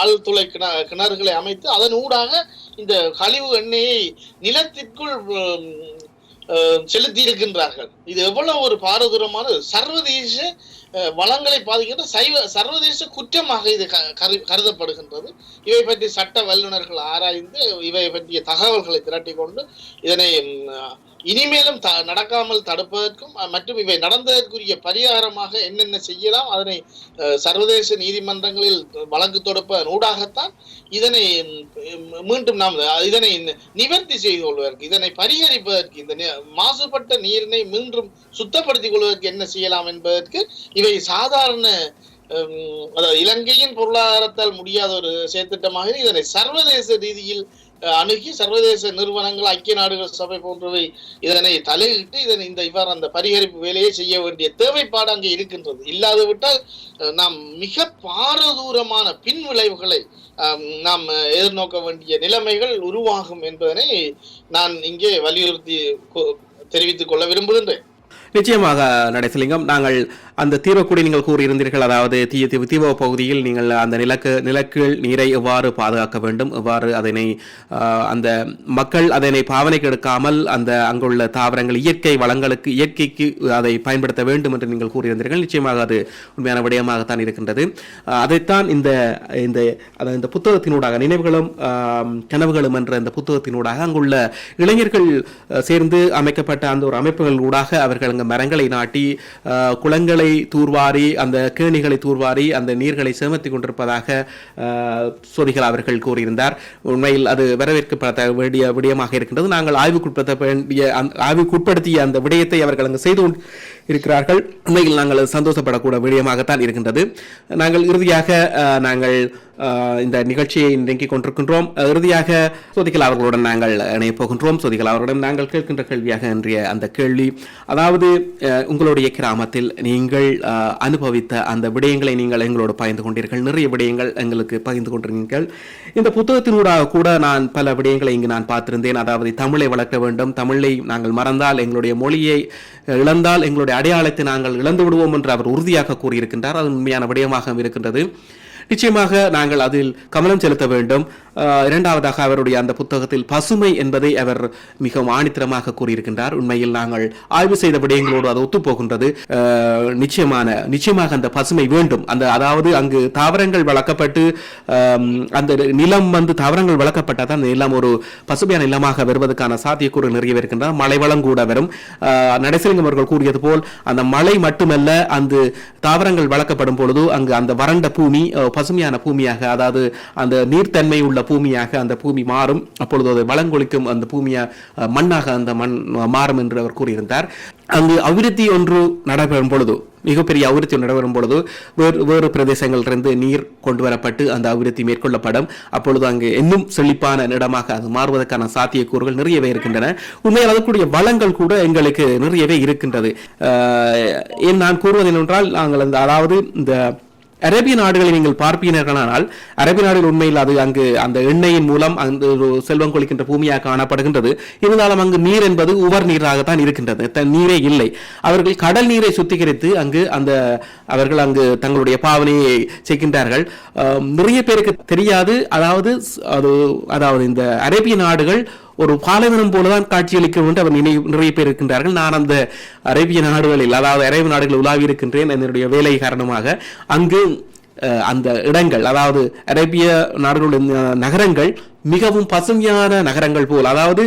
ஆழ்துளை கிணறுகளை அமைத்து அதன் ஊடாக இந்த கழிவு எண்ணெயை நிலத்திற்குள் செலுத்தி இருக்கின்றார்கள். இது எவ்வளவு ஒரு பாரதூரமான சர்வதேச வளங்களை பாதிக்கின்ற சர்வதேச குற்றமாக இது கருதப்படுகின்றது. இவை பற்றி சட்ட வல்லுநர்கள் ஆராய்ந்து இவை பற்றிய தகவல்களை திரட்டி கொண்டு இதனை இனிமேலும் நடக்காமல் தடுப்பதற்கும் மற்றும் இவை நடந்ததற்குரிய பரிகாரமாக என்னென்ன செய்யலாம் அதனை சர்வதேச நீதிமன்றங்களில் வழக்கு தொடுப்பதன் ஊடாகத்தான் இதனை மீண்டும் நாம் இதனை நிவர்த்தி செய்து கொள்வதற்கு, இதனை பரிகரிப்பதற்கு, இந்த மாசுபட்ட நீரினை மீண்டும் சுத்தப்படுத்திக் கொள்வதற்கு என்ன செய்யலாம் என்பதற்கு இவை சாதாரண இலங்கையின் பொருளாதாரத்தால் முடியாத ஒரு செயற்திட்டமாக இதனை சர்வதேச ரீதியில் அணுகி சர்வதேச நிறுவனங்கள், ஐக்கிய நாடுகள் சபை போன்றவை இதனை தலையிட்டு இவ்வாறு அந்த பரிகரிப்பு வேலையை செய்ய வேண்டிய தேவைப்பாடு அங்கே இருக்கின்றது. இல்லாது விட்டால் நாம் மிக பாரதூரமான பின் விளைவுகளை நாம் எதிர்நோக்க வேண்டிய நிலைமைகள் உருவாகும் என்பதனை நான் இங்கே வலியுறுத்தி தெரிவித்துக் கொள்ள விரும்புகின்றேன்.
நிச்சயமாக நடேசலிங்கம், நாங்கள் அந்த தீர்வக்குடி நீங்கள் கூறியிருந்தீர்கள், அதாவது தீவ பகுதியில் நீங்கள் அந்த நிலக்கீழ் நீரை எவ்வாறு பாதுகாக்க வேண்டும், எவ்வாறு அதனை அந்த மக்கள் அதனை பாவனைக்கு எடுக்காமல் அந்த அங்குள்ள தாவரங்கள் இயற்கை வளங்களுக்கு இயற்கைக்கு அதை பயன்படுத்த வேண்டும் என்று நீங்கள் கூறியிருந்தீர்கள். நிச்சயமாக அது உண்மையான விடயமாகத்தான் இருக்கின்றது. அதைத்தான் இந்த புத்தகத்தினூடாக நினைவுகளும் கனவுகளும் என்ற இந்த புத்தகத்தினூடாக அங்குள்ள இளைஞர்கள் சேர்ந்து அமைக்கப்பட்ட அந்த ஒரு அமைப்புகளூடாக அவர்கள் அங்கு மரங்களை நாட்டி குளங்களை தூர்வாரி அந்த கேணிகளை தூர்வாரி அந்த நீர்களை சேமித்துக் கொண்டிருப்பதாக சோதிகள் அவர்கள் கூறியிருந்தார். உண்மையில் அது வரவேற்கப்பட வேண்டிய விடயமாக இருக்கின்றது. நாங்கள் ஆய்வுக்குட்படுத்திய அந்த விடயத்தை அவர்கள் அங்கு செய்து இருக்கிறார்கள். உண்மையில் நாங்கள் சந்தோஷப்படக்கூடிய விடயமாகத்தான் இருக்கின்றது. நாங்கள் இறுதியாக இந்த நிகழ்ச்சியை நெருங்கிக் கொண்டிருக்கின்றோம். இறுதியாக சோதிகள் அவர்களுடன் நாங்கள் இணைய போகின்றோம். சோதிகள் அவர்களுடன் நாங்கள் கேட்கின்ற கேள்வியாக இன்றைய அந்த கேள்வி, அதாவது உங்களுடைய கிராமத்தில் நீங்கள் அனுபவித்த அந்த விடயங்களை நீங்கள் எங்களோடு பகிர்ந்து கொண்டீர்கள். நிறைய விடயங்கள் எங்களுக்கு பகிர்ந்து கொண்டிருக்கீர்கள். இந்த புத்தகத்தினூடாக கூட நான் பல விடயங்களை இங்கு நான் பார்த்திருந்தேன். அதாவது தமிழை வளர்க்க வேண்டும், தமிழை நாங்கள் மறந்தால், எங்களுடைய மொழியை இழந்தால் எங்களுடைய அடையாளத்தை நாங்கள் இழந்து விடுவோம் என்று அவர் உறுதியாக கூறியிருக்கின்றார். அது உண்மையான விடயமாக இருக்கின்றது. நிச்சயமாக நாங்கள் அதில் கவனம் செலுத்த வேண்டும். இரண்டாவதாக அவருடைய அந்த புத்தகத்தில் பசுமை என்பதை அவர் மிகவும் ஆணித்தரமாக கூறியிருக்கின்றார். உண்மையில் நாங்கள் ஆய்வு செய்த விடயங்களோடு அது ஒத்துப்போகின்றது. நிச்சயமாக அந்த பசுமை வேண்டும். அதாவது அங்கு தாவரங்கள் வளர்க்கப்பட்டு அந்த நிலம் தாவரங்கள் வளர்க்கப்பட்டால் அந்த நிலம் ஒரு பசுமையான நிலமாக வருவதற்கான சாத்தியக்கூறு நிறைய இருக்கின்றார். மழை வளம் கூட வரும். நடேசலிங்கம் அவர்கள் கூறியது போல் அந்த மழை மட்டுமல்ல, அந்த தாவரங்கள் வளர்க்கப்படும் பொழுது அங்கு அந்த வறண்ட பூமி பசுமையான பூமியாக, அதாவது அந்த நீர்த்தன்மை உள்ள பூமியாக அந்த பூமி மாறும். அப்பொழுது அதை வளங்கொழிக்கும் அந்த பூமியா மண்ணாக அந்த மண் மாறும் என்று அவர் கூறியிருந்தார். அங்கு அபிவிருத்தி ஒன்று நடைபெறும் பொழுது, மிகப்பெரிய அபிவிருத்தி நடைபெறும் பொழுது வேறு பிரதேசங்களிலிருந்து நீர் கொண்டு வரப்பட்டு அந்த அபிவிருத்தி மேற்கொள்ளப்படும். அப்பொழுது அங்கு இன்னும் செழிப்பான இடமாக அது மாறுவதற்கான சாத்தியக்கூறுகள் நிறையவே இருக்கின்றன. உண்மையில் அதற்குரிய வளங்கள் கூட எங்களுக்கு நிறையவே இருக்கின்றது. நான் கூறுவது என்னவென்றால், நாங்கள் அதாவது இந்த அரேபிய நாடுகளை நீங்கள் பார்ப்பீர்களானால், அரேபிய நாடுகள் உண்மையில் அது அங்கு அந்த எண்ணெயின் மூலம் அந்த ஒரு செல்வம் கொளிக்கின்ற பூமியாக காணப்படுகின்றது. இருந்தாலும் அங்கு நீர் என்பது உவர் நீராகத்தான் இருக்கின்றது, நீரே இல்லை. அவர்கள் கடல் நீரை சுத்திகரித்து அவர்கள் அங்கு தங்களுடைய பாவனையை செய்கின்றார்கள். நிறைய பேருக்கு தெரியாது. அதாவது இந்த அரேபிய நாடுகள் ஒரு பாலைவனம் போலதான் காட்சியளிக்கும் என்று அவர் நிறைய பேர் இருக்கின்றார்கள். நான் அந்த அரேபிய நாடுகளில், அதாவது அரேபிய நாடுகளில் உலாவி இருக்கின்றேன் என்னுடைய வேலை காரணமாக. அங்கு அந்த இடங்கள், அதாவது அரேபிய நாடுகளுடைய நகரங்கள் மிகவும் பசுமையான நகரங்கள் போல், அதாவது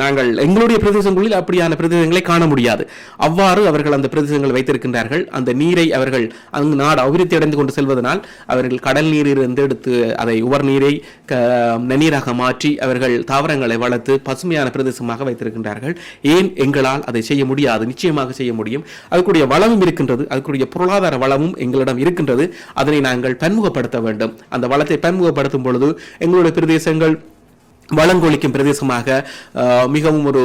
நாங்கள் எங்களுடைய பிரதேசங்களில் அப்படியான பிரதேசங்களை காண முடியாது. அவ்வாறு அவர்கள் அந்த பிரதேசங்களை வைத்திருக்கின்றார்கள். அந்த நீரை அவர்கள் அங்கு நாடு அபிவிருத்தி அடைந்து கொண்டு செல்வதனால் அவர்கள் கடல் நீரிலிருந்து எடுத்து அதை உவர் நீரை நன்னீராக மாற்றி அவர்கள் தாவரங்களை வளர்த்து பசுமையான பிரதேசமாக வைத்திருக்கின்றார்கள். ஏன் எங்களால் அதை செய்ய முடியாது? நிச்சயமாக செய்ய முடியும். அதுக்குரிய வளமும் இருக்கின்றது, அதுக்குரிய பொருளாதார வளமும் எங்களிடம் இருக்கின்றது. அதனை நாங்கள் பன்முகப்படுத்த வேண்டும். அந்த வளத்தை பன்முகப்படுத்தும் பொழுது எங்களுடைய பிரதேசங்கள் வளங்கொழிக்கும் பிரதேசமாக மிகவும் ஒரு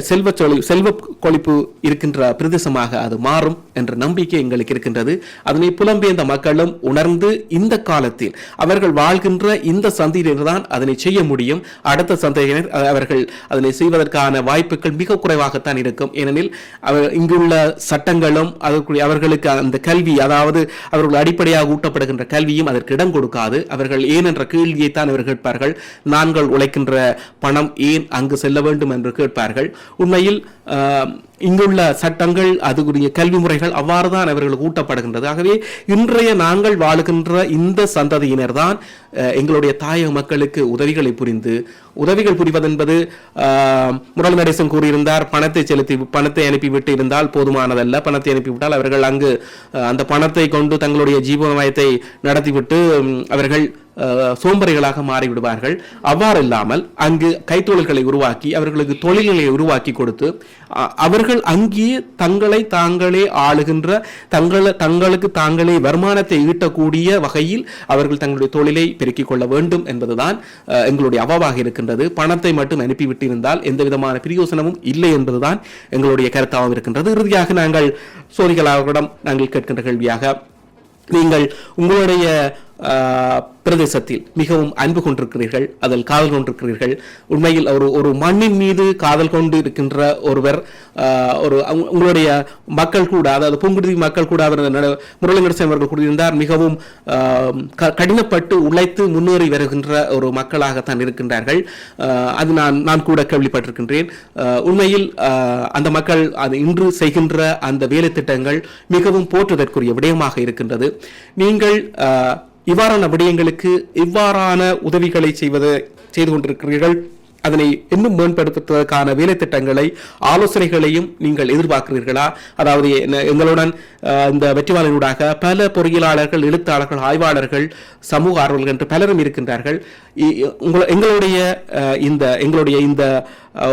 செல்வ கொழிப்பு இருக்கின்ற பிரதேசமாக அது மாறும் என்ற நம்பிக்கை எங்களுக்கு இருக்கின்றது. அதனை புலம்பெயர்ந்த மக்களும் உணர்ந்து இந்த காலத்தில் அவர்கள் வாழ்கின்ற இந்த சந்தையினர் தான் அதனை செய்ய முடியும். அடுத்த சந்தையினர் அவர்கள் அதனை செய்வதற்கான வாய்ப்புகள் மிக குறைவாகத்தான் இருக்கும். ஏனெனில் இங்குள்ள சட்டங்களும் அவர்களுக்கு அந்த கல்வி, அதாவது அவர்கள் அடிப்படையாக ஊட்டப்படுகின்ற கல்வியும் அதற்கு இடம் கொடுக்காது. அவர்கள் ஏன் என்ற கேள்வியைத்தான் அவர்கள் கேட்பார்கள். நாங்கள் உழைக்கின்ற பணம் ஏன் அங்கு செல்ல வேண்டும் என்று கேட்பார்கள். உண்மையில் இங்குள்ள சட்டங்கள், அதுக்குரிய கல்வி முறைகள் அவ்வாறுதான் அவர்களுக்கு ஊட்டப்படுகின்றது. ஆகவே இன்றைய நாங்கள் வாழுகின்ற இந்த சந்ததியினர் தான் எங்களுடைய தாயக மக்களுக்கு உதவிகளை புரிவதென்பது முரளி நடேசன் கூறியிருந்தார், பணத்தை அனுப்பிவிட்டு இருந்தால் போதுமானதல்ல. பணத்தை அனுப்பிவிட்டால் அவர்கள் அங்கு அந்த பணத்தை கொண்டு தங்களுடைய ஜீவனத்தை நடத்திவிட்டு அவர்கள் சோம்பறிகளாக மாறிவிடுவார்கள். அவ்வாறு இல்லாமல் அங்கு கைத்தொழில்களை உருவாக்கி அவர்களுக்கு தொழில்களை உருவாக்கி கொடுத்து அவர்கள் அங்கேயே தங்களை தாங்களே ஆளுகின்ற தங்களுக்கு தாங்களே வருமானத்தை ஈட்டக்கூடிய வகையில் அவர்கள் தங்களுடைய தொழிலை பெருக்கிக் கொள்ள வேண்டும் என்பதுதான் எங்களுடைய அவாவாக இருக்கின்றது. பணத்தை மட்டும் அனுப்பிவிட்டிருந்தால் எந்த விதமான பிரயோசனமும் இல்லை என்பதுதான் எங்களுடைய கருத்தாகவும் இருக்கின்றது. இறுதியாக நாங்கள் சோதிகளாவிடம் நாங்கள் கேட்கின்ற கேள்வியாக, நீங்கள் உங்களுடைய பிரதேசத்தில் மிகவும் அன்பு கொண்டிருக்கிறீர்கள், அதில் காதல் கொண்டிருக்கிறீர்கள். உண்மையில் ஒரு மண்ணின் மீது காதல் கொண்டு இருக்கின்ற ஒருவர், உங்களுடைய மக்கள் கூட, அதாவது பூங்குடி மக்கள் கூட அவர் முரளி நடேசன் அவர்கள் கூறியிருந்தார், மிகவும் கடினப்பட்டு உழைத்து முன்னேறி வருகின்ற ஒரு மக்களாகத்தான் இருக்கின்றார்கள். அது நான் கூட கேள்விப்பட்டிருக்கின்றேன். உண்மையில் அந்த மக்கள் அது இன்று செய்கின்ற அந்த வேலை திட்டங்கள் மிகவும் போற்றுவதற்குரிய விடயமாக இருக்கின்றது. நீங்கள் இவ்வாறான விடயங்களுக்கு இவ்வாறான உதவிகளை செய்து கொண்டிருக்கிறீர்கள். அதனை இன்னும் மேம்படுத்துவதற்கான வேலை திட்டங்களை, ஆலோசனைகளையும் நீங்கள் எதிர்பார்க்கிறீர்களா? அதாவது எங்களுடன் இந்த வெற்றிவாளர்களூடாக பல பொறியியலாளர்கள், எழுத்தாளர்கள், ஆய்வாளர்கள், சமூக ஆர்வலர்கள் என்று பலரும் இருக்கின்றார்கள். எங்களுடைய இந்த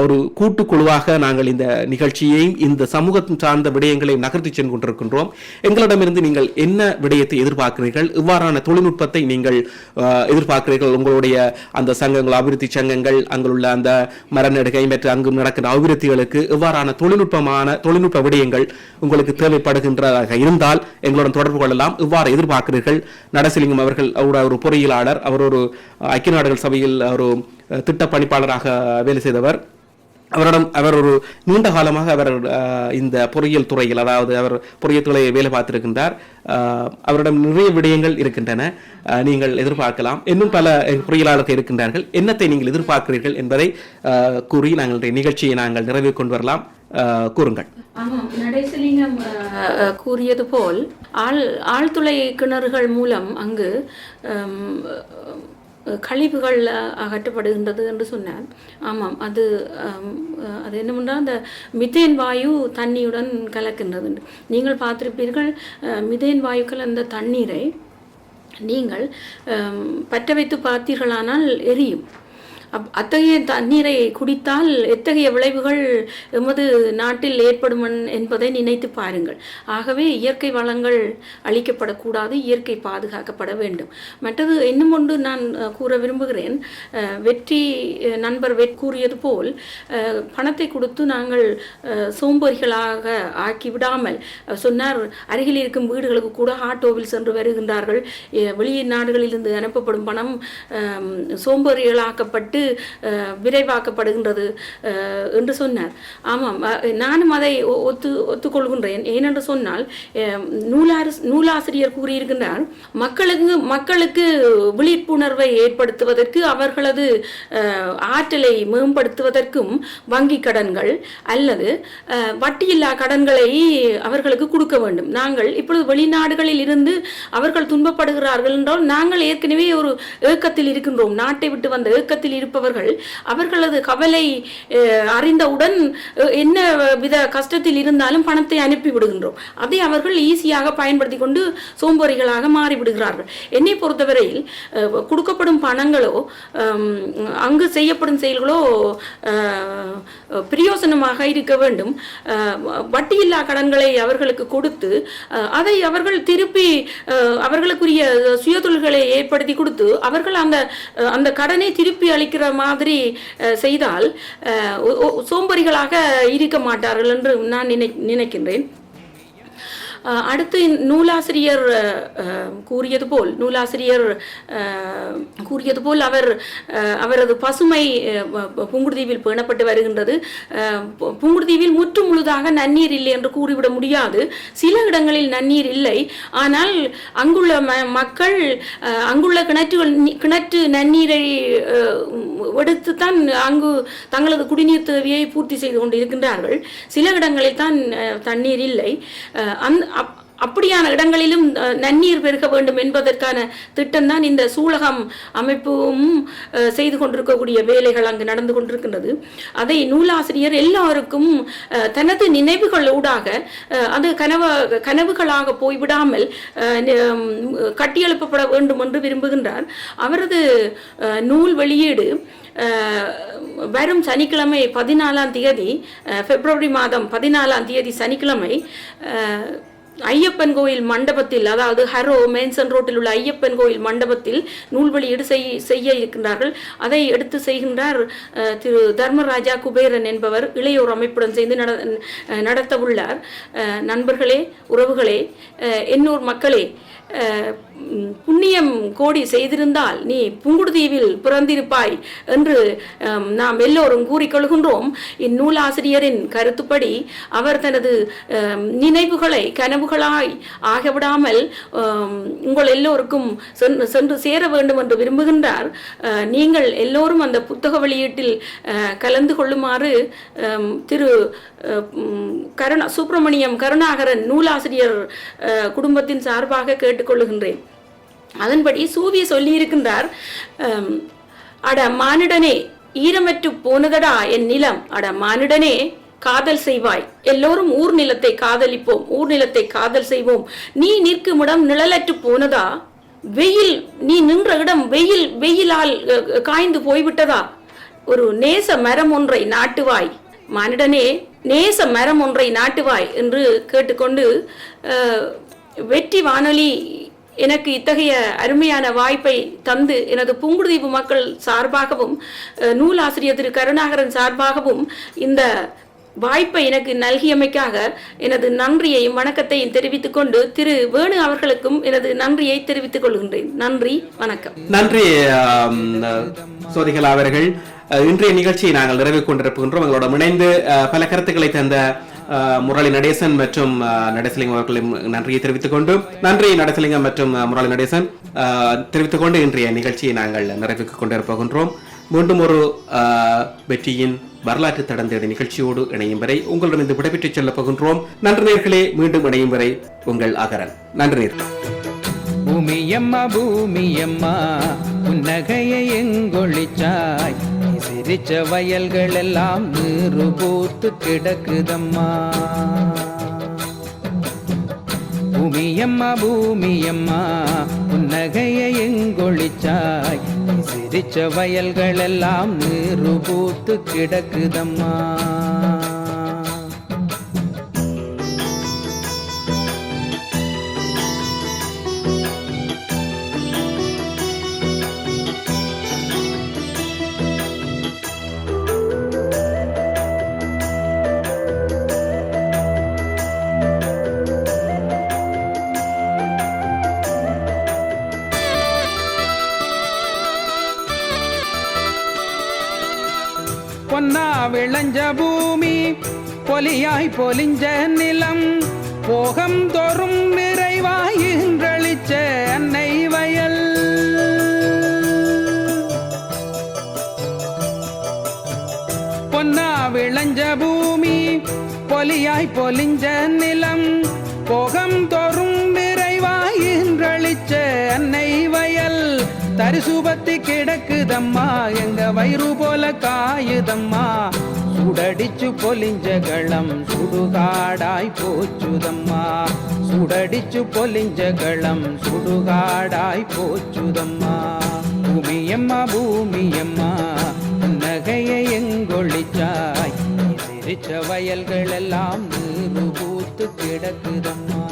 ஒரு கூட்டுக்குழுவாக நாங்கள் இந்த நிகழ்ச்சியையும் இந்த சமூகத்தின் சார்ந்த விடயங்களையும் நகர்த்தி சென்று கொண்டிருக்கின்றோம். எங்களிடமிருந்து நீங்கள் என்ன விடயத்தை எதிர்பார்க்கிறீர்கள்? இவ்வாறான தொழில்நுட்பத்தை நீங்கள் எதிர்பார்க்கிறீர்கள்? உங்களுடைய அந்த சங்கங்கள், அபிவிருத்தி சங்கங்கள், அங்குள்ள அந்த மரநடுகை மற்றும் அங்கு நடக்கின்ற அபிவிருத்திகளுக்கு இவ்வாறான தொழில்நுட்ப விடயங்கள் உங்களுக்கு தேவைப்படுகின்றதாக இருந்தால் எங்களுடன் தொடர்பு கொள்ளலாம். இவ்வாறு எதிர்பார்க்கிறீர்கள்? நடசிலிங்கம் அவர்கள் ஒரு பொறியியலாளர், அவர் ஒரு ஐக்கிய நாடுகள் சபையில் ஒரு திட்ட பணிப்பாளராக வேலை செய்தவர். அவர் ஒரு நீண்ட காலமாக அவர் இந்த பொறியியல் துறையில், அதாவது அவர் பொறியியல் துறையை வேலை பார்த்திருக்கின்றார். அவரிடம் நிறைய விடயங்கள் இருக்கின்றன, நீங்கள் எதிர்பார்க்கலாம். இன்னும் பல பொறியியலாளர்கள் இருக்கின்றார்கள். என்னத்தை நீங்கள் எதிர்பார்க்கிறீர்கள் என்பதை கூறி நாங்கள் நிகழ்ச்சியை நாங்கள் நிறைவு கொண்டு வரலாம். கூறுங்கள்.
ஆமாம், நடேசலிங்கம் கூறியது போல் ஆழ்துளை கிணறுகள் மூலம் அங்கு கழிவுகள் அகற்றப்படுகின்றது என்று சொன்னார். ஆமாம், அது என்னவென்றால் அந்த மிதேன் வாயு தண்ணியுடன் கலக்கின்றது. நீங்கள் பார்த்திருப்பீர்கள், மிதேன் வாயுக்கள் அந்த தண்ணீரை நீங்கள் பற்ற வைத்து பார்த்தீர்களானால் எரியும். அத்தகைய தண்ணீரை குடித்தால் எத்தகைய விளைவுகள் எமது நாட்டில் ஏற்படும் என்பதை நினைத்து பாருங்கள். ஆகவே இயற்கை வளங்கள் அழிக்கப்படக்கூடாது, இயற்கை பாதுகாக்கப்பட வேண்டும். மற்றது இன்னும் ஒன்று நான் கூற விரும்புகிறேன். நண்பர் கூறியது போல் பணத்தை கொடுத்து நாங்கள் சோம்பேறிகளாக ஆக்கிவிடாமல் சொன்னார், அருகில் இருக்கும் வீடுகளுக்கு கூட ஆட்டோவில் சென்று வருகின்றார்கள். வெளிநாடுகளிலிருந்து அனுப்பப்படும் பணம் சோம்பேறிகளாக்கப்பட்டு விரைவாக்கப்படுகின்றது என்று சொன்னார். ஆமாம், நானும் அதை ஒத்துக்கொள்கின்றேன். ஏனென்று சொன்னால் நூலாசிரியர் கூறியிருக்கின்றார், மக்களுக்கு விழிப்புணர்வை ஏற்படுத்துவதற்கு, அவர்களது ஆற்றலை மேம்படுத்துவதற்கும் வங்கி கடன்கள் அல்லது வட்டியில்லா கடன்களை அவர்களுக்கு கொடுக்க வேண்டும். நாங்கள் இப்பொழுது வெளிநாடுகளில் இருந்து அவர்கள் துன்பப்படுகிறார்கள் என்றால் நாங்கள் ஏற்கனவே ஒரு ஏக்கத்தில் இருக்கின்றோம். நாட்டை விட்டு வந்த ஏக்கத்தில் இருப்பவர்கள் அவர்களது கவலை அறிந்தவுடன் என்ன வித கஷ்டத்தில் இருந்தாலும் பணத்தை அனுப்பி விடுகின்றோம். அதை அவர்கள் ஈஸியாக பயன்படுத்தி கொண்டு சோம்பேறிகளாக மாறிவிடுகிறார்கள். என்னை பொறுத்தவரையில் கொடுக்கப்படும் பணங்களோ அங்கு செய்யப்படும் செயல்களோ பிரயோசனமாக இருக்க வேண்டும். வட்டியில்லா கடன்களை அவர்களுக்கு கொடுத்து அதை அவர்கள் திருப்பி அவர்களுக்குரிய சுயதொழில்களை ஏற்படுத்தி கொடுத்து அவர்கள் அந்த கடனை திருப்பி அளிக்கிற செய்கிற மாதிரி செய்தால் சோம்பறிகளாக இருக்க மாட்டார்கள் என்று நான் நினைக்கின்றேன். அடுத்து நூலாசிரியர் கூறியது போல் அவரது பசுமை புங்குடுதீவில் பேணப்பட்டு வருகின்றது. புங்குடுதீவில் முற்று முழுதாக நன்னீர் இல்லை என்று கூறிவிட முடியாது. சில இடங்களில் நன்னீர் இல்லை. ஆனால் அங்குள்ள மக்கள் அங்குள்ள கிணற்று நன்னீரை எடுத்துத்தான் அங்கு தங்களது குடிநீர் தேவையை பூர்த்தி செய்து கொண்டு இருக்கின்றார்கள். சில இடங்களில் தான் தண்ணீர் இல்லை. அப்படியான இடங்களிலும் நன்னீர் பெருக வேண்டும் என்பதற்கான திட்டம் தான் இந்த சூலகம் அமைப்பும் செய்து கொண்டிருக்கக்கூடிய வேலைகள் அங்கு நடந்து கொண்டிருக்கின்றது. அதை நூலாசிரியர் எல்லாருக்கும் தனது நினைவுகளூடாக அது கனவுகளாக போய்விடாமல் கட்டியெழுப்பப்பட வேண்டும் என்று விரும்புகின்றார். அவரது நூல் வெளியீடு வரும் சனிக்கிழமை 14ஆம் தேதி, பிப்ரவரி மாதம் 14ஆம் தேதி சனிக்கிழமை ஐயப்பன் கோயில் மண்டபத்தில், அதாவது ஹரோ மேன்சன் ரோட்டில் உள்ள ஐயப்பன் கோயில் மண்டபத்தில் நூல் வெளியீடு செய்ய இருக்கின்றார்கள். அதை எடுத்து செய்கின்றார் திரு தர்மராஜா குபேரன் என்பவர். இளையோர் அமைப்புடன் சேர்ந்து நடத்த உள்ளார். நண்பர்களே, உறவுகளே, எண்ணூர் மக்களே, புண்ணியம் கோடி செய்திருந்தால் நீ புங்குடுதீவில் பிறந்திருப்பாய் என்று நாம் எல்லோரும் கூறிக்கொள்கின்றோம். இந்நூலாசிரியரின் கருத்துப்படி அவர் தனது நினைவுகளை கனவுகளாய் ஆகவிடாமல் உங்கள் எல்லோருக்கும் சென்று சேர வேண்டும் என்று விரும்புகின்றார். நீங்கள் எல்லோரும் அந்த புத்தக வெளியீட்டில் கலந்து கொள்ளுமாறு திரு சுப்பிரமணியம் கருணாகரன் நூலாசிரியர் குடும்பத்தின் சார்பாக கேட்டுக்கொள்ளுகின்றேன். அதன்படி சூவி சொல்லி இருக்கின்றார். அட மானிடனே, ஈரமற்று போனதடா என் நிலம், அட மானிடனே காதல் செய்வாய், எல்லோரும் ஊர் நிலத்தை காதலிப்போம், ஊர் நிலத்தை காதல் செய்வோம். நீ நிற்கும் இடம் நிழலற்று போனதா, வெயில் நீ நின்ற இடம் வெயிலால் காய்ந்து போய்விட்டதா, ஒரு நேச மரம் ஒன்றை நாட்டுவாய், மானிடனே நேச மரம் ஒன்றை நாட்டுவாய் என்று கேட்டுக்கொண்டு, வெற்றி வானொலி எனக்கு இத்தகைய அருமையான வாய்ப்பை தந்து எனது புங்குடுதீவு மக்கள் சார்பாகவும் நூலாசிரியர் திரு கருணாகரன் சார்பாகவும் இந்த வாய்ப்பை எனக்கு நல்கியமைக்காக எனது நன்றியையும் வணக்கத்தையும் தெரிவித்துக் கொண்டு திரு வேணு அவர்களுக்கும் எனது நன்றியை தெரிவித்துக் கொள்கின்றேன். நன்றி, வணக்கம்.
நன்றி சோதிகலா அவர்கள். இன்றைய நிகழ்ச்சியை நாங்கள் நிறைவு கொண்டிருக்கின்றோம். எங்களோட இணைந்து பல கருத்துக்களை தந்த முரளி நடேசன் மற்றும் நடேசலிங்கம் அவர்களும் நன்றியை தெரிவித்துக் கொண்டு, நன்றி நடேசலிங்கம் மற்றும் முரளி நடேசன் தெரிவித்துக் கொண்டு இன்றைய நிகழ்ச்சியை நாங்கள் நிறைவுக்கு கொண்டிருக்கின்றோம். மீண்டும் ஒரு வெற்றியின் வரலாற்று தடந்தேடி நிகழ்ச்சியோடு இணையும் வரை உங்களிடம் விடைபெற்றுச் செல்ல போகின்றோம். நன்றி நேர்களே. மீண்டும் இணையும் வரை உங்கள் அகரன். நன்றி நேர்களே.
பூமியம்மா பூமியம்மா புன்னகையை எங்கொழிச்சாய், சிரிச்ச வயல்கள் எல்லாம் நீரு பூத்து கிடக்குதம்மா. பூமியம்மா பூமியம்மா புன்னகையை எங்கொழிச்சாய், சிரிச்ச வயல்கள் எல்லாம் நீரு பூத்து கிடக்குதம்மா. பொன்னா விளைஞ்ச பூமி, பொலியாய் பொலிஞ்ச நிலம், போகம் தோறும் நிறைவாயின்றளிச்ச அன்னை வயல். பொன்னா விளைஞ்ச பூமி, பொலியாய் பொலிஞ்ச நிலம், போகம் தோறும் நிறைவாயின்றளிச்ச அன்னை வயல். தரிசுபத்தி கிடக்குதம்மா, எங்க வயிறு போல காயுதம்மா. சுடடிச்சு பொலிஞ்ச களம் சுடுகாடாய் போச்சுதம்மா, சுடடிச்சு பொலிஞ்ச களம் சுடுகாடாய் போச்சுதம்மா. பூமியம்மா பூமியம்மா நகையை எங்கொழிச்சாய், சிரிச்ச வயல்கள் எல்லாம் நீரு பூத்து கிடக்குதம்மா.